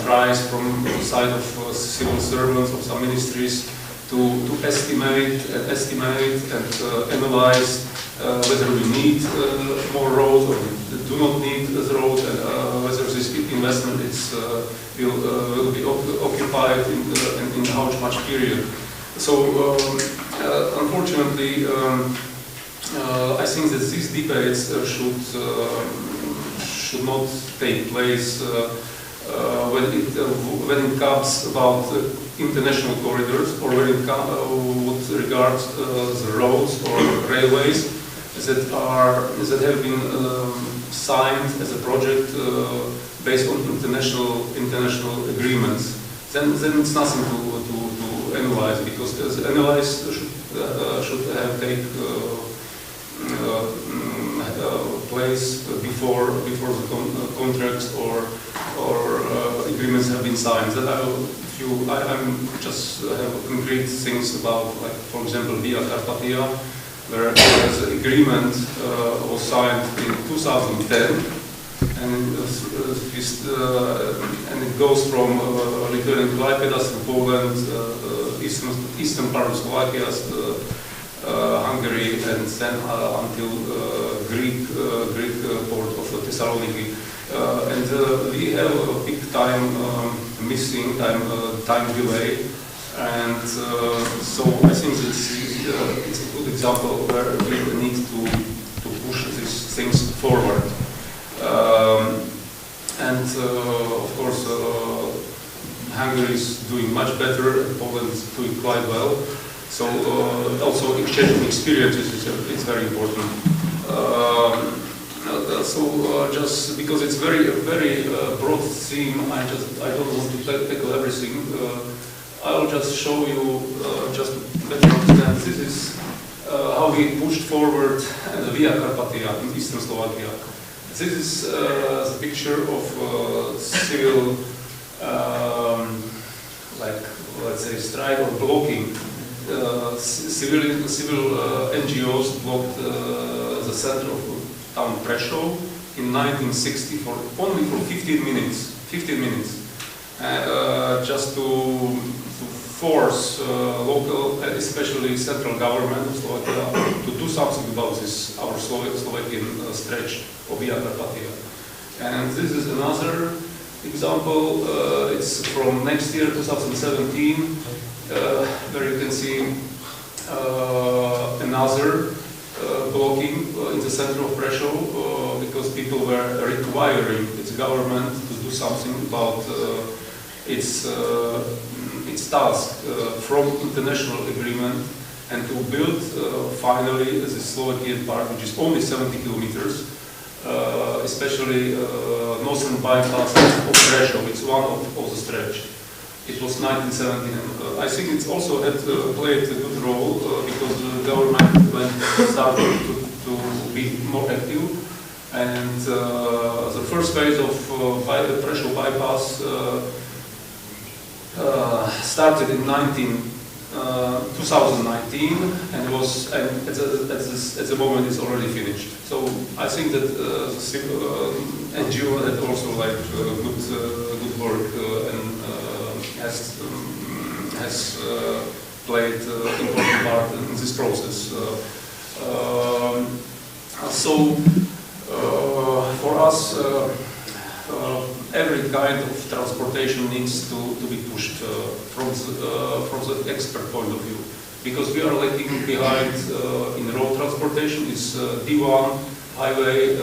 tries from the side of civil servants of some ministries to estimate and analyze whether we need more roads or we do not need the road, and whether this investment will be occupied in how much period. So unfortunately, I think that these debates should not take place when it comes about international corridors, or when it with regards the roads or railways that have been signed as a project based on international agreements. Then it's nothing to analyze, because the analysis should have take place before the contracts or agreements have been signed. That I'm just have concrete things about, like for example, Via Carpathia, where the agreement was signed in 2010, and it goes from Lithuania, Klaipėda, Poland, eastern part of Slovakia, Hungary, and then until Greek port of Thessaloniki. And we have a big time missing, time delay, and so I think it's a good example where we need to push these things forward. And of course, Hungary is doing much better, and Poland is doing quite well. So also exchanging experiences is very important. Just because it's a very broad theme, I don't want to tackle everything. I'll just show you just better understand. This is how we pushed forward the Via Carpathia in eastern Slovakia. This is the picture of civil, like let's say, strike or blocking. Civil NGOs blocked the center of town Prešov in 1960 only for 15 minutes. 15 minutes, just to force local, especially central government of Slovakia, to do something about this our Slovakian stretch of Via Carpathia. And this is another example. It's from next year, 2017. Where you can see another blocking in the center of Prešov because people were requiring its government to do something about its task from international agreement, and to build finally the Slovakian part, which is only 70 kilometers, especially northern bypass of Prešov. It's one of the stretch. It was 1917. I think it's also had played a good role because the government started to be more active, and the first phase of the Prešov bypass started in 2019, and was at the moment it's already finished. So I think that the NGO had also like good work and has played an important part in this process. For us, every kind of transportation needs to be pushed from the expert point of view, because we are lagging behind in road transportation. It's D1 highway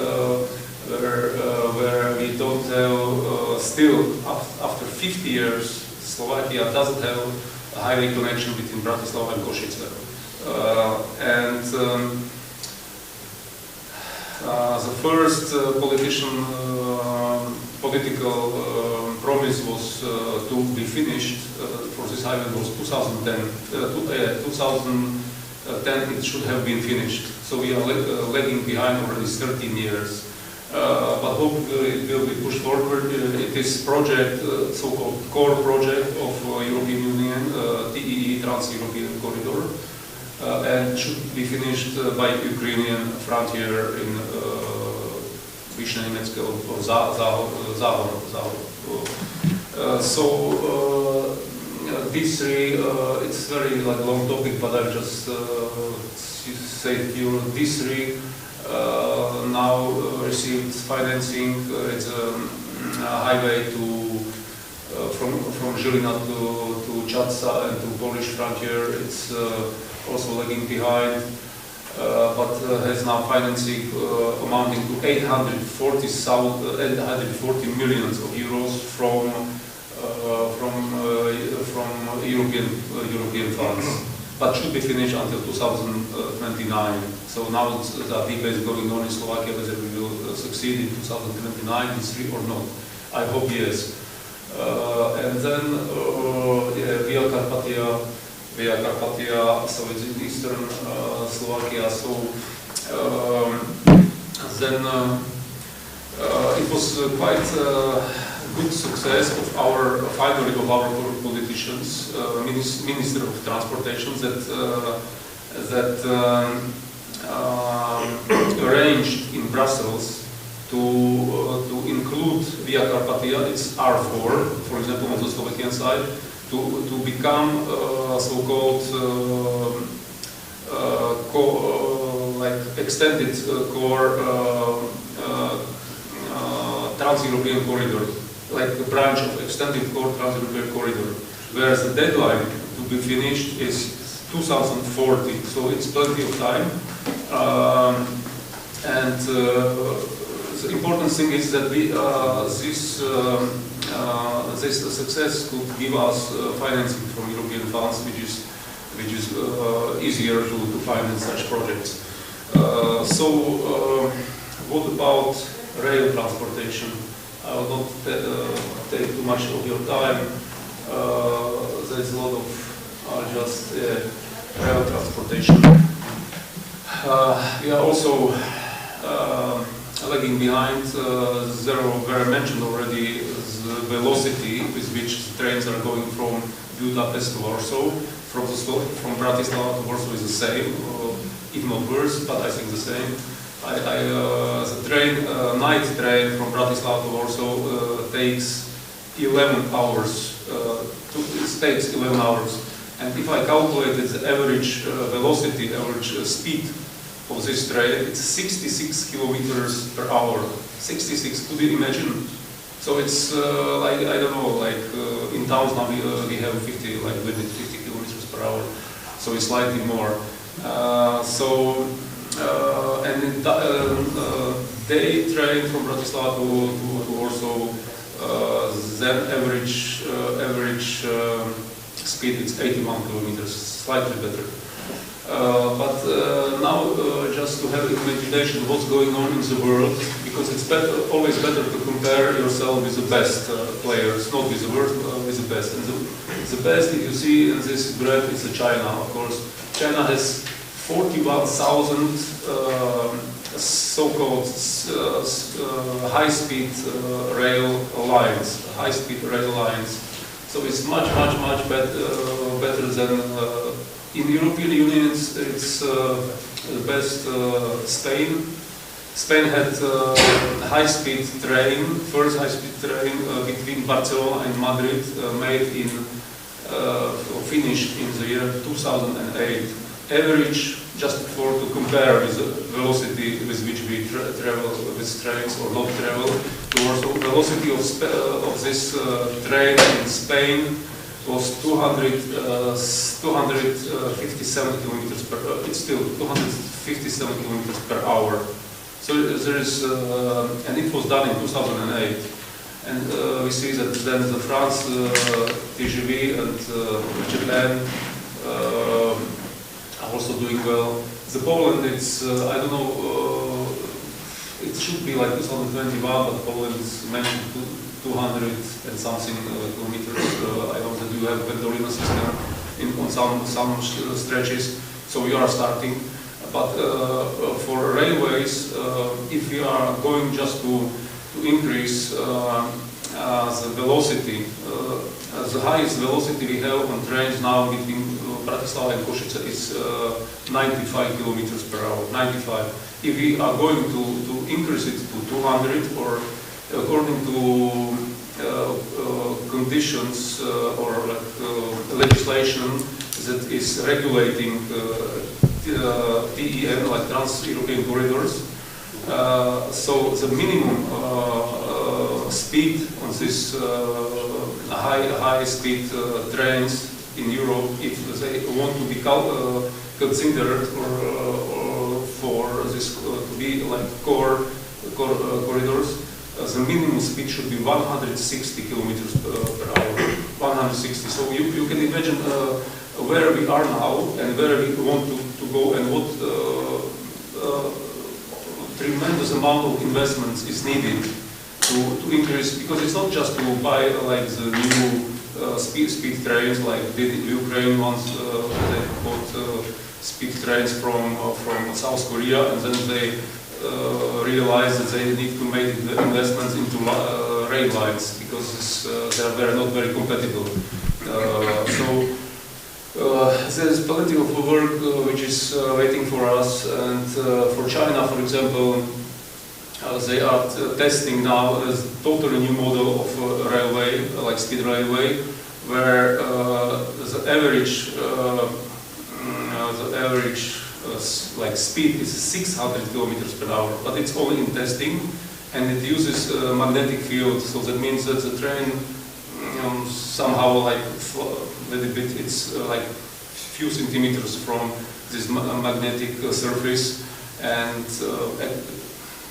where we don't have still after 50 years. Slovakia doesn't have a highway connection between Bratislava and Košice. The first political promise was to be finished for this highway was 2010. 2010 it should have been finished. So we are lagging behind already 13 years. But hope it will be pushed forward. It is project, so-called core project of European Union, TEE, Trans-European Corridor, and should be finished by Ukrainian frontier in Vyšné Německé or Záhon. So these three, it's very like long topic, but I'll just say here, these three now received financing. It's a highway to from Žilina to Čadca and to Polish frontier. It's also lagging behind, but has now financing amounting to 840 millions of euros from European funds, but should be finished until 2029. So now the debate is going on in Slovakia whether we will succeed in 2029, these three or not. I hope yes. And then Via Carpathia, so it's in eastern Slovakia. So then it was quite good success of our politicians, Minister of Transportation, that arranged in Brussels to include Via Carpathia, it's R4, for example, on the Slovakian side, to become so-called like extended core Trans-European Corridor, like a branch of extended core Trans-European Corridor, whereas the deadline to be finished is 2040, so it's plenty of time. And the important thing is that this success could give us financing from European funds, which is easier to finance such projects. What about rail transportation? I will not take too much of your time. There's a lot of just rail transportation. We are also lagging behind. There were mentioned already the velocity with which trains are going from Budapest to Warsaw. From Bratislava to Warsaw is the same, if not worse, but I think the same. The train, night train from Bratislava to Warsaw takes 11 hours. It takes 11 hours. And if I calculated the average velocity, average speed of this train, it's 66 kilometers per hour. 66, could you imagine? So it's like, I don't know, like in towns now we have 50, like within 50 kilometers per hour. So it's slightly more. And in day train from Bratislava to Warsaw, then average speed is 81 kilometers, slightly better. But now just to have imagination what's going on in the world, because it's always better to compare yourself with the best players, not with the worst, with the best. And the best, if you see in this graph, is China, of course. China has 41,000 so-called high-speed rail lines, So it's much better than in European Union. It's the best Spain. Spain had high-speed train, first high-speed train between Barcelona and Madrid, made in finished in the year 2008. Average, just to compare with the velocity with which we travel with trains or not travel towards the velocity of this train in Spain was 257 kilometers per. It's still 257 kilometers per hour. So there is, and it was done in 2008. And we see that then the France, TGV, and Japan are also doing well. The Poland, it's I don't know. It should be like 2021, but Poland is mentioned 200 and something kilometers. I know that you have Pendolino system on some stretches, so we are starting. But for railways, if we are going just to to increase the velocity. The highest velocity we have on trains now between Bratislava and Košice is 95 kilometers per hour, 95. If we are going to increase it to 200, or according to conditions or legislation that is regulating TEN, like Trans-European Corridors, so the minimum speed on this high-speed trains in Europe, if they want to be considered or for this to be like core corridors, the minimum speed should be 160 kilometers per hour. 160. So you can imagine where we are now and where we want to go, and what tremendous amount of investments is needed to increase, because it's not just to buy like the new speed trains like the Ukraine ones. They bought speed trains from South Korea, and then they realized that they need to make the investments into rail lines, because they're not very competitive. There's plenty of work which is waiting for us, and for China, for example, they are testing now a totally new model of railway, like speed railway, where the average like speed is 600 kilometers per hour, but it's only in testing, and it uses magnetic field. So that means that the train somehow like a little bit, it's like few centimeters from this magnetic surface, and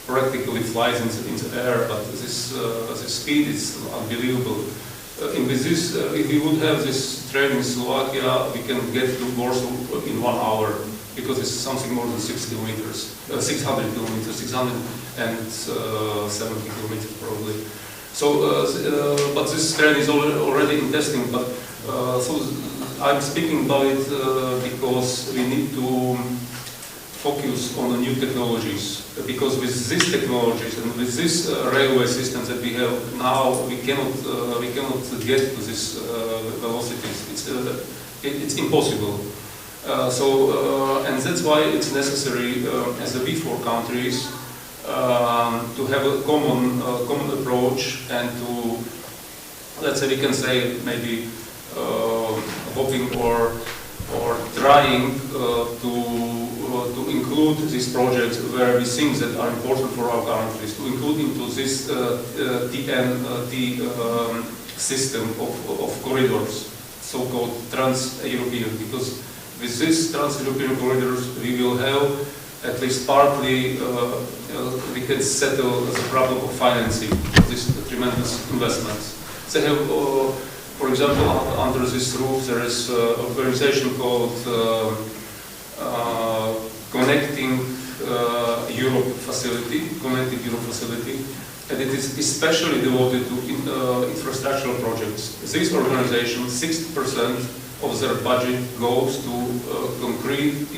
practically flies in the air. But this speed is unbelievable. If we would have this train in Slovakia, we can get to Warsaw in 1 hour, because it's something more than 600 kilometers, 670 kilometers probably. So, but this train is already in testing. But so I'm speaking about it because we need to focus on the new technologies, because with these technologies and with this railway system that we have now, we cannot get to this velocities. It's impossible. And that's why it's necessary as the V4 countries to have a common approach, and to, let's say, we can say maybe hoping or trying to include these projects where we think that are important for our countries, to include into this TEN-T system of corridors, so-called trans-European, because with these trans-European corridors we will have at least partly, we can settle the problem of financing these tremendous investments. They have, for example, under this roof there is an organization called Connecting Europe Facility, and it is especially devoted to infrastructural projects. This organization, 60% of their budget goes to concrete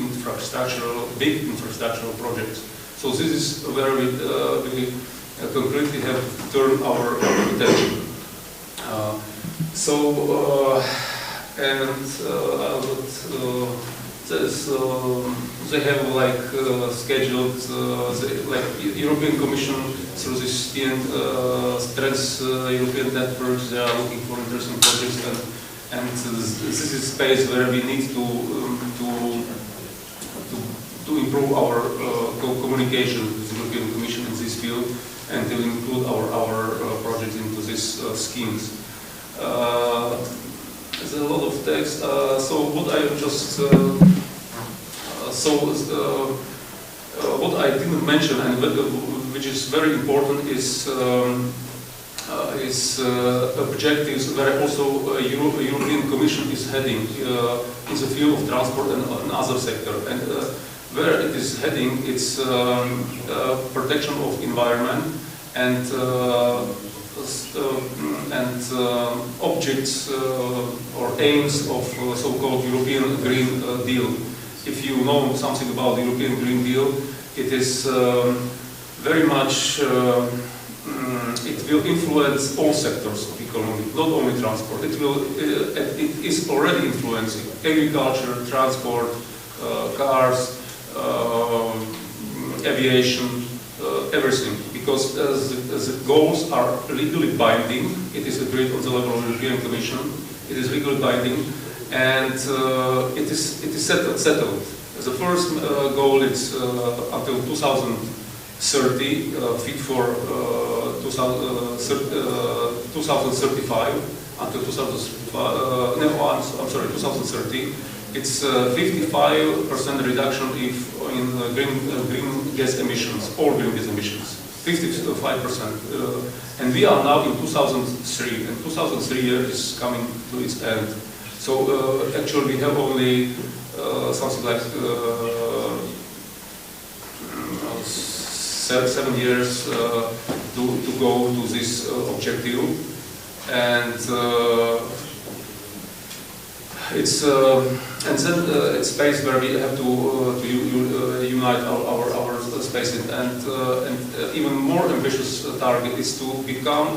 big infrastructural projects. So this is where we concretely have to turn our attention. They have like scheduled, like European Commission through this trans-European networks. They are looking for interesting projects, and this is space where we need to improve our communication with the European Commission in this field, and to include our projects into these schemes. There's a lot of text. So what I just what I didn't mention, and which is very important, is objectives where also European Commission is heading in the field of transport and other sector. And where it is heading, it's protection of environment and objects or aims of so-called European Green Deal. If you know something about the European Green Deal, it is very much will influence all sectors of economy, not only transport. It is already influencing agriculture, transport, cars, aviation, everything. Because the goals are legally binding. It is agreed on the level of the European Commission. It is legally binding, and it is settled. The first goal is until 2030, fit for 2035, until 2030. It's 55% reduction in green gas emissions, all green gas emissions, 55%. And we are now in 2003, and 2003 year is coming to its end. So actually we have only something like 7 years to go to this objective, and it's space where we have to unite our spaces, and even more ambitious target is to become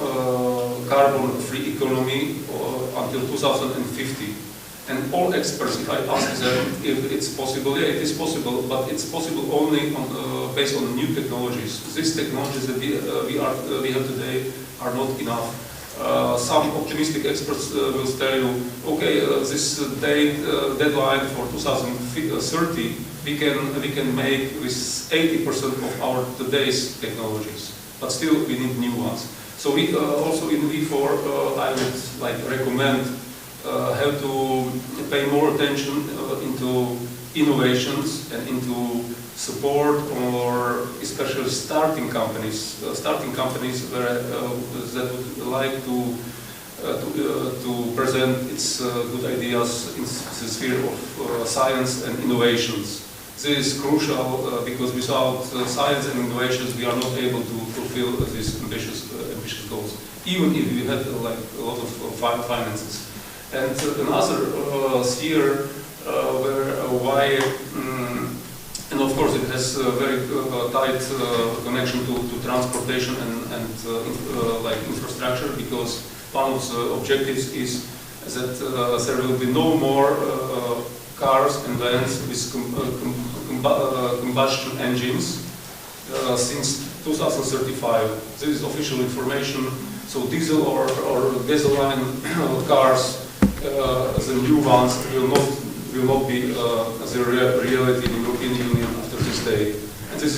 carbon-free economy until 2050. And all experts, if I ask them if it's possible, yeah, it is possible, but it's possible only based on new technologies. These technologies that we have today are not enough. Some optimistic experts will tell you, okay, this deadline for 2030, we can make with 80% of our today's technologies, but still we need new ones. So we also in V4, I would like recommend have to pay more attention into innovations and into support, or especially starting companies where that would like to present its good ideas in the sphere of science and innovations. This is crucial because without science and innovations, we are not able to fulfill these ambitious goals, even if we had like a lot of finances. And another sphere and of course it has a very tight connection to transportation and like infrastructure, because one of the objectives is that there will be no more cars and vans with combustion engines since 2035. This is official information. So diesel or gasoline cars, the new ones will not be the reality in the European Union after this day. And this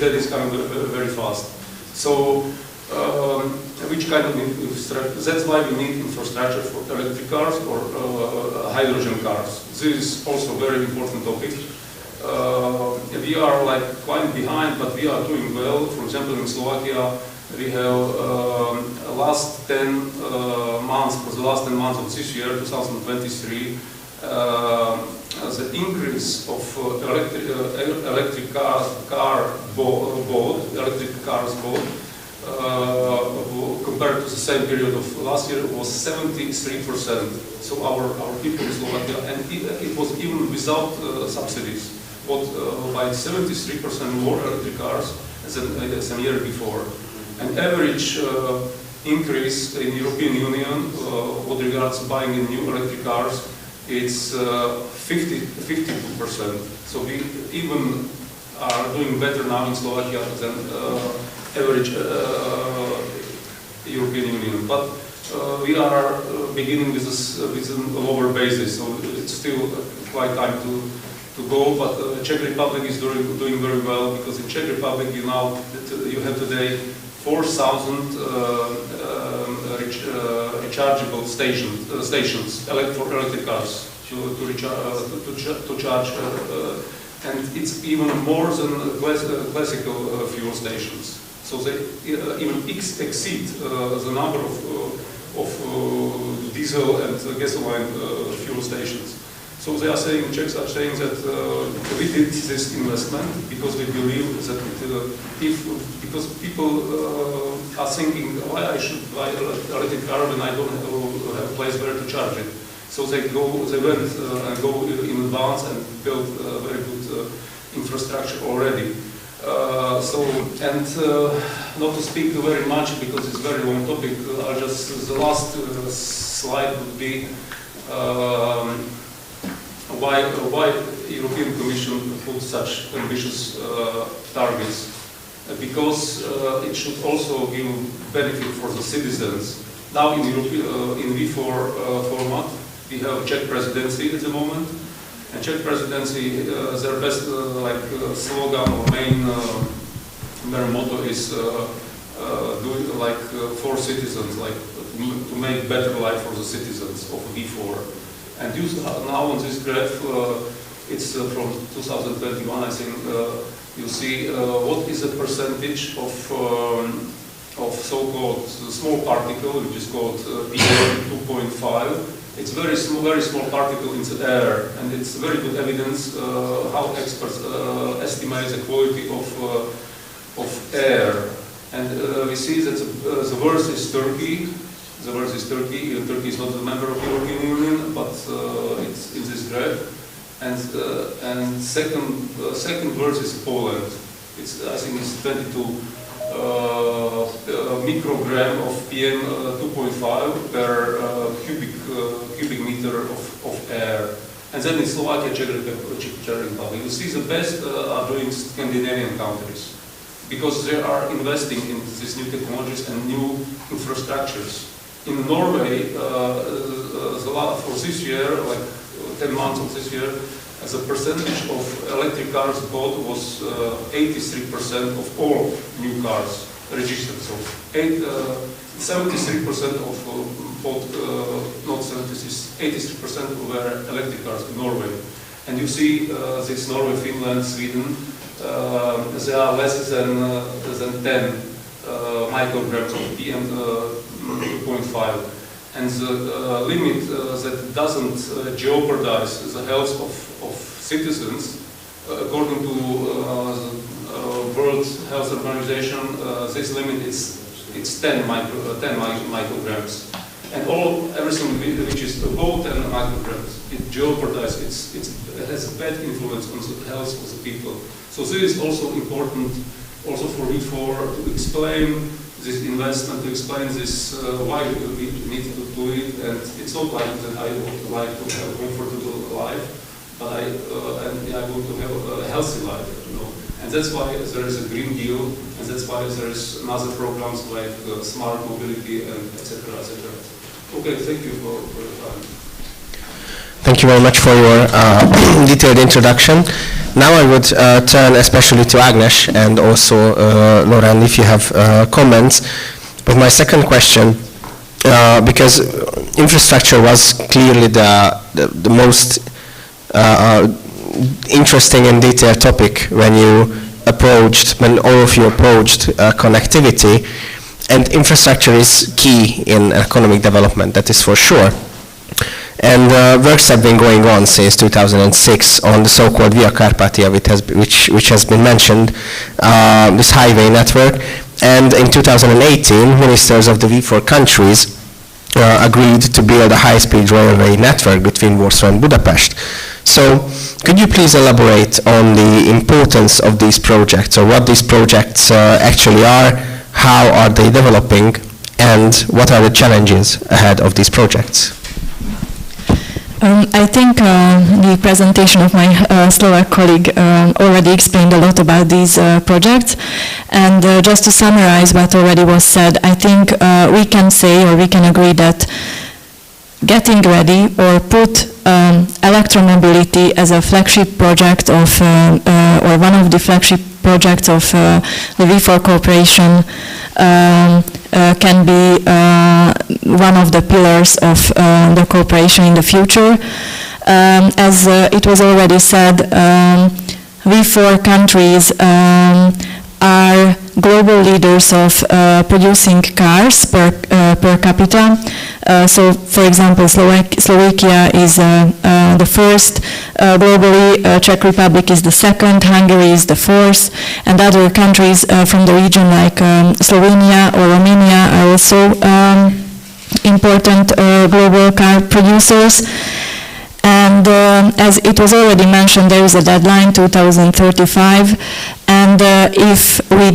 day is coming very fast. So which kind of infrastructure? That's why we need infrastructure for electric cars or hydrogen cars. This is also a very important topic. We are like quite behind, but we are doing well. For example, in Slovakia, we have last 10 months, for the last 10 months of this year, 2023, the increase of electric cars bought compared to the same period of last year was 73%. So our people in Slovakia, and it was even without subsidies, bought by 73% more electric cars than a year before. An average increase in European Union with regards to buying in new electric cars, it's 52%. So we even are doing better now in Slovakia than average European Union. But we are beginning with a lower basis, so it's still quite time to go. But Czech Republic is doing very well, because in Czech Republic you have today 4,000 rechargeable stations for electric cars to charge, and it's even more than classical fuel stations. So they even exceed the number of diesel and gasoline fuel stations. So they are saying, Czechs are saying that we did this investment because we believe that because people are thinking, why I should buy an electric car when I don't have a place where to charge it. So they went and go in advance and built a very good infrastructure already. Not to speak very much because it's a very long topic, the last slide would be why European Commission put such ambitious targets. Because it should also give benefit for the citizens. Now in V4 format, we have Czech presidency at the moment, and Czech presidency, their best slogan or main motto is do it for citizens, to make better life for the citizens of V4. And now on this graph, it's from 2021, I think. You see what is the percentage of so-called small particle, which is called PM 2.5. It's very small particle in the air, and it's very good evidence how experts estimate the quality of air. And we see that the worst is Turkey. The worst is Turkey. Turkey is not a member of the European Union, but it's in this graph. And second worst is Poland. I think it's 22 microgram of PM 2.5 per cubic meter of air. And then in Slovakia, Czech Republic. You see the best are doing Scandinavian countries because they are investing in these new technologies and new infrastructures. In Norway, for this year, 10 months of this year, as a percentage of electric cars bought was 83% of all new cars registered. So 73% of bought, not 76, 83% were electric cars in Norway. And you see this Norway, Finland, Sweden, they are less than 10 micrograms of PM 2.5. And the limit that doesn't jeopardize the health of citizens, according to the World Health Organization, this limit is 10 micrograms. And everything which is above 10 micrograms, it jeopardizes, it has a bad influence on the health of the people. So this is also important, also for V4 to explain this investment, to explain this why we need to do it, and it's not like that I would like to have a comfortable life, but I want to have a healthy life, and that's why there is a Green Deal, and that's why there is other programs like smart mobility and etc. etc. Okay, thank you for your time. Thank you very much for your detailed introduction. Now I would turn especially to Agnes and also Loren, if you have comments. But my second question, because infrastructure was clearly the most interesting and detailed topic when all of you approached connectivity, and infrastructure is key in economic development, that is for sure. And works have been going on since 2006 on the so-called Via Carpathia, which has been mentioned, this highway network. And in 2018, ministers of the V4 countries agreed to build a high-speed railway network between Warsaw and Budapest. So, could you please elaborate on the importance of these projects, or what these projects actually are, how are they developing, and what are the challenges ahead of these projects? I think the presentation of my Slovak colleague already explained a lot about these projects, and just to summarize what already was said, I think we can say, or we can agree, that getting ready or put electromobility as a flagship project of, or one of the flagship projects of the V4 Cooperation can be one of the pillars of the cooperation in the future. As it was already said, V4 countries are global leaders of producing cars per capita. So, for example, Slovakia is the first globally, Czech Republic is the second, Hungary is the fourth, and other countries from the region like Slovenia or Romania are also important global car producers. And as it was already mentioned, there is a deadline, 2035, and if we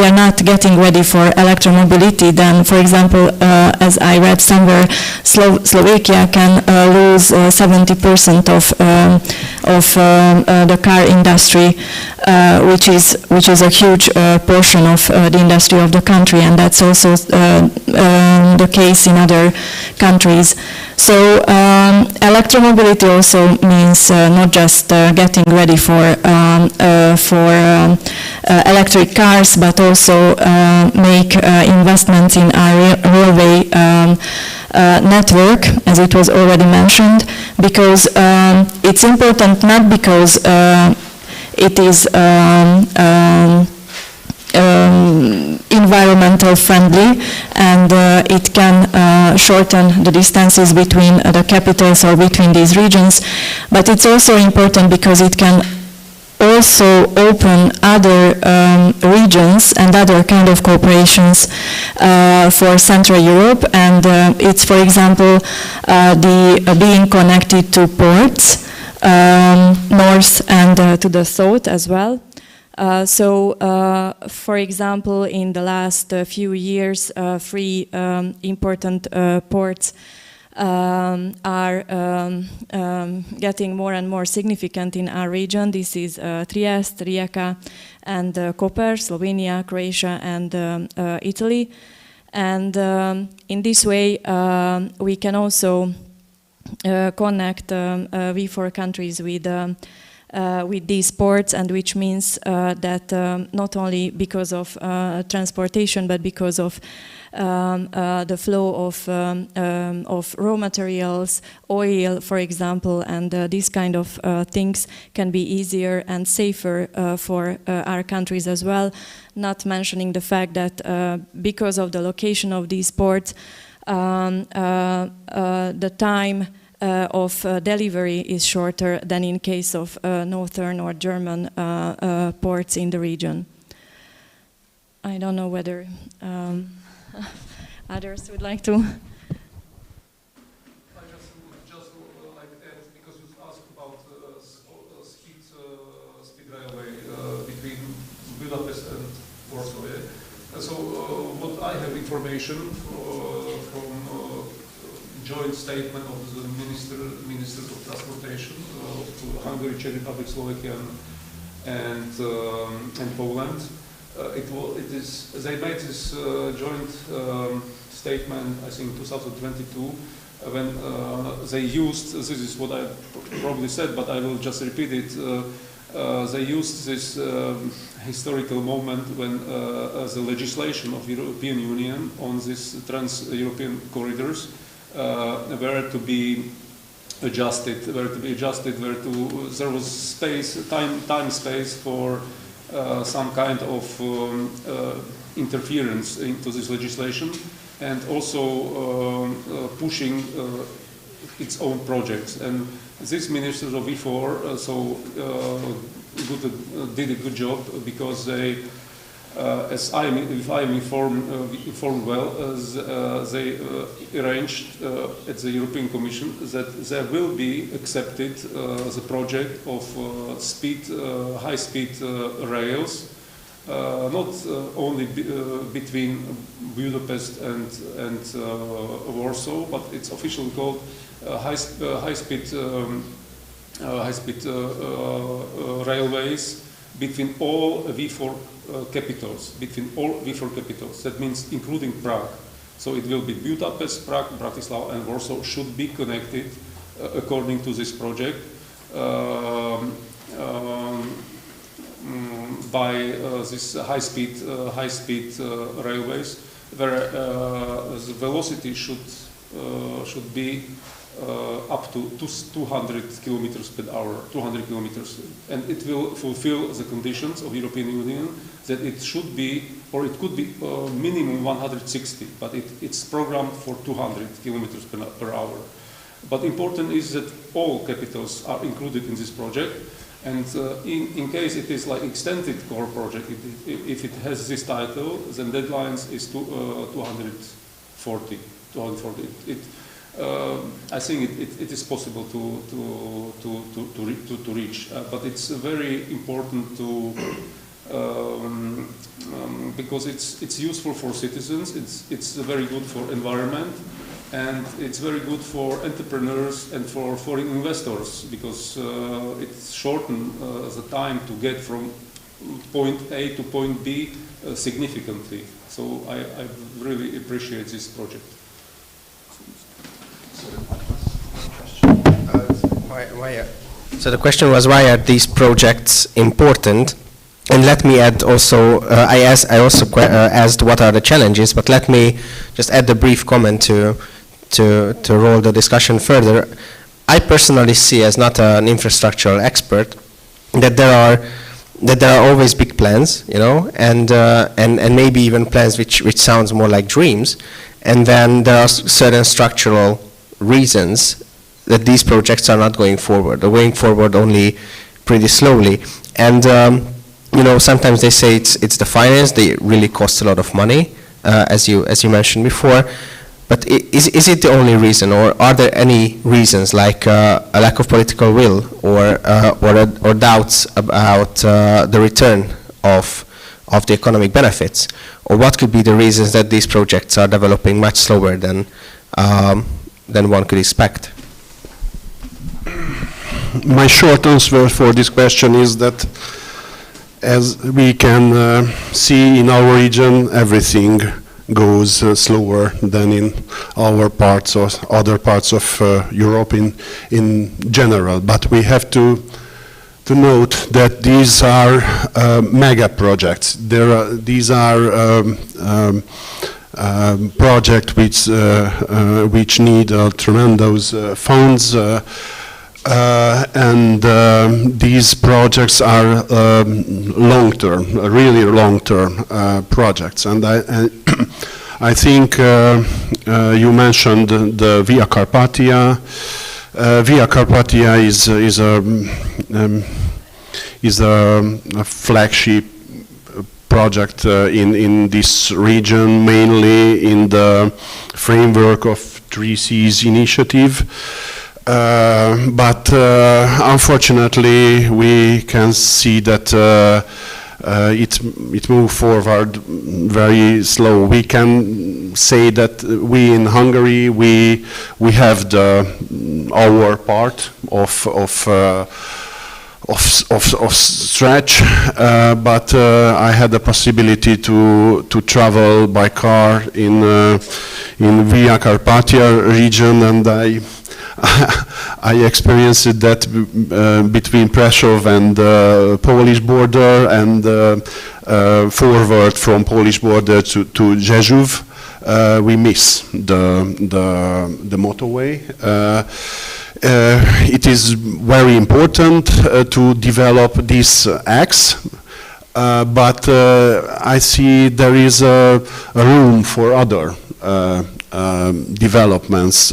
are not getting ready for electromobility, then, for example, as I read somewhere, Slovakia can lose 70% of the car industry, which is a huge portion of the industry of the country, and that's also the case in other countries. So electromobility also means not just getting ready for electric cars, but also make investments in our railway network, as it was already mentioned, because it's important not because it is environmental friendly and it can shorten the distances between the capitals or between these regions, but it's also important because it can also open other regions and other kind of cooperations for Central Europe, and it's, for example, the being connected to ports, north and to the south as well. For example, in the last few years, three important ports are getting more and more significant in our region. This is Trieste, Rijeka, and Koper, Slovenia, Croatia, and Italy. And in this way, we can also connect V4 countries with these ports, and which means that not only because of transportation, but because of the flow of raw materials, oil, for example, and these kind of things can be easier and safer for our countries as well. Not mentioning the fact that because of the location of these ports, the time of delivery is shorter than in case of northern or German ports in the region. I don't know whether others would like to. I just like to add, because you asked about speed railway between Budapest and Warsaw. So what I have information from joint statement of the ministers of transportation of Hungary, Czech Republic, Slovakia, and Poland. They made this joint statement, I think, 2022, when they used, this is what I probably said, but I will just repeat it. They used this historical moment when the legislation of European Union on these trans-European corridors where to be adjusted, there was space, time space for some kind of interference into this legislation, and also pushing its own projects. And these ministers of V4 did a good job, because they, if I am informed well, they arranged at the European Commission that there will be accepted the project of high-speed rails, not only between Budapest and Warsaw, but it's officially called high-speed railways between all V4 capitals, That means including Prague. So it will be Budapest, Prague, Bratislava, and Warsaw should be connected according to this project by this high-speed railways, where the velocity should be up to 200 kilometers per hour, 200 kilometers, and it will fulfill the conditions of European Union that it should be, or it could be minimum 160, but it's programmed for 200 kilometers per hour. But important is that all capitals are included in this project, and in case it is like extended core project, if it has this title, then deadlines is 240. going forward. I think it is possible to reach, but it's very important to because it's useful for citizens. It's very good for environment, and it's very good for entrepreneurs and for foreign investors because it shortens the time to get from point A to point B significantly. So I really appreciate this project. So the question was, why are these projects important? And let me add also, I also asked what are the challenges, but let me just add a brief comment to roll the discussion further. I personally see, as not an infrastructural expert, that there are always big plans, you know, and maybe even plans which sounds more like dreams, and then there are certain structural reasons that these projects are not going forward, or going forward only pretty slowly. And you know, sometimes they say it's the finance, they really cost a lot of money, as you mentioned before. But is it the only reason, or are there any reasons like a lack of political will, or doubts about the return of the economic benefits, or what could be the reasons that these projects are developing much slower than one could expect? My short answer for this question is that, as we can see in our region, everything goes slower than in our parts or other parts of Europe in general. But we have to note that these are mega projects. These are projects which need tremendous funds. And these projects are long-term, really long-term projects. And I think you mentioned the Via Carpathia. Via Carpathia is a flagship project in this region, mainly in the framework of 3Cs initiative. But unfortunately, we can see that it moved forward very slow. We can say that we in Hungary we have our part of stretch, but I had the possibility to travel by car in Via Carpathia region, and I experienced that between Prešov and Polish border, and forward from Polish border to Rzeszów, we miss the motorway. It is very important to develop this axe, but I see there is a room for other developments,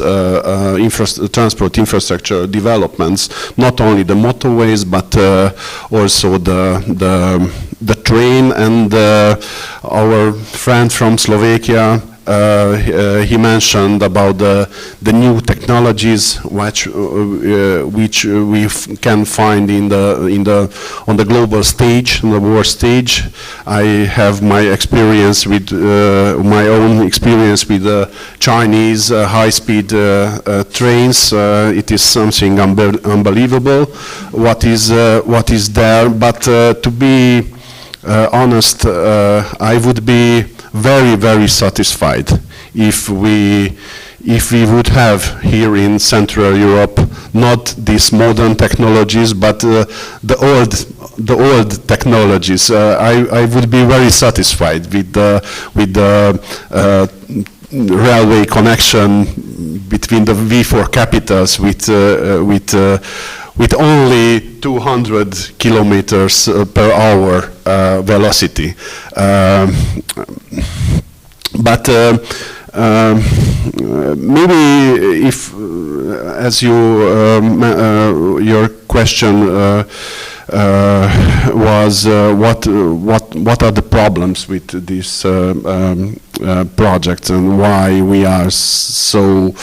transport infrastructure developments, not only the motorways, but also the train. And our friend from Slovakia, he mentioned about the new technologies which we can find on the global stage, on the world stage. I have my experience with my own experience with Chinese high-speed trains. It is something unbelievable what is there. But to be honest, I would be very, very satisfied if we would have here in Central Europe not these modern technologies, but the old technologies. I would be very satisfied with the railway connection between the V4 capitals with only 200 kilometers per hour velocity. But maybe if, as your question was what are the problems with this project and why we are so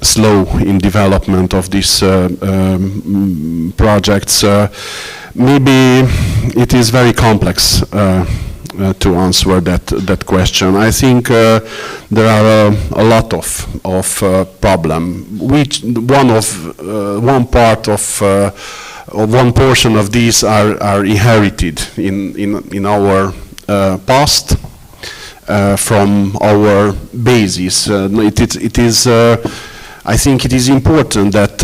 slow in development of these projects. Maybe it is very complex to answer that question. I think there are a lot of problem. Which one portion of these are inherited in our past. From our basis. It is I think it is important that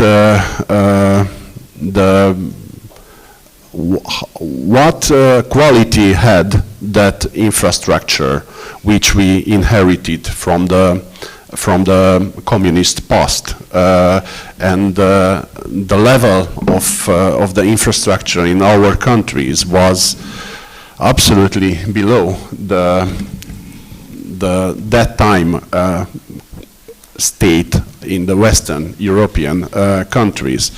what quality had that infrastructure which we inherited from the communist past, and the level of the infrastructure in our countries was absolutely below that time state in the Western European countries.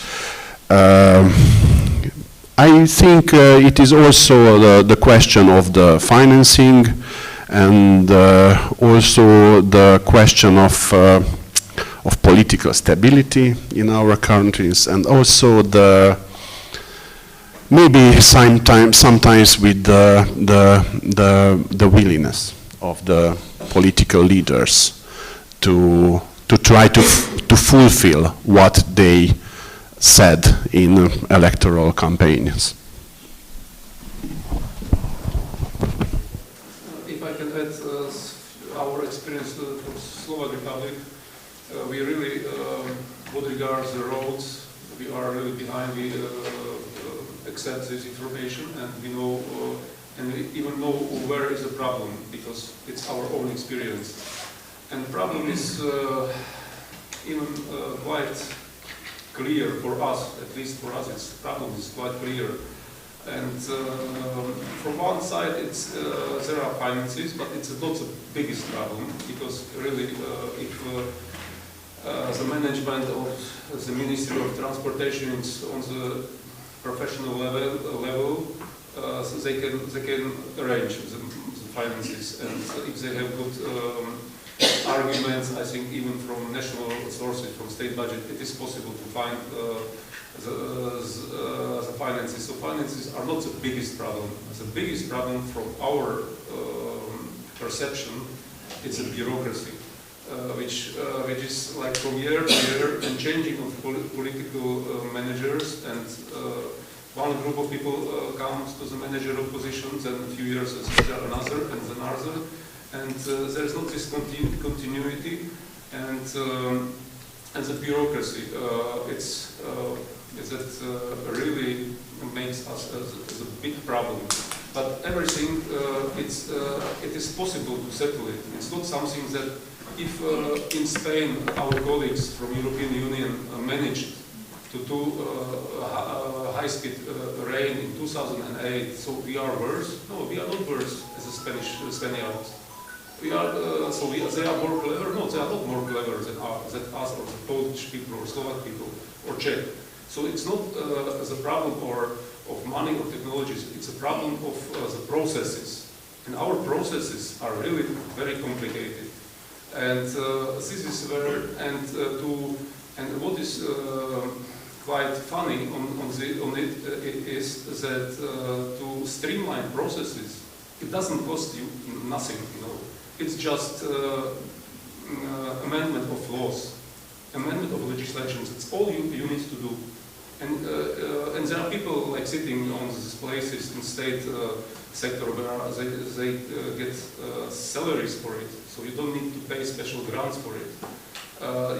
I think it is also the question of the financing and also the question of political stability in our countries, and also maybe sometimes with the willingness of the political leaders to try to fulfill what they said in electoral campaigns. If I can add our experience from Slovak Republic, we really, what regards the roads, we are really behind. We accept this information, and we know, and we even know where is the problem, because it's our own experience. And the problem is even quite clear for us, at least for us, the problem is quite clear. And from one side, there are finances, but it's not the biggest problem, because really, if the management of the Ministry of Transportation is on the professional level, so they can arrange the finances, and if they have good arguments, I think even from national sources, from state budget, it is possible to find the finances. So finances are not the biggest problem. The biggest problem from our perception, it's a bureaucracy, which is like from year to year and changing of political managers, and one group of people comes to the managerial positions, and a few years later another and another, and there's not this continuity, and the bureaucracy. That really makes us as a big problem. But everything, it is possible to settle it. It's not something that if in Spain our colleagues from European Union managed to do high-speed rail in 2008, so we are worse? No, we are not worse as the Spaniards. We are, they are more clever? No, they are not more clever than us or the Polish people or Slovak people or Czech. So it's not the problem of money or technologies, it's a problem of the processes. And our processes are really very complicated. And this is where, and what is quite funny on it is that to streamline processes, it doesn't cost you nothing, you know. It's just amendment of laws, amendment of legislation. It's all you need to do. And there are people like sitting on these places in state sector where they get salaries for it. So you don't need to pay special grants for it.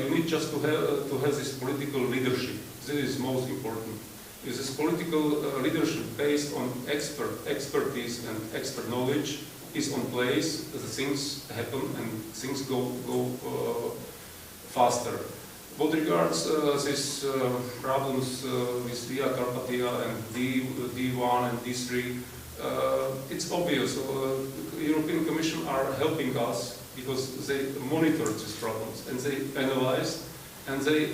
You need just to have this political leadership. This is most important. Is this political leadership based on expertise and expert knowledge is on place, the things happen and things go faster. What regards these problems with Via Carpathia and D1 and D3, it's obvious. The European Commission are helping us because they monitor these problems and they analyze, and they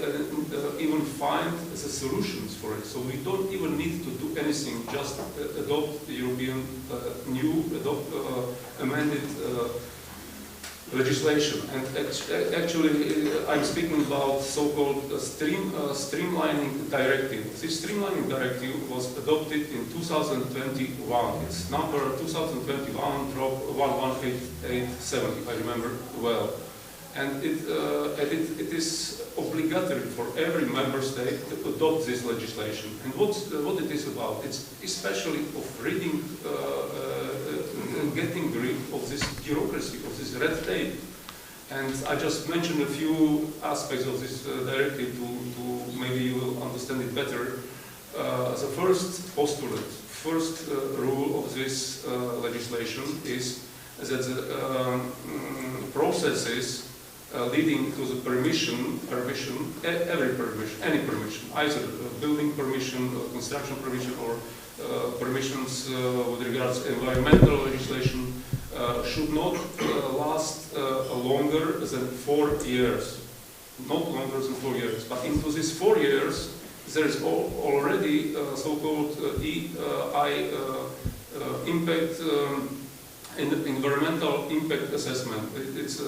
even find the solutions for it. So we don't even need to do anything, just adopt the European amended legislation. And actually, I'm speaking about so-called streamlining directive. This streamlining directive was adopted in 2021. It's number 2021/11887, if I remember well. And it is obligatory for every member state to adopt this legislation. And what it is about? It's especially of getting rid of this bureaucracy, of this red tape. And I just mentioned a few aspects of this directive to maybe you will understand it better. The first postulate, first rule of this legislation is that the processes leading to the any permission, either building permission, construction permission, or permissions with regards to environmental legislation, should not last longer than 4 years. Not longer than 4 years. But into these 4 years, there is already so-called environmental impact assessment. It's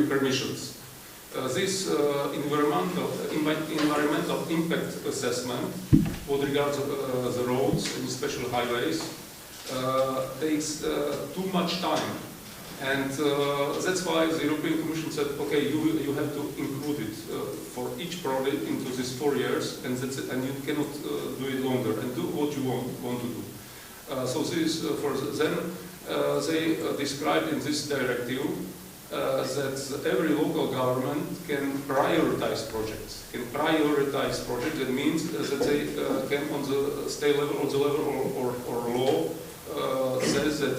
permissions. This environmental impact assessment with regard to the roads and especially highways takes too much time. And that's why the European Commission said, okay, you have to include it for each project into these 4 years, and that's it, and you cannot do it longer, and do what you want to do. So this, for them, they described in this directive that every local government can prioritize projects. That means that they can, on the state level, on the level or law, says that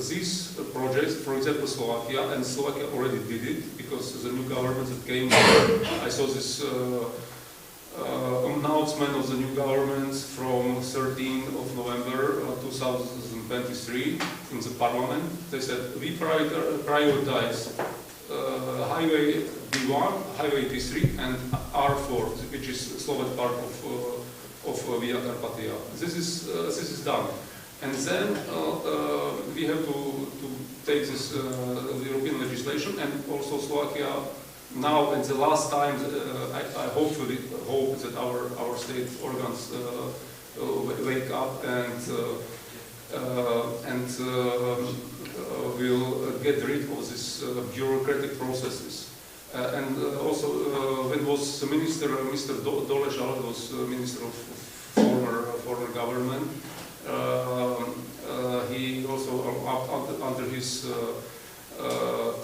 these projects, for example, Slovakia, and Slovakia already did it because the new government that came, I saw this announcement of the new government from 13th of November 2023 in the parliament. They said, we prioritize highway D1, highway D3, and R4, which is Slovak part of Via Carpathia. This is done. And then we have to take this European legislation, and also Slovakia now, and the last time, I hopefully hope that our state organs wake up and will get rid of these bureaucratic processes. And also, when was the minister, Mr. Dolezal, was minister of former government. He also, under his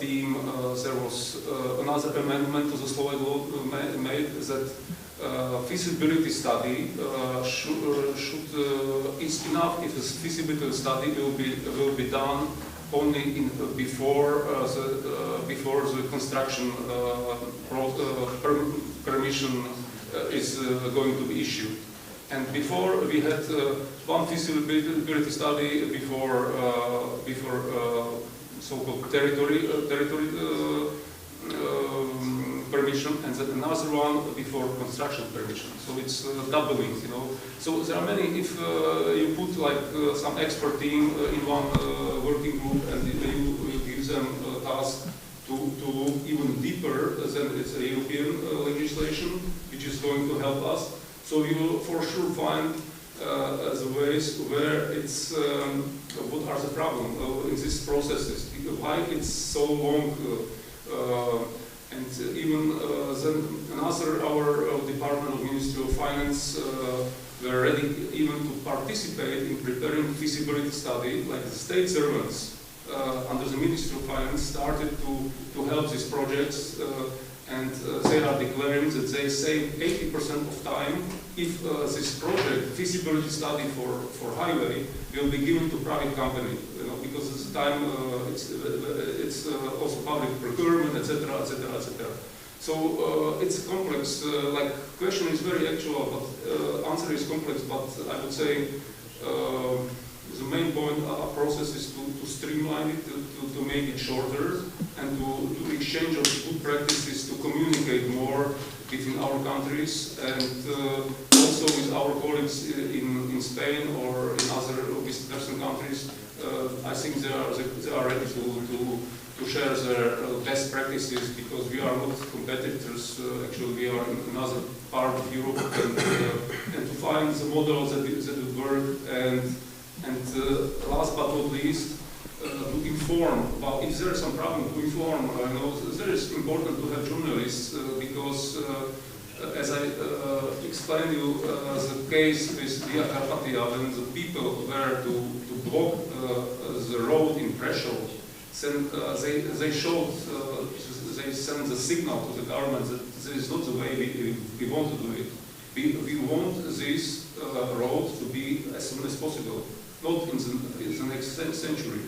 team, there was another amendment to the Slovak law made that feasibility study it's enough if a feasibility study will be done only before the construction permission is going to be issued. And before we had one feasibility study before so-called territory permission, and then another one before construction permission. So it's doubling, you know. So there are many. If you put like some expert team in one working group, and you give them a task to look even deeper than it's a European legislation, which is going to help us. So you will for sure find the ways where it's, what are the problems in these processes, why it's so long, and even then another, our Department of Ministry of Finance were ready even to participate in preparing feasibility study, like the state servants under the Ministry of Finance started to help these projects. And they are declaring that they save 80% of time if this project, feasibility study for highway, will be given to private company, you know, because this time it's also public procurement, etc., etc., etc. So it's complex. Like question is very actual, but answer is complex. But I would say The main point of our process is to streamline it, to make it shorter, and to exchange of good practices, to communicate more between our countries, and also with our colleagues in Spain or in other Western countries. I think they are ready to share their best practices, because we are not competitors. Actually, we are in another part of Europe, and to find the models that would work, and last but not least, to inform about if there is some problem. To inform, there is important to have journalists, because as I explained you, the case with Via Carpathia, when the people were to block the road in Prešov, then they showed, they sent the signal to the government that this is not the way we want to do it. We want this road to be as soon as possible, not in the next century.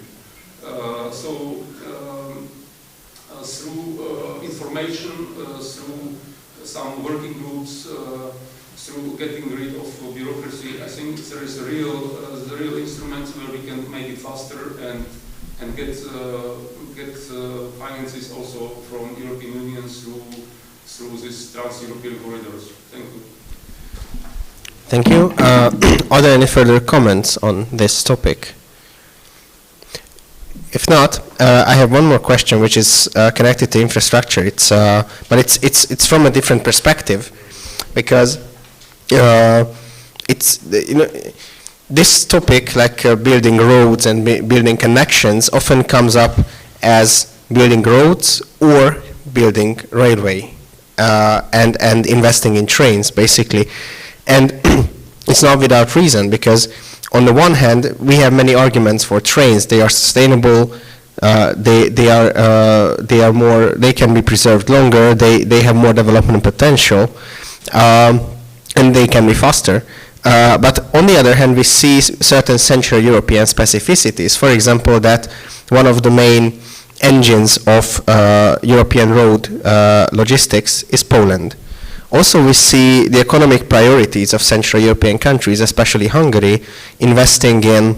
Through information, through some working groups, through getting rid of bureaucracy, I think there is the real instruments where we can make it faster and get finances also from European Union through these trans-European corridors. Thank you. Thank you. Are there any further comments on this topic? If not, I have one more question, which is connected to infrastructure. But it's from a different perspective, because this topic, like building roads and building connections, often comes up as building roads or building railway and investing in trains, basically. And it's not without reason, because on the one hand, we have many arguments for trains. They are sustainable. They can be preserved longer. They have more development potential, and they can be faster. But on the other hand, we see certain Central European specificities. For example, that one of the main engines of European road logistics is Poland. Also, we see the economic priorities of Central European countries, especially Hungary, investing in,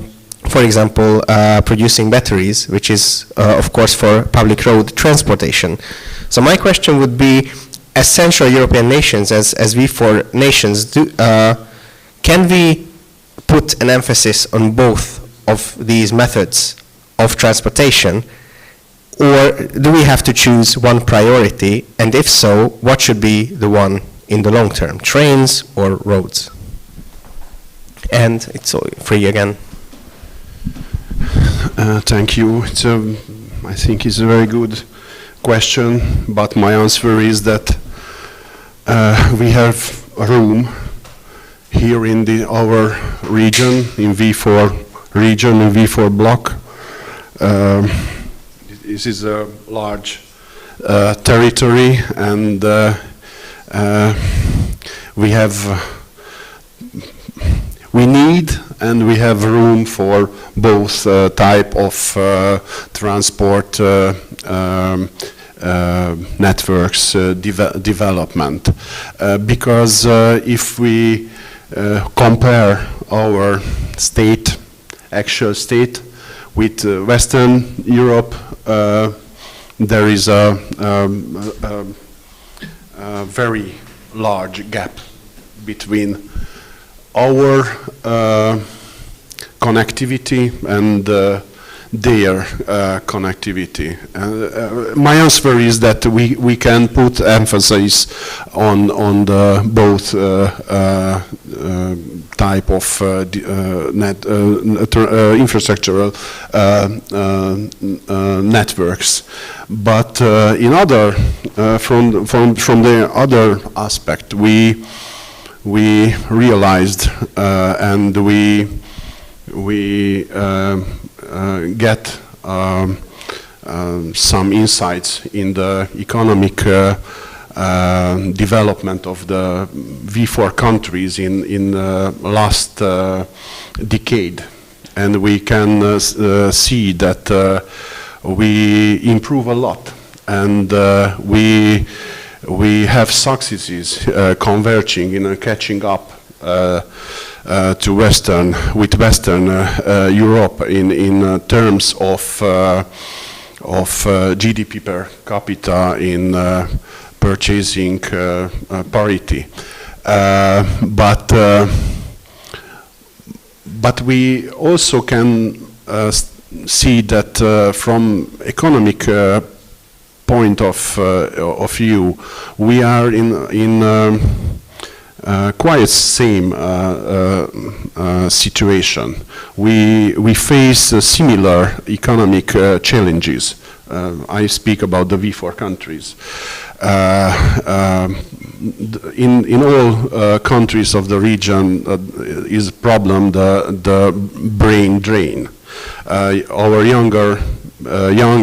for example, producing batteries, which is, of course, for public road transportation. So my question would be, as Central European nations, as V4 nations, can we put an emphasis on both of these methods of transportation, or do we have to choose one priority, and if so, what should be the one in the long term, trains or roads? And it's all free again. Thank you. I think it's a very good question, but my answer is that we have room here in our region, in V4 region, in V4 block. This is a large territory, and we need and we have room for both type of transport networks development, because if we compare our actual state with Western Europe, there is a very large gap between our connectivity and their connectivity. My answer is that we can put emphasis on the both type of infrastructural networks, but in other from the other aspect, we realized and we get some insights in the economic development of the V4 countries in last decade, and we can see that we improve a lot, and we have successes converging in catching up to Western Europe in terms of GDP per capita in purchasing parity, but we also can see that from economic point of view, we are in quite same situation. We face similar economic challenges. I speak about the V4 countries. In all countries of the region is a problem the brain drain. Our young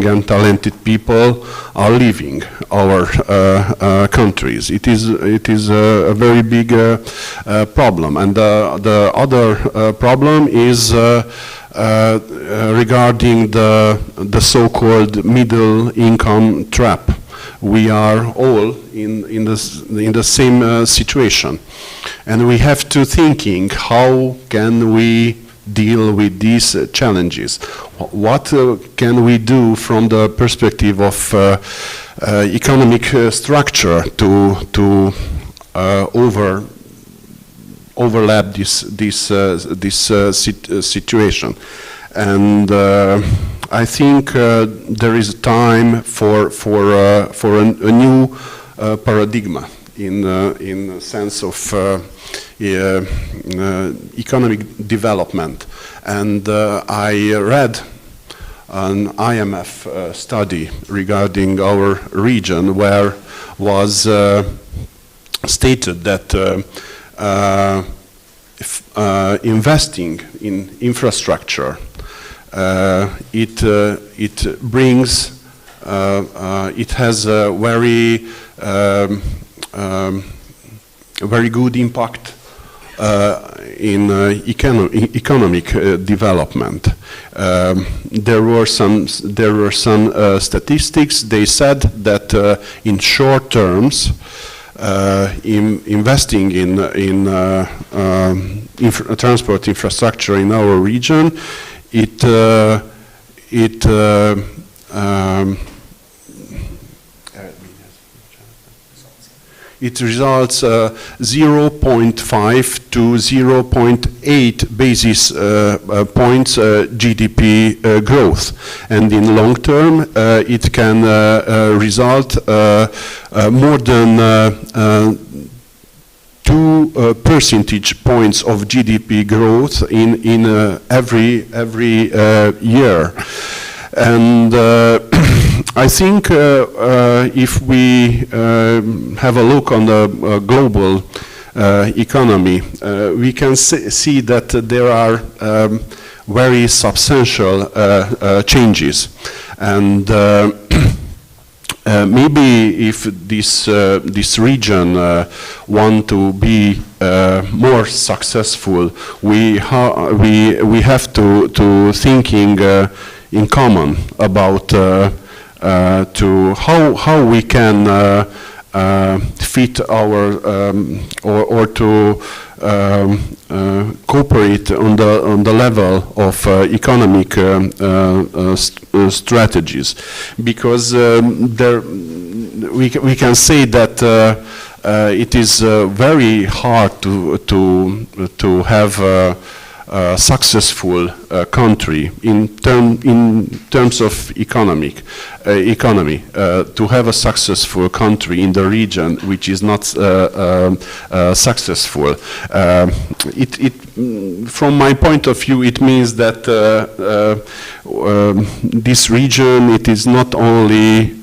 and talented people are leaving our countries. It is a very big problem, and the other problem is regarding the so-called middle income trap. We are all in the same situation, and we have to thinking how can we deal with these challenges. What can we do from the perspective of economic structure to overlap this situation? And I think there is time for a new paradigm in the sense of economic development. And I read an IMF study regarding our region where was stated that investing in infrastructure it brings it has a very good impact in economic development. There were some statistics. They said that in short terms, investing in transport infrastructure in our region, it results 0.5 to 0.8 basis points GDP growth, and in long term it can result more than 2 percentage points of GDP growth in every year. And I think if we have a look on the global economy, we can see that there are very substantial changes. And maybe if this region want to be more successful, we have to thinking in common about to how we can fit our or to cooperate on the level of economic strategies, because we can say that it is very hard to have a successful country in terms of economy, to have a successful country in the region which is not successful. From my point of view, it means that this region, it is not only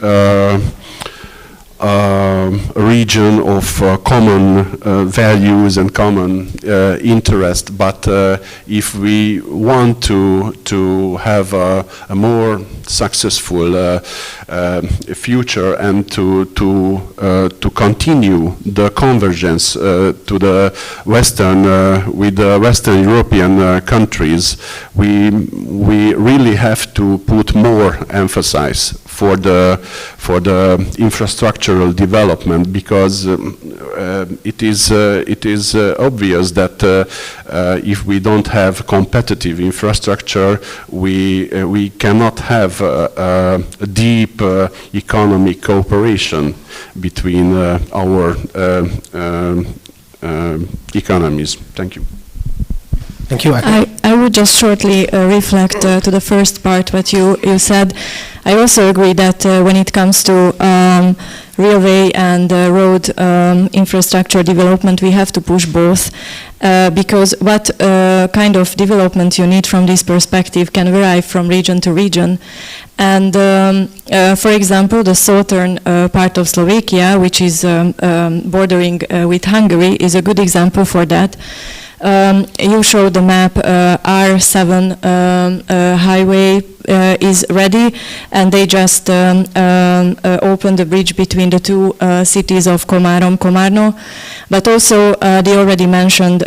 a region of common values and common interest, but if we want to have a more successful future and to continue the convergence to the Western with the Western European countries, we really have to put more emphasis for the infrastructural development, because it is obvious that if we don't have competitive infrastructure, we cannot have a deep economic cooperation between our economies. Thank you. Thank you. I would just shortly reflect to the first part what you said. I also agree that when it comes to railway and road infrastructure development, we have to push both because what kind of development you need from this perspective can vary from region to region. And for example, the southern part of Slovakia, which is bordering with Hungary, is a good example for that. You showed the map, R7 highway is ready, and they just opened the bridge between the two cities of Komárom-Komárno, but also the already mentioned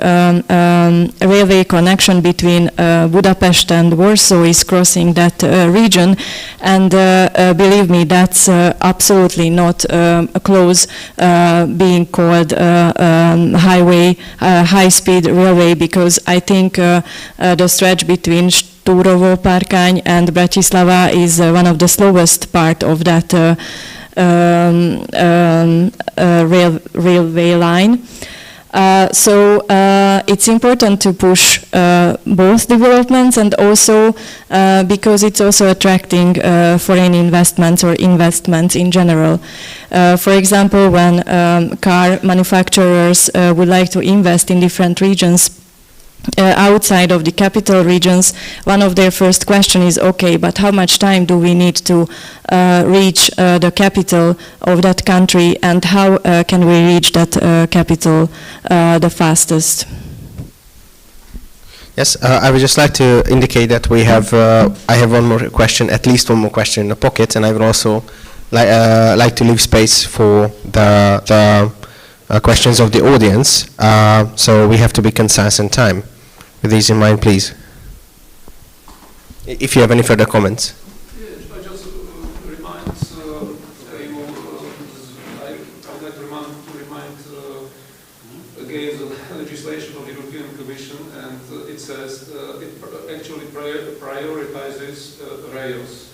railway connection between Budapest and Warsaw is crossing that region, and believe me, that's absolutely not close being called highway, high-speed railway, because I think the stretch between Sturovo-Párkány and Bratislava is one of the slowest part of that railway line. So it's important to push both developments, and also because it's also attracting foreign investments or investments in general. For example, when car manufacturers would like to invest in different regions outside of the capital regions, one of their first question is, okay, but how much time do we need to reach the capital of that country, and how can we reach that capital the fastest? Yes, I would just like to indicate that we have, I have one more question, at least one more question in the pocket, and I would also like to leave space for the questions of the audience, so we have to be concise in time. With these in mind, please. If you have any further comments. Yeah, I just remind you, I would like to remind again the legislation of the European Commission, and it says it actually prioritizes rails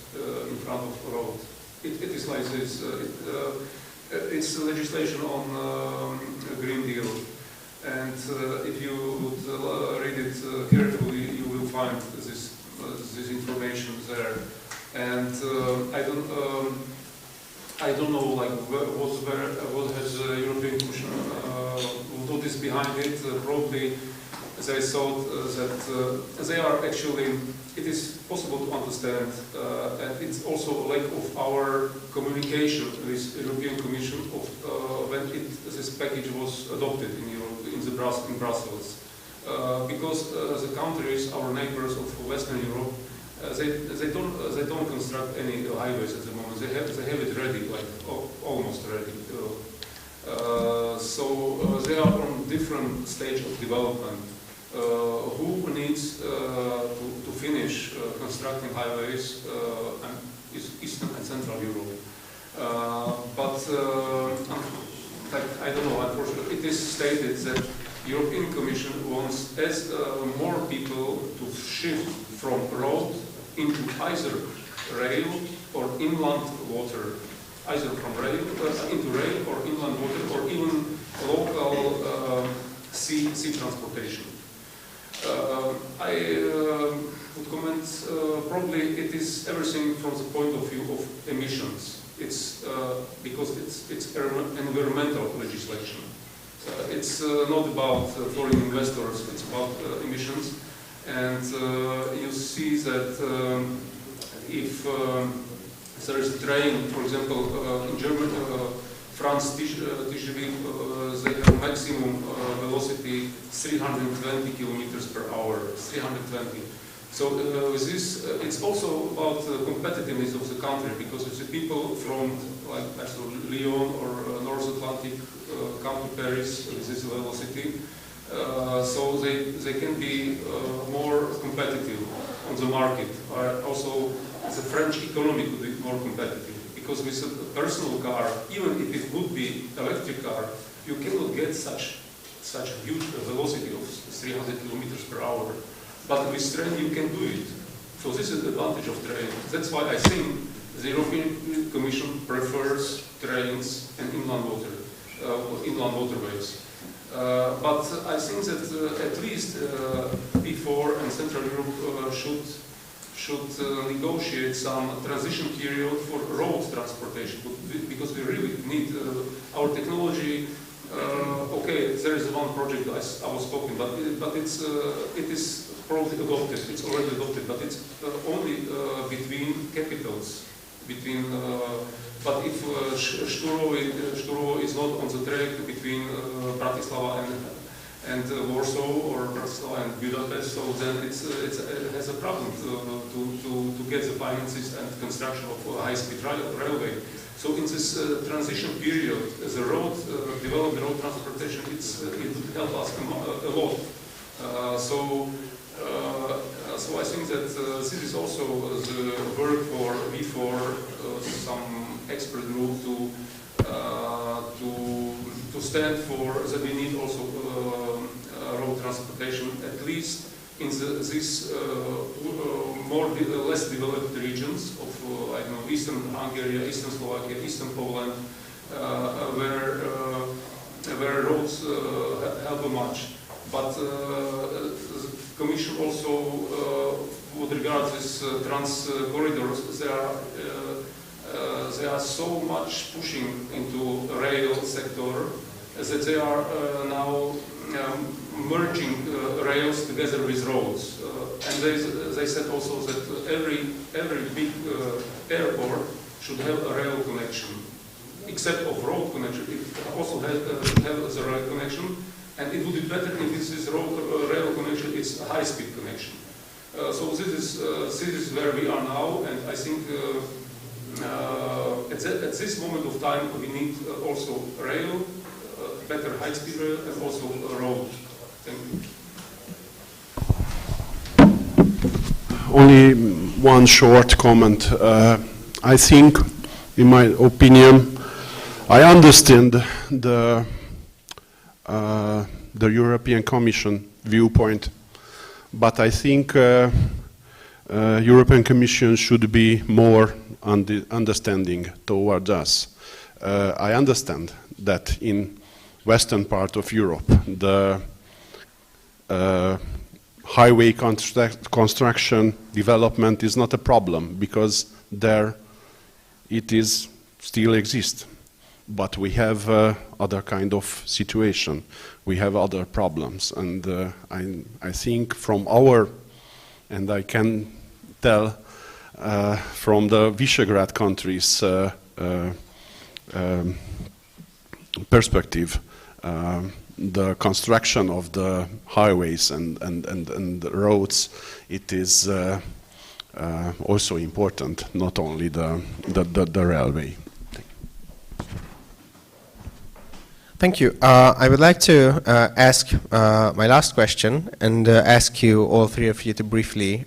in front of road. It is like this. It's legislation on Green Deal, and if you would read it carefully, you will find this information there. And I don't know like what has the European Commission will do this behind it. Probably they thought that they are actually. It is possible to understand, and it's also a lack of our communication with the European Commission of when this package was adopted in Europe, in Brussels, because the countries, our neighbors of Western Europe, they don't construct any highways at the moment. They have it ready, like almost ready. So they are on different stage of development. Who needs to finish constructing highways in Eastern and Central Europe? But I don't know, unfortunately, it is stated that European Commission wants more people to shift from road into either rail or inland water, either from rail into rail or inland water, or even local sea transportation. I would comment, probably it is everything from the point of view of emissions. It's because it's environmental legislation. It's not about foreign investors, it's about emissions. And you see that if there is a train, for example, in Germany, France, TGV, they have maximum velocity 320 kilometers per hour, 320. So with this, it's also about the competitiveness of the country, because if the people from like Lyon or North Atlantic come to Paris with this velocity, so they can be more competitive on the market. Also, the French economy could be more competitive, because with a personal car, even if it would be electric car, you cannot get such a huge velocity of 300 kilometers per hour, but with train you can do it. So this is the advantage of train. That's why I think the European Commission prefers trains and inland waterways. But I think that at least P4 and Central Europe should negotiate some transition period for road transportation, because we really need our technology. Okay, there is one project I was talking, but it is probably adopted. It's already adopted, but it's only between capitals. But if Sturo is not on the track between Bratislava and Warsaw, or Bratislava and Budapest, so then it has a problem to get the finances and construction of a high-speed railway. So in this transition period, the develop the road transportation, it would help us a lot. So I think that this is also the work for V4, some expert group to stand for that we need also road transportation, at least in these less developed regions of I don't know, Eastern Hungary, Eastern Slovakia, Eastern Poland, where roads help much. But the Commission also, with regard to these trans corridors, they are so much pushing into rail sector that they are now merging rails together with roads. And they said also that every big airport should have a rail connection, except of road connection. It also have the rail connection. And it would be better if this rail connection is a high-speed connection. So this is where we are now, and I think at this moment of time we need also rail, better high-speed rail, and also a road. Thank you. Only one short comment. I think, in my opinion, I understand the European Commission viewpoint, but I think European Commission should be more understanding towards us. I understand that in western part of Europe, the highway construction development is not a problem, because there it is still exists. But we have other kind of situation. We have other problems, and I think from our, and I can tell from the Visegrad countries' perspective, the construction of the highways and the roads, it is also important, not only the railway. Thank you. I would like to ask my last question and ask you, all three of you, to briefly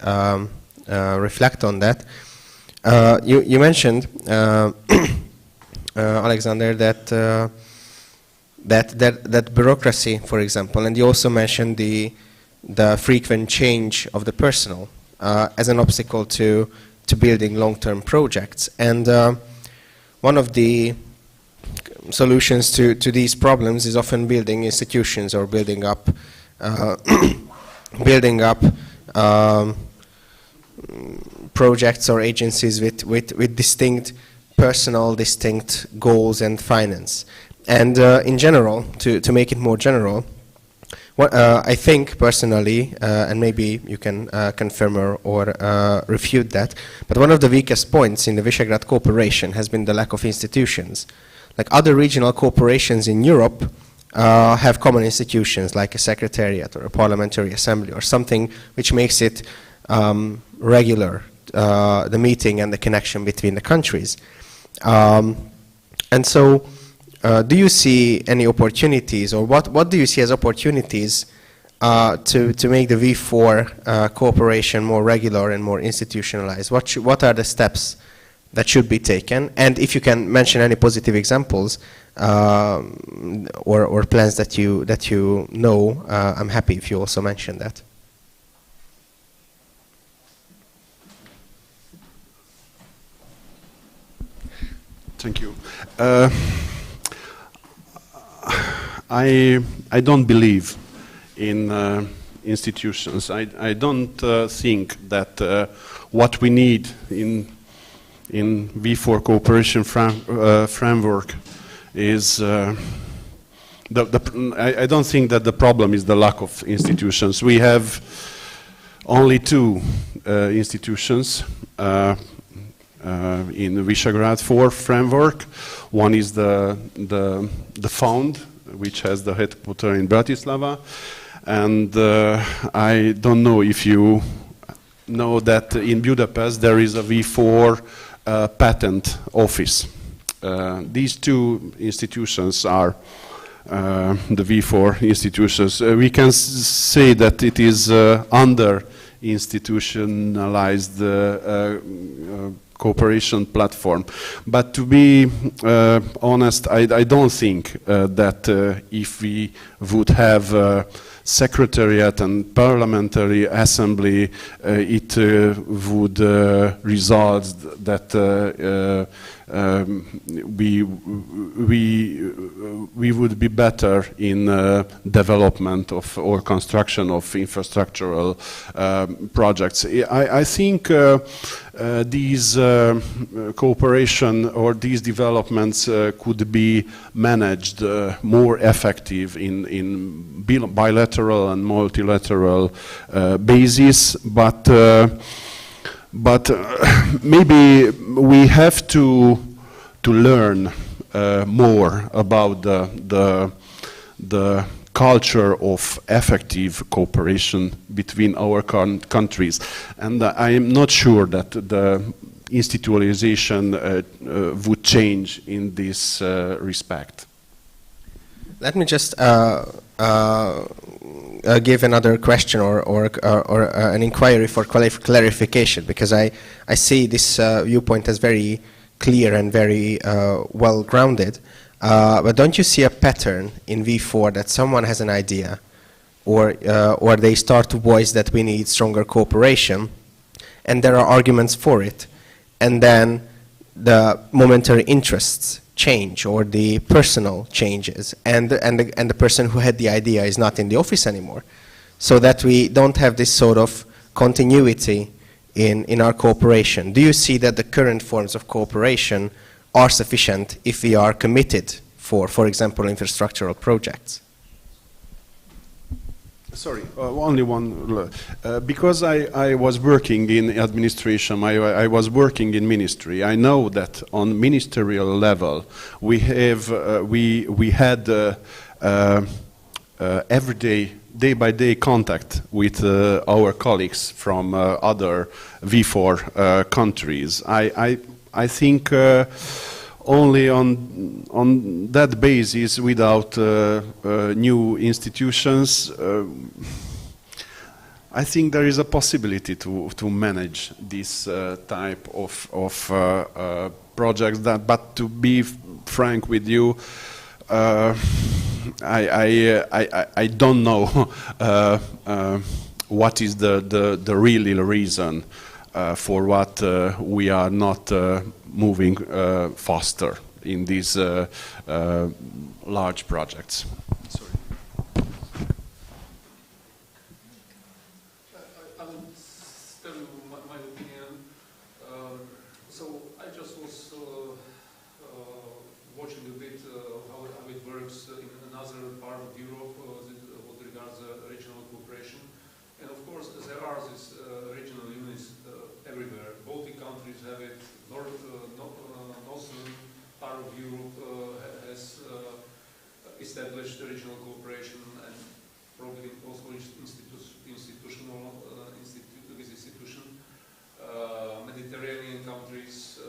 reflect on that. You mentioned, Alexander, that bureaucracy, for example, and you also mentioned the frequent change of the personnel as an obstacle to building long-term projects. And one of the solutions to these problems is often building institutions, or building up projects or agencies with distinct personnel, distinct goals and finance. And in general, to make it more general, what I think personally, and maybe you can confirm or refute that, but one of the weakest points in the Visegrad Cooperation has been the lack of institutions. Like other regional corporations in Europe have common institutions like a secretariat or a parliamentary assembly or something which makes it regular, the meeting and the connection between the countries. And so do you see any opportunities, or what do you see as opportunities to make the V4 cooperation more regular and more institutionalized? What are the steps that should be taken? And if you can mention any positive examples or plans that you know, I'm happy if you also mention that. Thank you. I don't believe in institutions. I don't think that what we need in V4 cooperation framework is I don't think that the problem is the lack of institutions. We have only two institutions in the Visegrad 4 framework. One is the fund, which has the headquarters in Bratislava, and I don't know if you know that in Budapest there is a V4 patent office. These two institutions are the V4 institutions. We can say that it is under institutionalized cooperation platform. But to be honest, I don't think that if we would have Secretariat and Parliamentary Assembly, it would result that we would be better in development of or construction of infrastructural projects. I think these cooperation or these developments could be managed more effective in bilateral and multilateral basis, but maybe we have to learn more about the culture of effective cooperation between our countries, and I am not sure that the institutionalization would change in this respect. Let me just give another question or an inquiry for clarification, because I see this viewpoint as very clear and very well grounded. But don't you see a pattern in V4 that someone has an idea, or they start to voice that we need stronger cooperation, and there are arguments for it, and then the momentary interests change or the personal changes, and the person who had the idea is not in the office anymore, so that we don't have this sort of continuity in our cooperation. Do you see that the current forms of cooperation are sufficient if we are committed for example, infrastructural projects? Sorry, only one. Because I was working in administration, I was working in ministry. I know that on ministerial level we have we had everyday, day-by-day contact with our colleagues from other V4 countries. I think only on that basis, without new institutions, I think there is a possibility to manage this type of projects. But to be frank with you, I don't know what is the real reason for what we are not moving faster in these large projects. Sorry. I will tell you my opinion. So I just was watching a bit how it works in another part of Europe with regards to regional cooperation. And of course, there are these regional units everywhere. Baltic countries have it. Northern part of Europe has established regional cooperation, and probably also institutional institution. Mediterranean countries,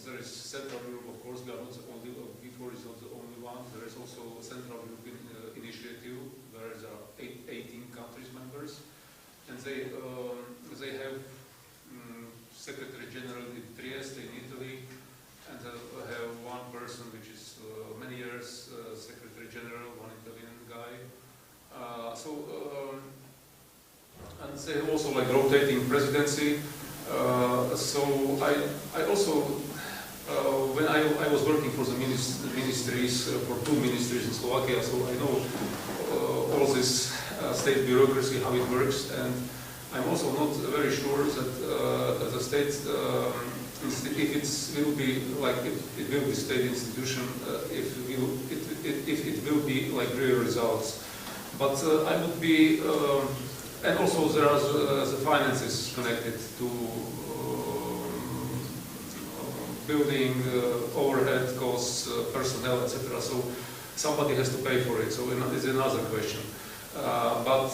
there is Central Europe, of course. We are not the only. V4 is not the only one. There is also a Central European initiative where there are 18 countries members, and they have Secretary General in Trieste in Italy, and have one person which is many years And say also like rotating presidency. So I also, when I was working for the ministries, for 2 ministries in Slovakia, so I know all this state bureaucracy, how it works, and I'm also not very sure that the state, if it will be like it will be state institution, if it will be like real results. But I would be, and also there are the finances connected to building, overhead costs, personnel, etc. So somebody has to pay for it. So it's another question. But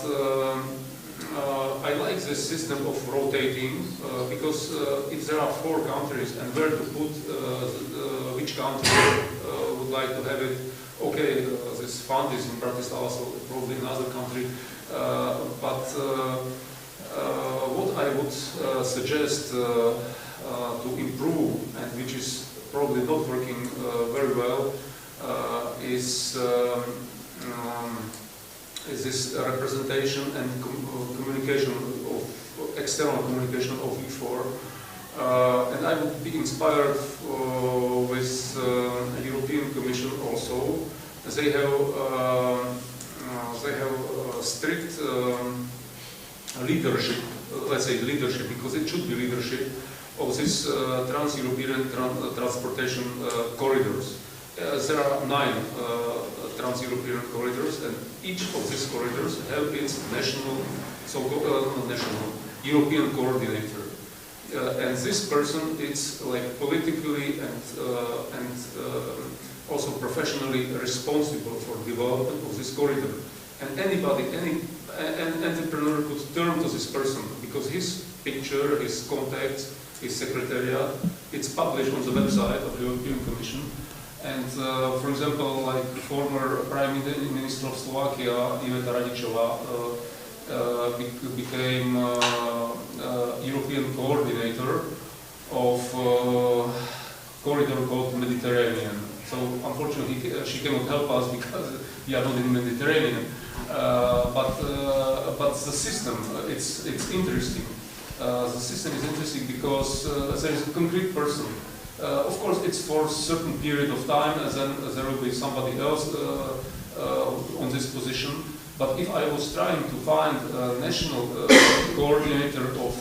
I like this system of rotating because if there are 4 countries and where to put which country would like to have it, okay, this fund is in Bratislava, so probably another country. But what I would suggest to improve, and which is probably not working very well, is this representation and communication of external communication of V4. And I would be inspired with European Commission also. They have strict leadership, let's say leadership, because it should be leadership of this trans-European transportation corridors. There are 9 trans-European corridors, and each of these corridors have its national, so-called national European coordinator. And this person is like politically and also professionally responsible for development of this corridor. And anybody, any entrepreneur could turn to this person because his picture, his contacts, his secretariat, it's published on the website of the European Commission. And for example, like former Prime Minister of Slovakia, Iveta Radičová, became European coordinator of corridor called Mediterranean. So unfortunately, she cannot help us because we are not in Mediterranean. But the system, it's interesting. The system is interesting because there is a concrete person. Of course, it's for a certain period of time, and then there will be somebody else on this position. But if I was trying to find a national coordinator of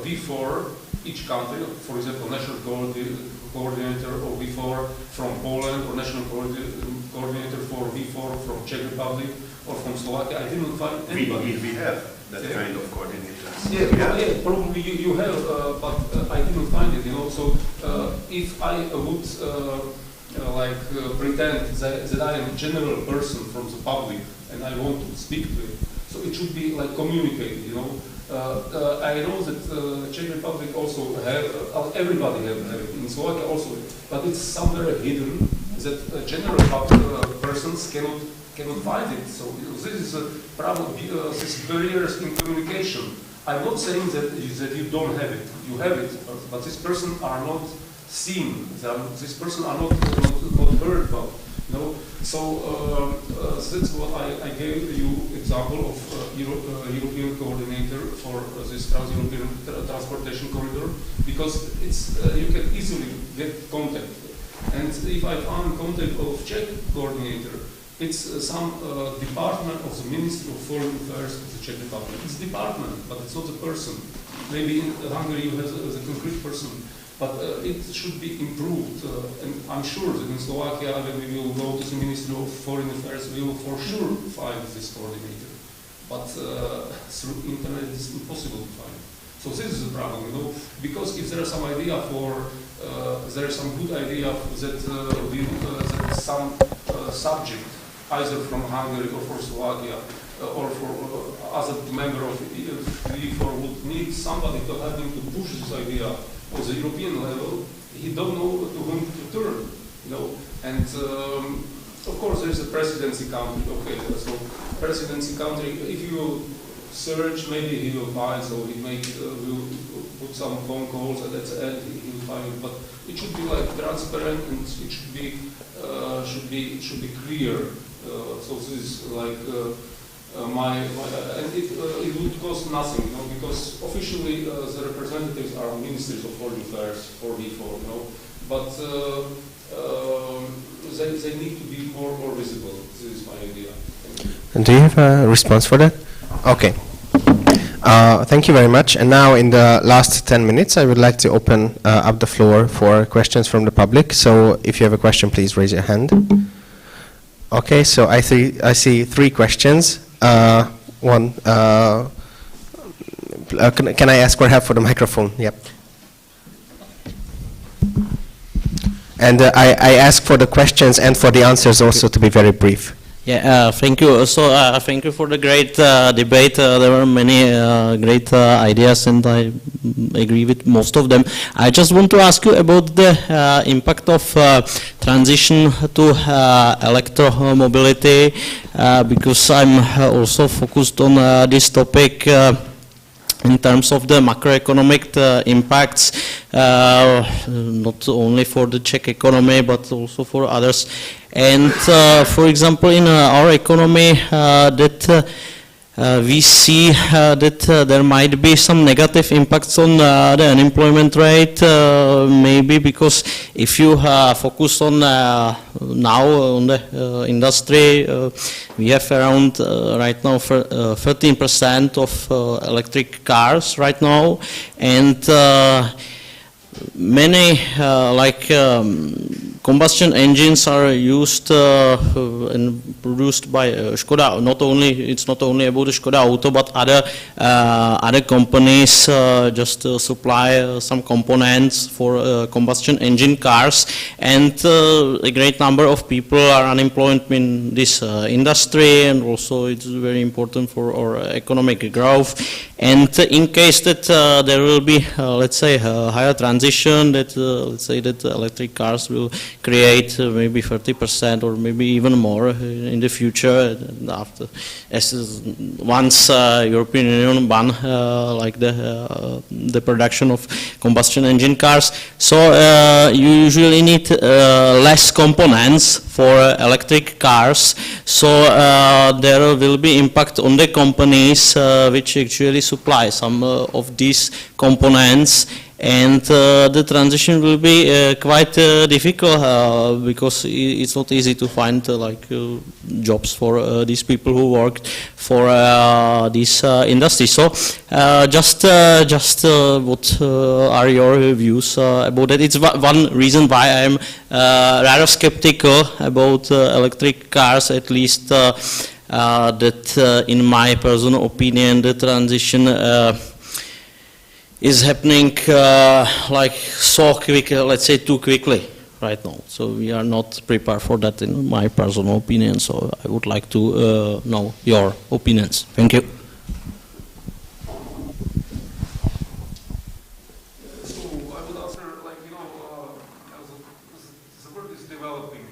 V4, each country, for example, national coordinator of V4 from Poland, or national coordinator for V4 from Czech Republic, or from Slovakia, I didn't find anybody. We have that kind of coordinators. Yeah, probably you have, but I didn't find it, you know. So if I would pretend that I am a general person from the public and I want to speak to it, so it should be like communicated, you know. I know that Czech Republic also have, everybody have it, in Slovakia also, but it's somewhere hidden that general persons cannot find it. So this is a problem, these barriers in communication. I'm not saying that you don't have it. You have it, but this person are not seen. This person are not heard about. You know? So that's what I gave you example of European coordinator for this trans-European transportation corridor, because it's you can easily get contact. And if I found contact of Czech coordinator, it's some department of the Ministry of Foreign Affairs of the Czech Republic. It's department, but it's not a person. Maybe in Hungary you have a concrete person, but it should be improved. And I'm sure that in Slovakia, when we will go to the Ministry of Foreign Affairs, we will for sure find this coordinator. But through internet, it's impossible to find. So this is the problem, you know, because if there is some idea for, there is some good idea that that some subject, either from Hungary or for Slovakia, or for other member of E4 would need somebody to help him to push this idea on the European level. He don't know to whom to turn, you know. And of course there is a presidency country. Okay, so presidency country. If you search, maybe he will find. So he will put some phone calls, and that's it. He will find it. But it should be like transparent, and it should be clear. So this is like And it would cost nothing, you know, because officially the representatives are ministers of foreign affairs for V4, you know, but they need to be more visible. This is my idea. And do you have a response for that? Okay. Thank you very much. And now in the last 10 minutes, I would like to open up the floor for questions from the public. So if you have a question, please raise your hand. Okay, so I see 3 questions. One, can I ask for help for the microphone? Yep. And I ask for the questions and for the answers also to be very brief. Yeah, thank you. So thank you for the great debate. There were many great ideas, and I agree with most of them. I just want to ask you about the impact of transition to electromobility, because I'm also focused on this topic in terms of the macroeconomic impacts, not only for the Czech economy, but also for others. And for example, in our economy, that we see that there might be some negative impacts on the unemployment rate, maybe because if you focus on now on the industry, we have around right now 13% of electric cars right now, and many combustion engines are used and produced by Škoda. It's not only about the Škoda Auto, but other companies just supply some components for combustion engine cars, and a great number of people are unemployed in this industry, and also it's very important for our economic growth. And in case that there will be, let's say, a higher transition, that let's say that electric cars will create maybe 30% or maybe even more in the future, after once European Union ban like the production of combustion engine cars. So you usually need less components for electric cars. So there will be impact on the companies which actually supply some of these components. And the transition will be quite difficult because it's not easy to find jobs for these people who worked for this industry. So just what are your views about that? It's one reason why I'm rather skeptical about electric cars, at least that in my personal opinion the transition is happening so quickly, let's say too quickly right now. So we are not prepared for that in my personal opinion. So I would like to know your opinions. Thank you. So I would answer, the world is developing,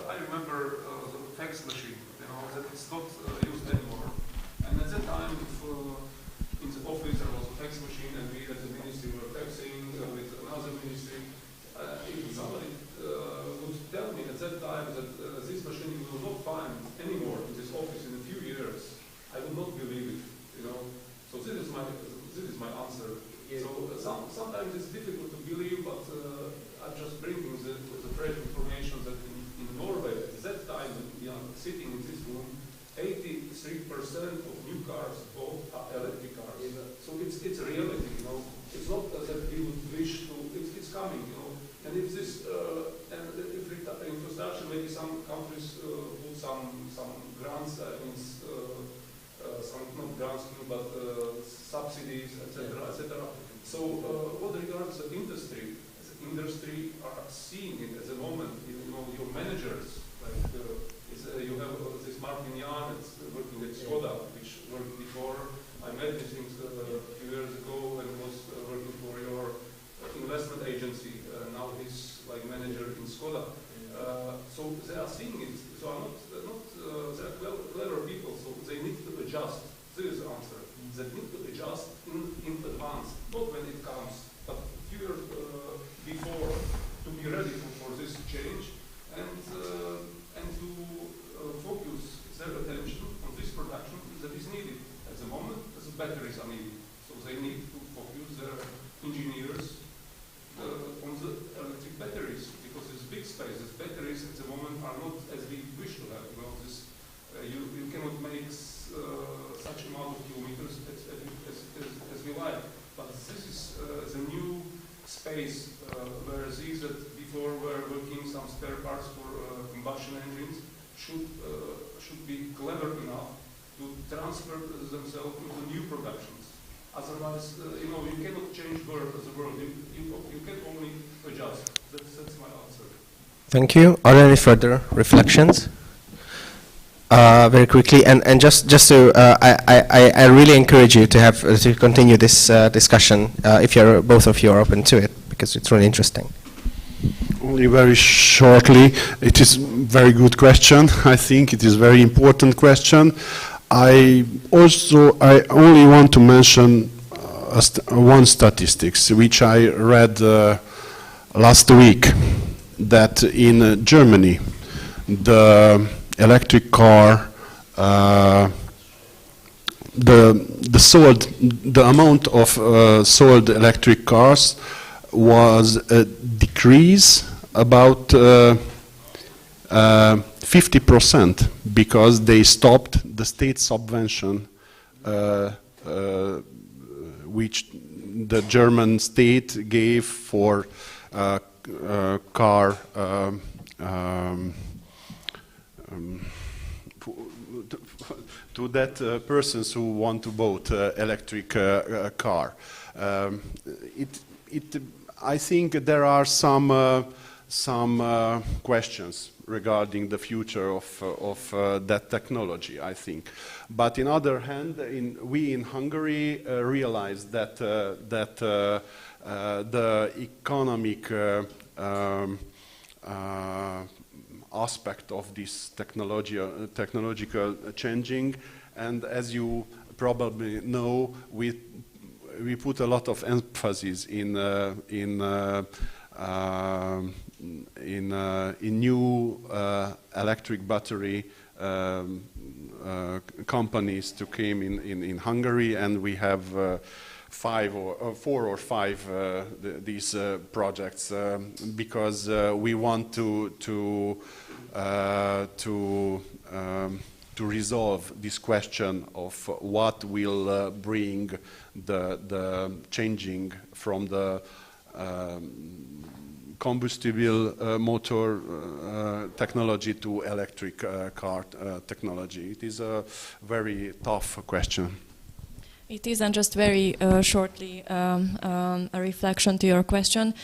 I remember the fax machine, that it's not used anymore. And at that time, in the office there was a fax machine, and we at the ministry were faxing with another ministry. If somebody would tell me at that time that this machine you will not find anymore in this office in a few years, I would not believe it. So this is my answer. So sometimes it's difficult to believe, but I'm just bringing the fresh information that in Norway at that time, sitting in this room, 83% of new cars bought are electric cars. So it's a reality, It's not that we would wish to. It's coming, And if this and if infrastructure, maybe some countries put some grants, some not grants, but subsidies, etc., etc. So what regards the industry are seeing it at the moment. Your managers, you have this Martin Jan working at Škoda, which worked before. I met him a few years ago and was working for your investment agency. Now he's manager in Škoda. So they are seeing it. So they are clever people. So they need to adjust. This is the answer. They need to adjust in advance, not when it comes, but a few years before, to be ready for this change and to focus their attention on some spare parts for combustion engines should be clever enough to transfer themselves to the new productions. Otherwise, you cannot change world as a world. You can only adjust. That's my answer. Thank you. Are there any further reflections? Very quickly, and just to, I really encourage you to have to continue this discussion if both of you are open to it, because it's really interesting. Only very shortly, it is a very good question. I think it is a very important question. I only want to mention one statistics which I read last week, that in Germany the electric car, the amount of sold electric cars was a decrease about 50% because they stopped the state subvention which the German state gave for car to that persons who want to vote electric car. I think there are some questions regarding the future of that technology, I think. But on the other hand, we in Hungary realized that the economic aspect of this technological changing, and as you probably know, we put a lot of emphasis in new electric battery companies to come in Hungary, and we have 4 or 5 these projects because we want to resolve this question of what will bring the changing from the combustible motor technology to electric car technology. It is a very tough question. It is, and just very shortly a reflection to your question.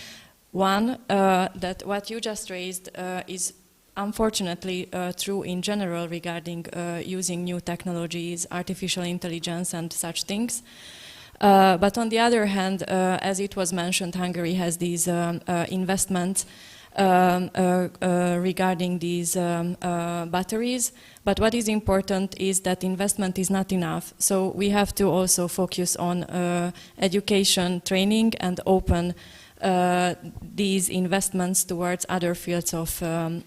One, that what you just raised is unfortunately true in general regarding using new technologies, artificial intelligence and such things. But on the other hand, as it was mentioned, Hungary has these investments regarding these batteries. But what is important is that investment is not enough. So we have to also focus on education, training, and open these investments towards other fields of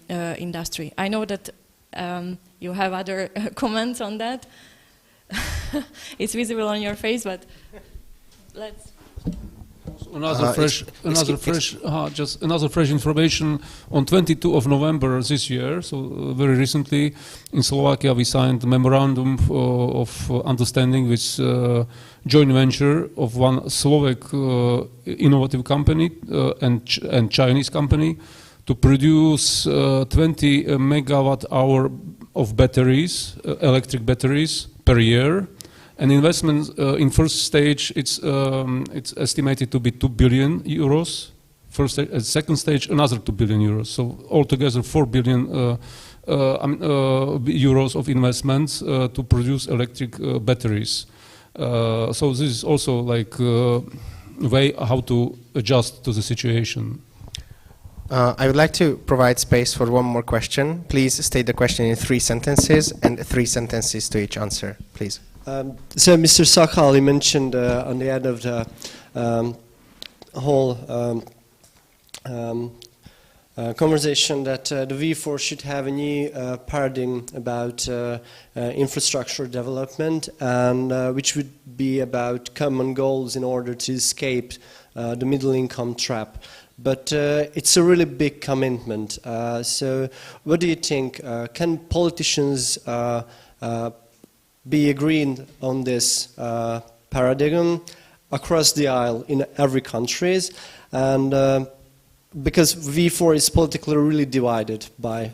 industry. I know that you have other comments on that. It's visible on your face, but let's. Another fresh information. On 22 of November this year, so very recently, in Slovakia, we signed a memorandum of understanding with joint venture of one Slovak innovative company and Chinese company to produce 20 megawatt hour of batteries, electric batteries per year. And investment in first stage, it's estimated to be 2 billion euros. First, second stage, another 2 billion euros. So altogether 4 billion euros of investments to produce electric batteries. So this is also like a way how to adjust to the situation. I would like to provide space for one more question. Please state the question in 3 sentences and 3 sentences to each answer, please. So Mr. Sakal, you mentioned on the end of the whole conversation that the V4 should have a new paradigm about infrastructure development, and which would be about common goals in order to escape the middle income trap. But it's a really big commitment. So what do you think? Can politicians be agreed on this paradigm across the aisle in every country? And because V4 is politically really divided by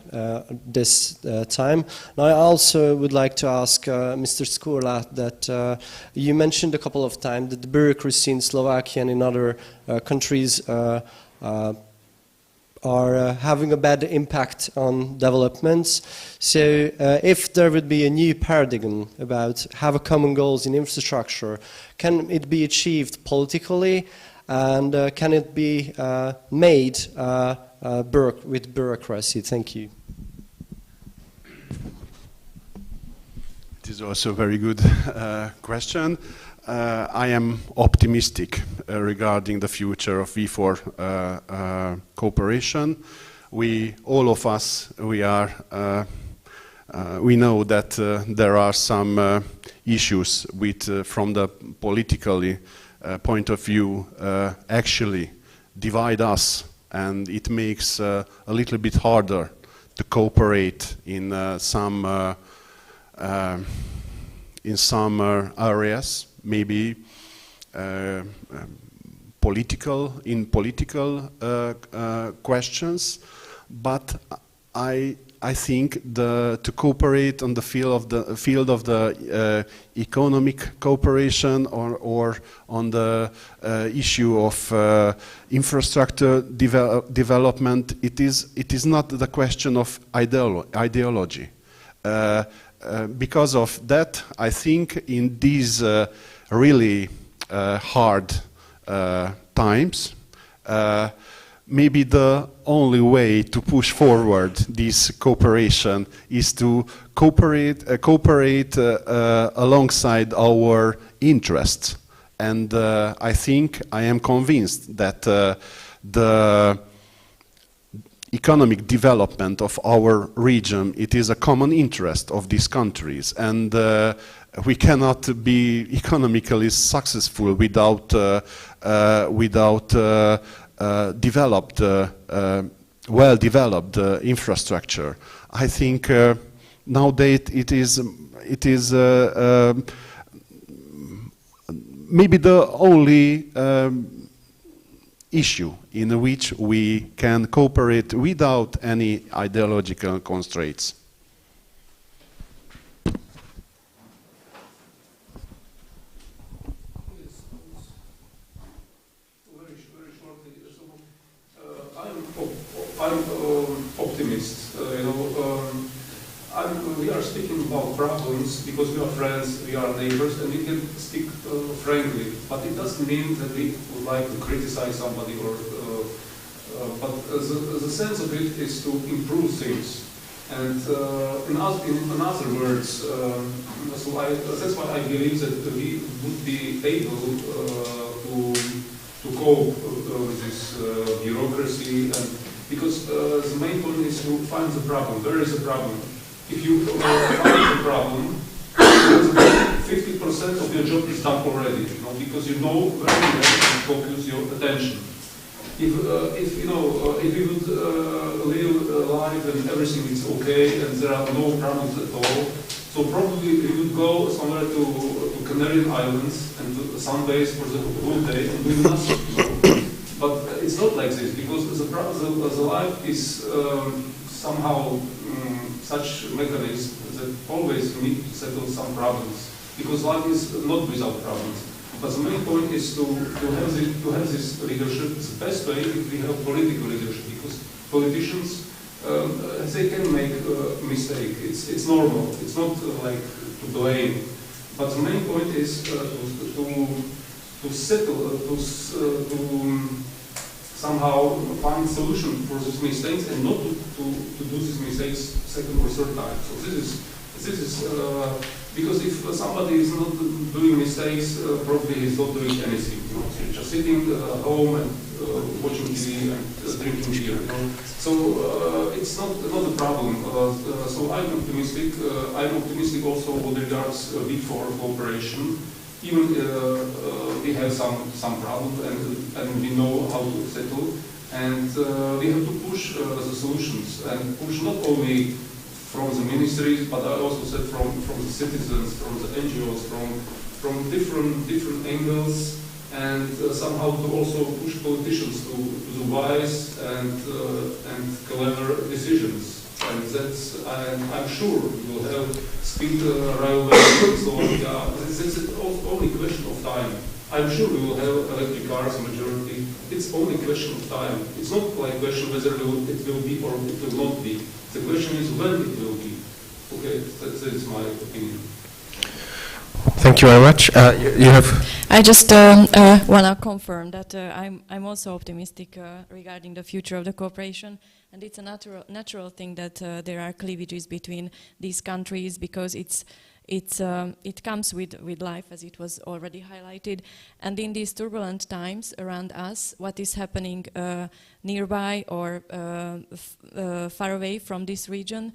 this time. Now I also would like to ask Mr. Skóra that you mentioned a couple of times that the bureaucracy in Slovakia and in other countries are having a bad impact on developments. So if there would be a new paradigm about have a common goals in infrastructure, can it be achieved politically, and can it be made with bureaucracy? Thank you. It is also a very good question. I am optimistic regarding the future of V4 cooperation. All of us, we know that there are some issues with, from the political point of view, actually divide us, and it makes a little bit harder to cooperate in some areas. Maybe political questions, but I think to cooperate on the field of the economic cooperation or on the issue of infrastructure development, it is not the question of ideology. Because of that, I think in these really hard times, maybe the only way to push forward this cooperation is to cooperate alongside our interests. And I am convinced that the economic development of our region, it is a common interest of these countries, and we cannot be economically successful without well-developed infrastructure. I think nowadays it is maybe the only issue in which we can cooperate without any ideological constraints. I'm optimist. We are speaking about problems because we are friends, we are neighbors, and we can speak frankly. But it doesn't mean that we would like to criticize somebody, but the sense of it is to improve things. And in other words, that's why I believe that we would be able to cope with this bureaucracy, and because the main point is to find the problem. Where is the problem? If you find the problem, 50% of your job is done already, because you know where you have to focus your attention. If you would live a life and everything is okay and there are no problems at all, so probably you would go somewhere to Canary Islands and to sunbase for the whole day and do nothing. But it's not like this, because the life is somehow such mechanism that always you need to settle some problems, because life is not without problems. But the main point is to have this leadership. It's the best way if we have political leadership, because politicians they can make a mistake. It's normal. It's not like to blame. But the main point is to settle, to somehow find solution for these mistakes, and not to do these mistakes second or third time. So this is because if somebody is not doing mistakes, probably he's not doing anything. So just sitting home and watching TV and drinking beer. So it's not a problem. So I'm optimistic. I'm optimistic also with regards V4 cooperation. Even we have some problems, and we know how to settle, and we have to push the solutions, and push not only from the ministries, but I also said from the citizens, from the NGOs, from different angles, and somehow to also push politicians to the wise and clever decisions. And I'm sure we will have speed railway in Slovakia. It's only question of time. I'm sure we will have electric cars majority. It's only question of time. It's not like question whether it will be or it will not be. The question is when it will be. Okay, that's my opinion. Thank you very much. You have. I just want to confirm that I'm also optimistic regarding the future of the cooperation, and it's a natural thing that there are cleavages between these countries because it comes with life, as it was already highlighted. And in these turbulent times around us, what is happening nearby or far away from this region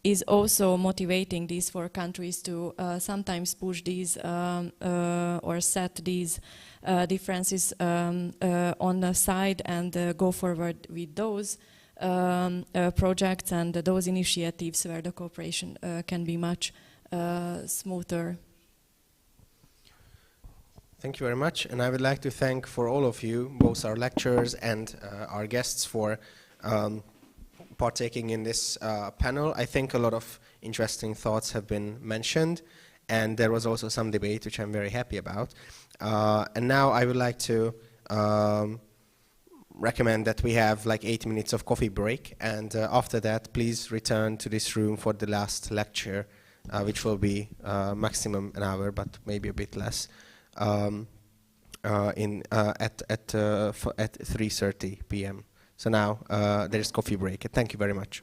is also motivating these four countries to sometimes push these or set these differences on the side and go forward with those projects and those initiatives where the cooperation can be much smoother. Thank you very much, and I would like to thank for all of you, both our lecturers and our guests, for partaking in this panel. I think a lot of interesting thoughts have been mentioned, and there was also some debate, which I'm very happy about. And now I would like to recommend that we have like 8 minutes of coffee break, and after that, please return to this room for the last lecture, which will be maximum an hour, but maybe a bit less, at 3:30 p.m. So now there is coffee break. Thank you very much.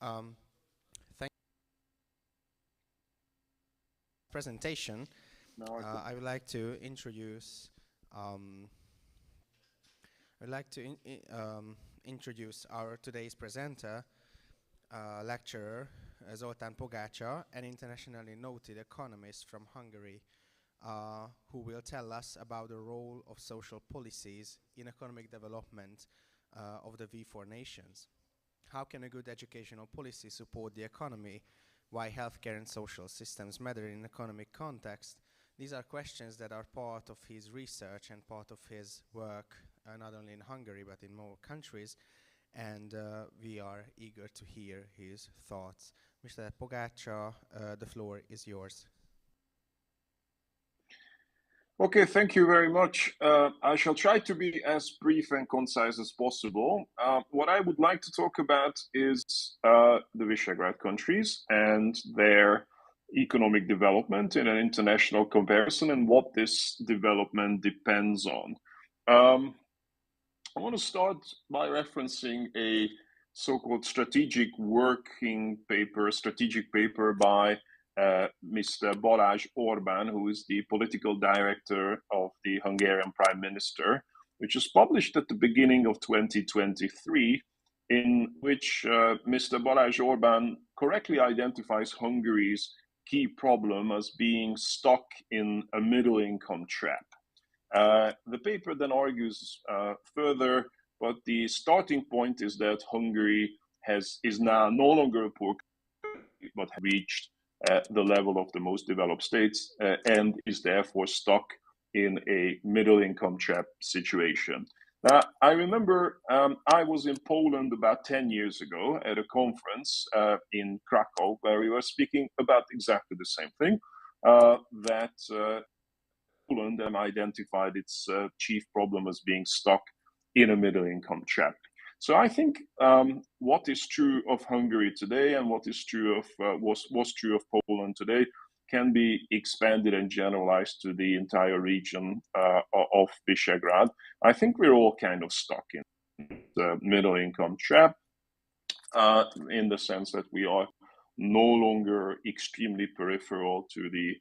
Thank you for the presentation. I would like to introduce introduce our today's presenter, lecturer Zoltán Pogácsa, an internationally noted economist from Hungary, who will tell us about the role of social policies in economic development of the V4 nations. How can a good educational policy support the economy? Why healthcare and social systems matter in economic context? These are questions that are part of his research and part of his work, not only in Hungary but in more countries, and we are eager to hear his thoughts. Mr. Pogácsa, the floor is yours. Okay, thank you very much. I shall try to be as brief and concise as possible. What I would like to talk about is the Visegrad countries and their economic development in an international comparison and what this development depends on. I want to start by referencing a so-called strategic paper by Mr. Balázs Orbán, who is the political director of the Hungarian Prime Minister, which was published at the beginning of 2023, in which Mr. Balázs Orbán correctly identifies Hungary's key problem as being stuck in a middle-income trap. The paper then argues further, but the starting point is that Hungary is now no longer a poor country, but has reached the level of the most developed states and is therefore stuck in a middle-income trap situation. Now, I remember I was in Poland about 10 years ago at a conference in Krakow where we were speaking about exactly the same thing, that Poland identified its chief problem as being stuck in a middle-income trap. So I think what is true of Hungary today and what is true of was true of Poland today can be expanded and generalized to the entire region of Visegrad. I think we're all kind of stuck in the middle-income trap in the sense that we are no longer extremely peripheral to the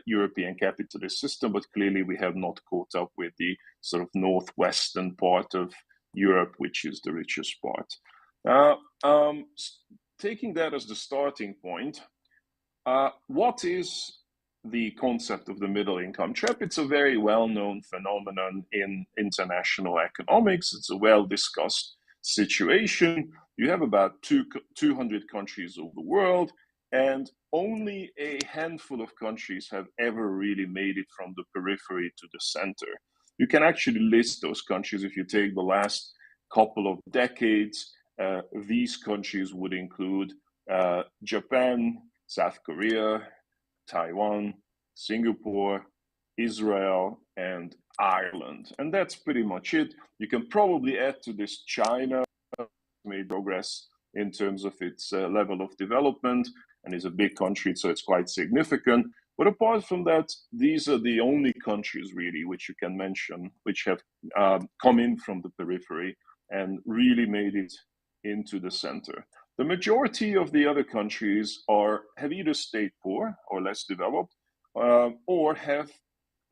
European capitalist system, but clearly we have not caught up with the sort of northwestern part of Europe, which is the richest part. Taking that as the starting point, what is the concept of the middle income trap? It's a very well-known phenomenon in international economics. It's a well-discussed situation. You have about 200 countries of the world, and only a handful of countries have ever really made it from the periphery to the center. You can actually list those countries if you take the last couple of decades. These countries would include Japan, South Korea, Taiwan, Singapore, Israel, and Ireland. And that's pretty much it. You can probably add to this China, made progress in terms of its level of development, and is a big country, so it's quite significant. But apart from that, these are the only countries really which you can mention, which have come in from the periphery and really made it into the center. The majority of the other countries have either stayed poor or less developed, or have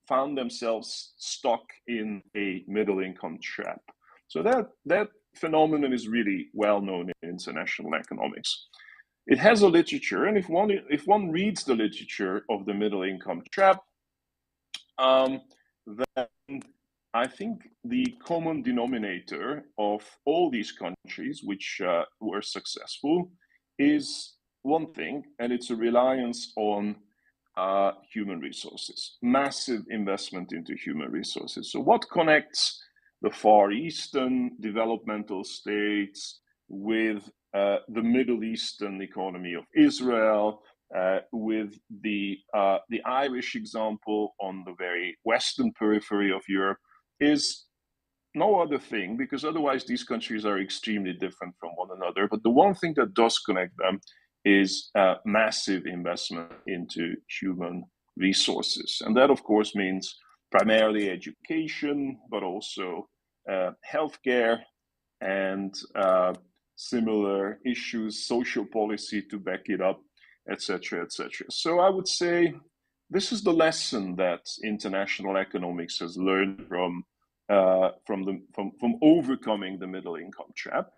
found themselves stuck in a middle-income trap. So that phenomenon is really well known in international economics. It has a literature, and if one reads the literature of the middle-income trap, then I think the common denominator of all these countries which were successful is one thing, and it's a reliance on human resources, massive investment into human resources. So what connects the Far Eastern developmental states with the Middle Eastern economy of Israel, with the Irish example on the very western periphery of Europe, is no other thing, because otherwise these countries are extremely different from one another. But the one thing that does connect them is massive investment into human resources. And that, of course, means primarily education, but also healthcare and similar issues, social policy to back it up, etc., etc. So I would say this is the lesson that international economics has learned from overcoming the middle income trap.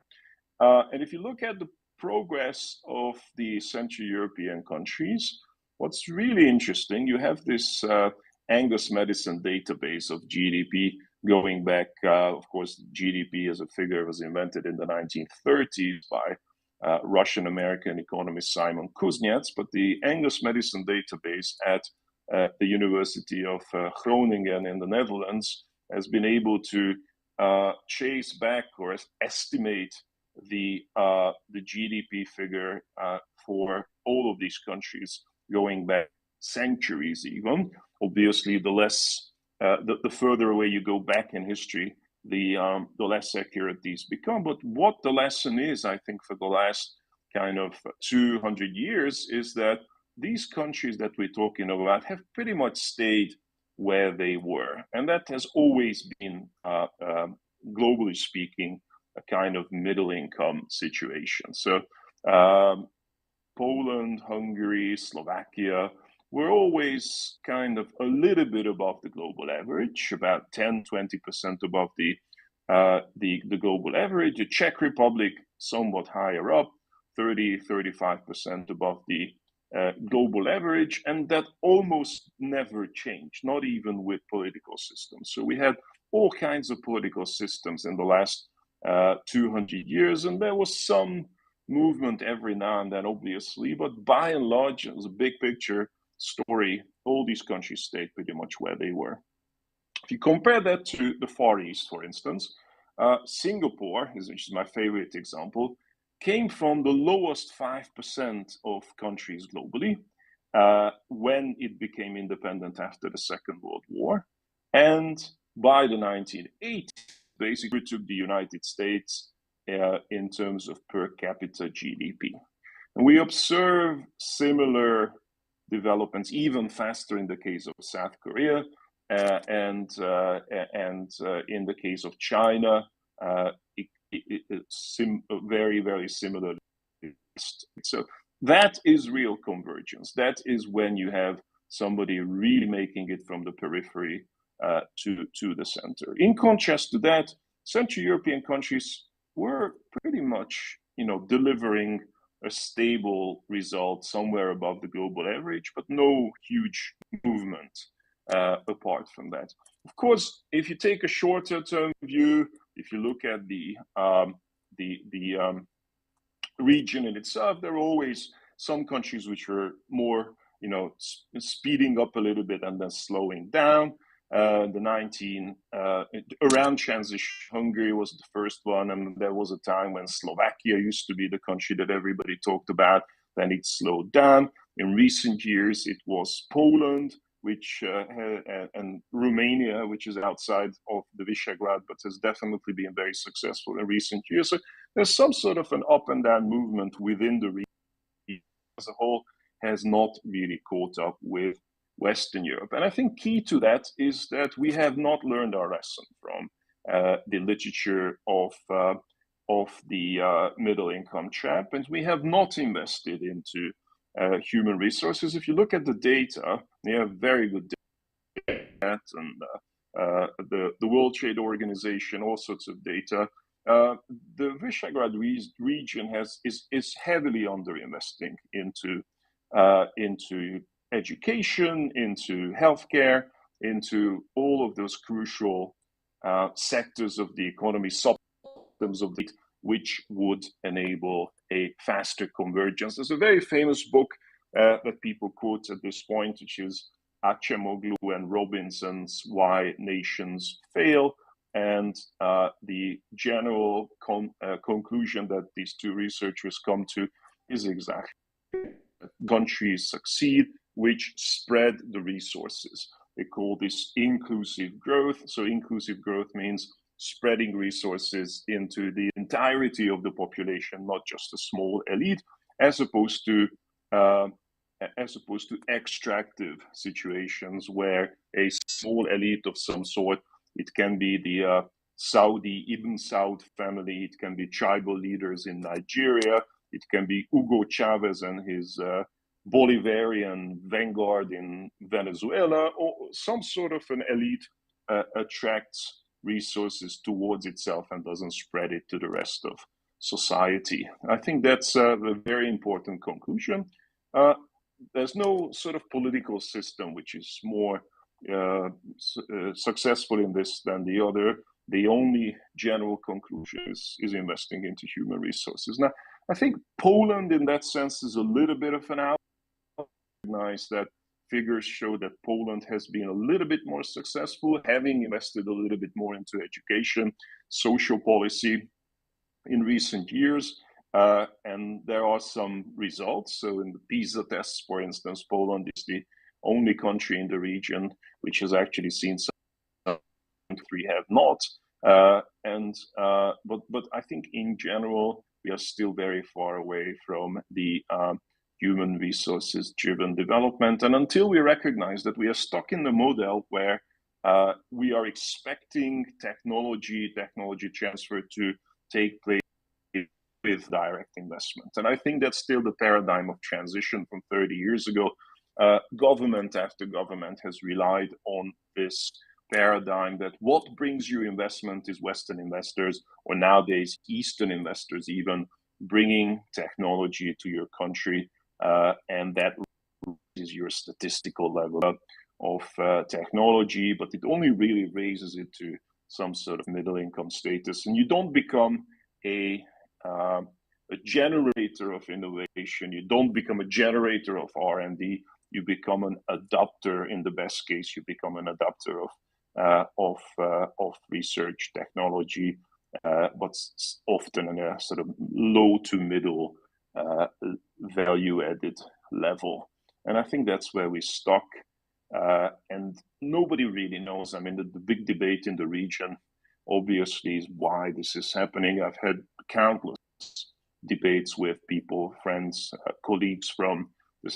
And if you look at the progress of the Central European countries, what's really interesting, you have this Angus Madison database of GDP going back, of course, GDP as a figure was invented in the 1930s by Russian-American economist Simon Kuznets, but the Angus Madison database at the University of Groningen in the Netherlands has been able to chase back or estimate the GDP figure for all of these countries going back centuries even. Obviously, the further away you go back in history, the less accurate these become. But what the lesson is, I think, for the last kind of 200 years is that these countries that we're talking about have pretty much stayed where they were. And that has always been, globally speaking, a kind of middle income situation. So Poland, Hungary, Slovakia were always kind of a little bit above the global average, about 10-20% above the global average. The Czech Republic somewhat higher up, 30-35% above the global average, and that almost never changed, not even with political systems. So we had all kinds of political systems in the last 200 years, and there was some movement every now and then, obviously, but by and large, it was a big picture story. All these countries stayed pretty much where they were. If you compare that to the Far East, for instance, Singapore, which is my favorite example, came from the lowest 5% of countries globally when it became independent after the Second World War. And by the 1980s, basically took the United States in terms of per capita GDP. And we observe similar developments even faster in the case of South Korea and in the case of China, very, very similar. So that is real convergence. That is when you have somebody really making it from the periphery to the center. In contrast to that, Central European countries were pretty much, delivering a stable result somewhere above the global average, but no huge movement apart from that. Of course, if you take a shorter term view, if you look at the region in itself, there are always some countries which are more, speeding up a little bit and then slowing down. Around transition, Hungary was the first one, and there was a time when Slovakia used to be the country that everybody talked about. Then it slowed down. In recent years, it was Poland, and Romania, which is outside of the Visegrad, but has definitely been very successful in recent years. So there's some sort of an up and down movement within the region as a whole, has not really caught up with Western Europe. And I think key to that is that we have not learned our lesson from the literature of the middle income trap, and we have not invested into human resources. If you look at the data, we have very good data, and the World Trade Organization, all sorts of data. The Visegrad region is heavily underinvesting into education, into healthcare, into all of those crucial sectors of the economy, subsystems of it, which would enable a faster convergence. There's a very famous book that people quote at this point, which is Acemoglu and Robinson's Why Nations Fail. And the general conclusion that these two researchers come to is exactly countries succeed which spread the resources. They call this inclusive growth. So inclusive growth means spreading resources into the entirety of the population, not just a small elite, as opposed to extractive situations where a small elite of some sort, it can be the Saudi Ibn Saud family, it can be tribal leaders in Nigeria, it can be Hugo Chavez and his Bolivarian vanguard in Venezuela, or some sort of an elite attracts resources towards itself and doesn't spread it to the rest of society. I think that's a very important conclusion. There's no sort of political system which is more successful in this than the other. The only general conclusion is investing into human resources. Now, I think Poland in that sense is a little bit of an outlier. Recognize that figures show that Poland has been a little bit more successful, having invested a little bit more into education, social policy in recent years. And there are some results. So in the PISA tests, for instance, Poland is the only country in the region which has actually seen some we have not. But I think in general, we are still very far away from the human resources driven development. And until we recognize that we are stuck in the model where we are expecting technology transfer to take place with direct investment. And I think that's still the paradigm of transition from 30 years ago. Government after government has relied on this paradigm that what brings you investment is Western investors, or nowadays Eastern investors even, bringing technology to your country, and that is your statistical level of technology, but it only really raises it to some sort of middle income status. And you don't become a generator of innovation, you don't become a generator of R&D, you become an adopter. In the best case, you become an adopter of research technology, but often in a sort of low to middle value added level. And I think that's where we're stuck. And nobody really knows. I mean, the big debate in the region obviously is why this is happening. I've had countless debates with people, friends, colleagues from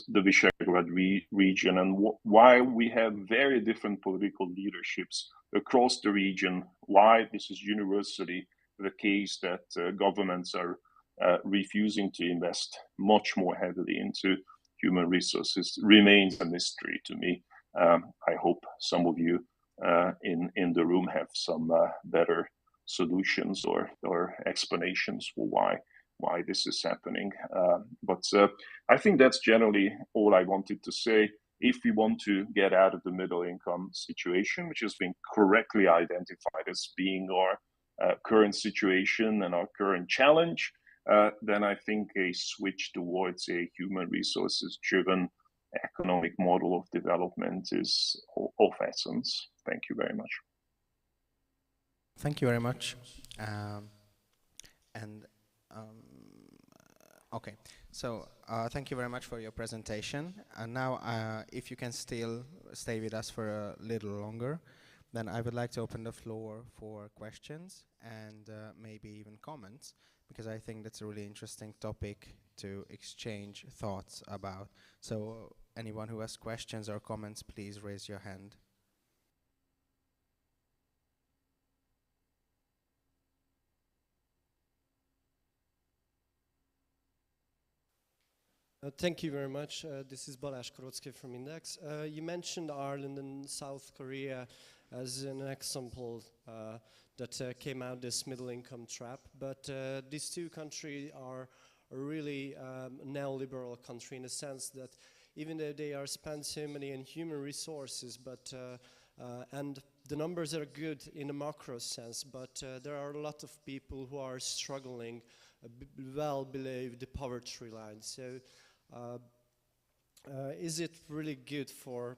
the Visegrad region, and why we have very different political leaderships across the region, why this is universally the case that governments are refusing to invest much more heavily into human resources remains a mystery to me. I hope some of you in the room have some better solutions or explanations for why this is happening. But I think that's generally all I wanted to say. If we want to get out of the middle income situation, which has been correctly identified as being our current situation and our current challenge, then I think a switch towards a human resources driven economic model of development is of essence. Thank you very much. Thank you very much. Okay, so thank you very much for your presentation. And now, if you can still stay with us for a little longer, then I would like to open the floor for questions and maybe even comments, because I think that's a really interesting topic to exchange thoughts about. So anyone who has questions or comments, please raise your hand. Thank you very much. This is Balázs Korodzke from Index. You mentioned Ireland and South Korea as an example that came out this middle income trap, but these two countries are a really neoliberal country in the sense that even though they are spent so many on human resources, but and the numbers are good in a macro sense, but there are a lot of people who are struggling well below the poverty line. So is it really good for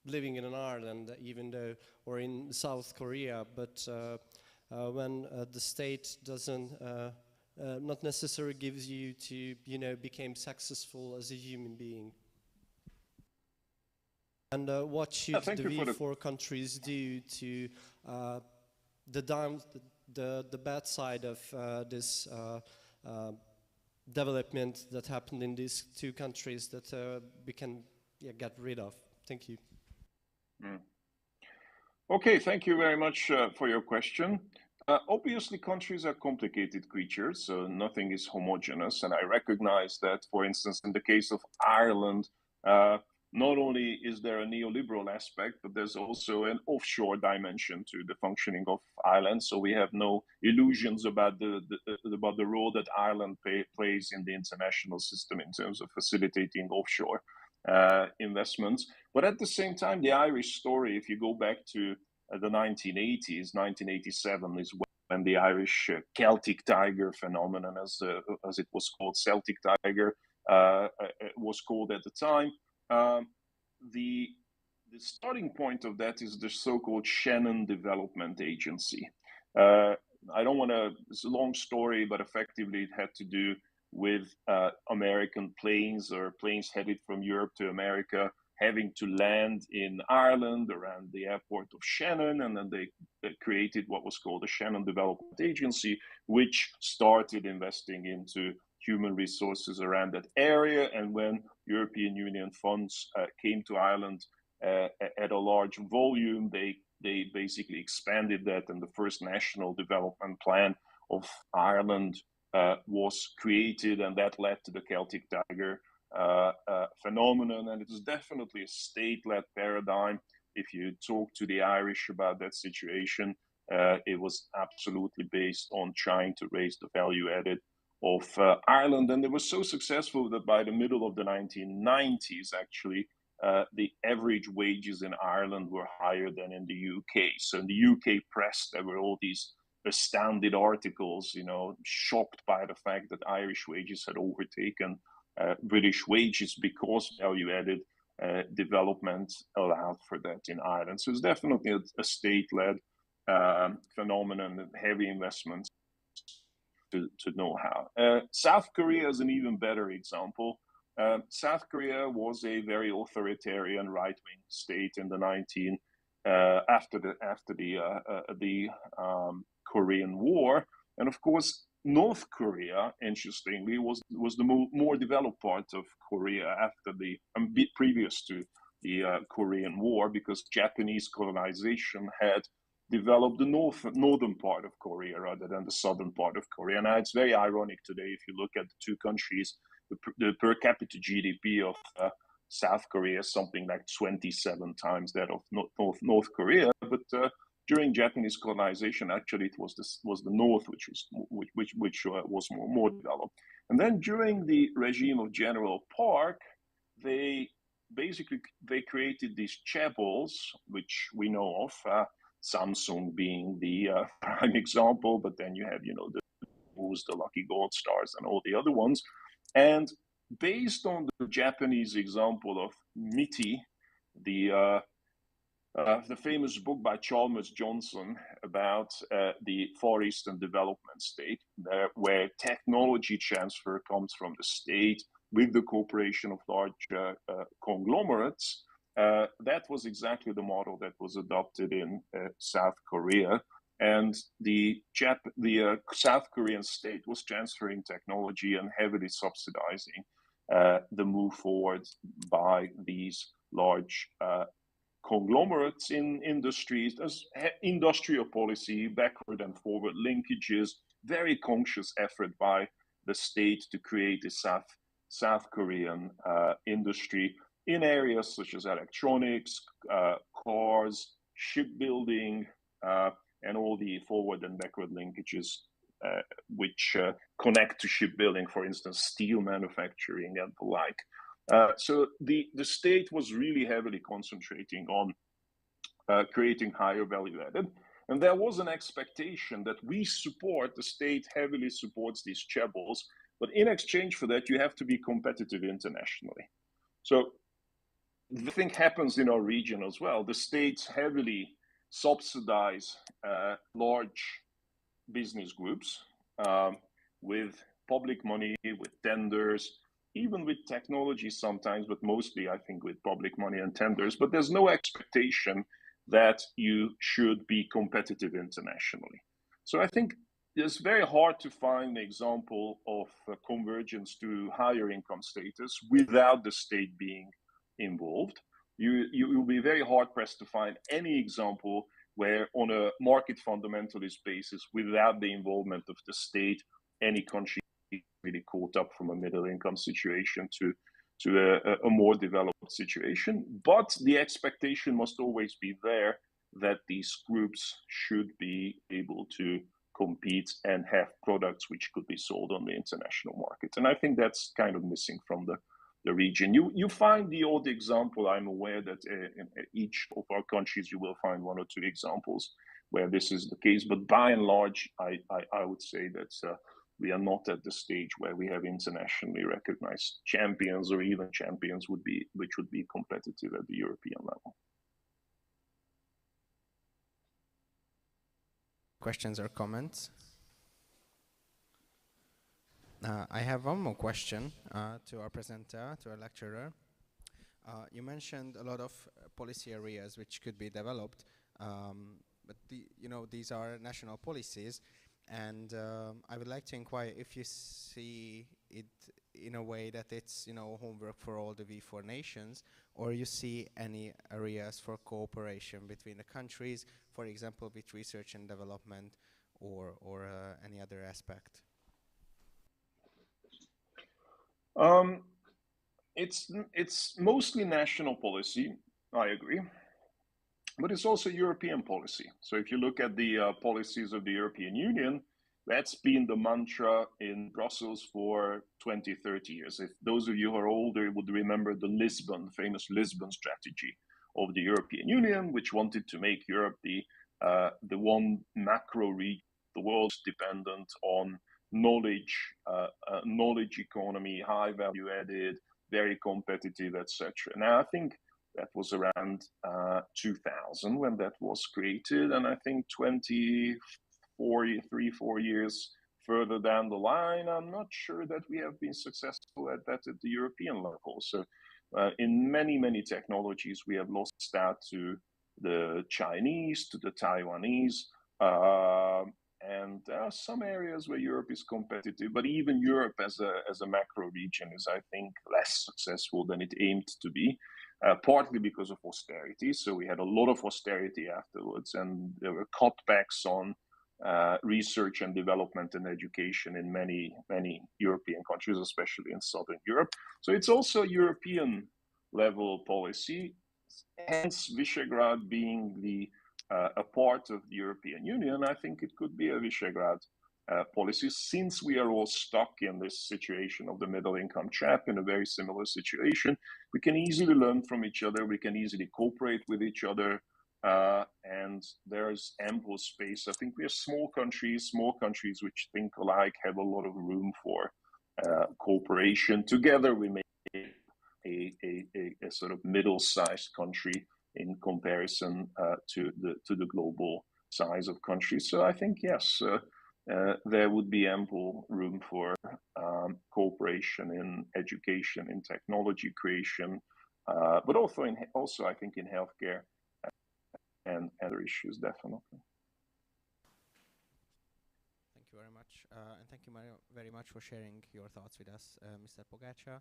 living in an Ireland, even though, or in South Korea, but when the state doesn't, not necessarily gives you to, become successful as a human being? And what should the V4 countries do to the bad side of this development that happened in these two countries that we can get rid of? Thank you. Okay, thank you very much for your question. Obviously, countries are complicated creatures, so nothing is homogeneous. And I recognize that, for instance, in the case of Ireland, not only is there a neoliberal aspect, but there's also an offshore dimension to the functioning of Ireland. So we have no illusions about the role that Ireland plays in the international system in terms of facilitating offshore investments. But at the same time, the Irish story, if you go back to the 1980s, 1987 is when the Irish Celtic Tiger phenomenon, as it was called, Celtic Tiger, was called at the time. The starting point of that is the so-called Shannon Development Agency. I don't want to, it's a long story, but effectively it had to do with American planes or planes headed from Europe to America having to land in Ireland around the airport of Shannon, and then they created what was called the Shannon Development Agency, which started investing into human resources around that area. And when European Union funds came to Ireland at a large volume, they basically expanded that, and the first national development plan of Ireland was created, and that led to the Celtic Tiger phenomenon. And it is definitely a state-led paradigm. If you talk to the Irish about that situation, it was absolutely based on trying to raise the value added of Ireland. And it was so successful that by the middle of the 1990s, actually, the average wages in Ireland were higher than in the UK. So in the UK press, there were all these astounded articles, shocked by the fact that Irish wages had overtaken British wages because value-added development allowed for that in Ireland. So it's definitely a state-led phenomenon, heavy investments to know-how. South Korea is an even better example. South Korea was a very authoritarian right-wing state in the after the Korean War, and of course North Korea, interestingly, was the more developed part of Korea after previous to the Korean War, because Japanese colonization had developed the northern part of Korea rather than the southern part of Korea. Now, it's very ironic today if you look at the two countries, the per capita GDP of South Korea is something like 27 times that of North Korea, but during Japanese colonization, actually, it was the North which was more developed. And then during the regime of General Park, they created these chaebols, which we know of, Samsung being the prime example, but then you have the Lucky Gold Stars and all the other ones. And based on the Japanese example of MITI, the famous book by Chalmers Johnson about the Far Eastern development state, where technology transfer comes from the state with the cooperation of large conglomerates, that was exactly the model that was adopted in South Korea. And the South Korean state was transferring technology and heavily subsidizing the move forward by these large conglomerates in industries. There's industrial policy, backward and forward linkages, very conscious effort by the state to create a South Korean industry in areas such as electronics, cars, shipbuilding, and all the forward and backward linkages which connect to shipbuilding, for instance, steel manufacturing and the like. So the state was really heavily concentrating on creating higher value added. And there was an expectation that the state heavily supports these chaebols, but in exchange for that, you have to be competitive internationally. So the thing happens in our region as well. The states heavily subsidize large business groups with public money, with tenders, even with technology sometimes, but mostly I think with public money and tenders. But there's no expectation that you should be competitive internationally. So I think it's very hard to find an example of convergence to higher income status without the state being involved. You will be very hard pressed to find any example where on a market fundamentalist basis, without the involvement of the state, any country really caught up from a middle income situation to a more developed situation. But the expectation must always be there that these groups should be able to compete and have products which could be sold on the international market. And I think that's kind of missing from the region. You find the odd example. I'm aware that in each of our countries you will find one or two examples where this is the case. But by and large, I would say that we are not at the stage where we have internationally recognized champions, or even champions which would be competitive at the European level. Questions or comments? I have one more question to our presenter, to our lecturer. You mentioned a lot of policy areas which could be developed, but these are national policies, and I would like to inquire if you see it in a way that it's homework for all the V4 nations, or you see any areas for cooperation between the countries, for example, with research and development, or any other aspect. It's mostly national policy, I agree, but it's also European policy. So if you look at the policies of the European Union, that's been the mantra in Brussels for 20, 30 years. If those of you who are older would remember the famous Lisbon strategy of the European Union, which wanted to make Europe the one macro region, the world's dependent on knowledge economy, high value added, very competitive, etc. Now, I think that was around 2000 when that was created, and I think 3-4 years further down the line, I'm not sure that we have been successful at that at the European level. So in many technologies, we have lost out to the Chinese, to the Taiwanese, and there are some areas where Europe is competitive, but even Europe as a macro region is, I think, less successful than it aimed to be, partly because of austerity. So we had a lot of austerity afterwards, and there were cutbacks on research and development and education in many European countries, especially in Southern Europe. So it's also European level policy, hence Visegrad being a part of the European Union. I think it could be a Visegrad policy, since we are all stuck in this situation of the middle income trap, in a very similar situation. We can easily learn from each other, we can easily cooperate with each other, and there's ample space. I think we are small countries which think alike have a lot of room for cooperation. Together we make a sort of middle-sized country in comparison to the global size of countries. So I think, yes, there would be ample room for cooperation in education, in technology creation, but also I think in healthcare and other issues, definitely. Thank you very much, and thank you very much for sharing your thoughts with us, Mr. Pogača.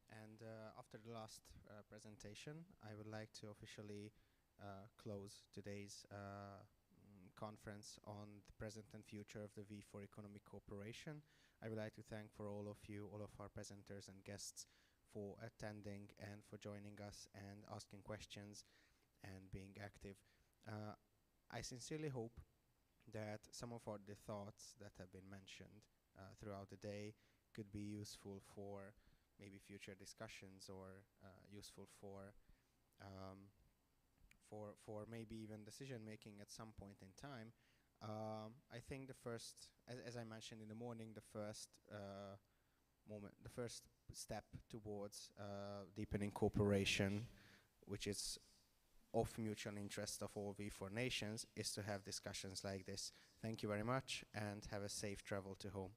And after the last presentation, I would like to officially close today's conference on the present and future of the V4 economic cooperation. I would like to thank for all of you, all of our presenters and guests, for attending and for joining us and asking questions and being active. I sincerely hope that some of the thoughts that have been mentioned throughout the day could be useful for maybe future discussions, or useful for maybe even decision making at some point in time. I think the first, as I mentioned in the morning, the first step towards deepening cooperation, which is of mutual interest of all V4 nations, is to have discussions like this. Thank you very much, and have a safe travel to home.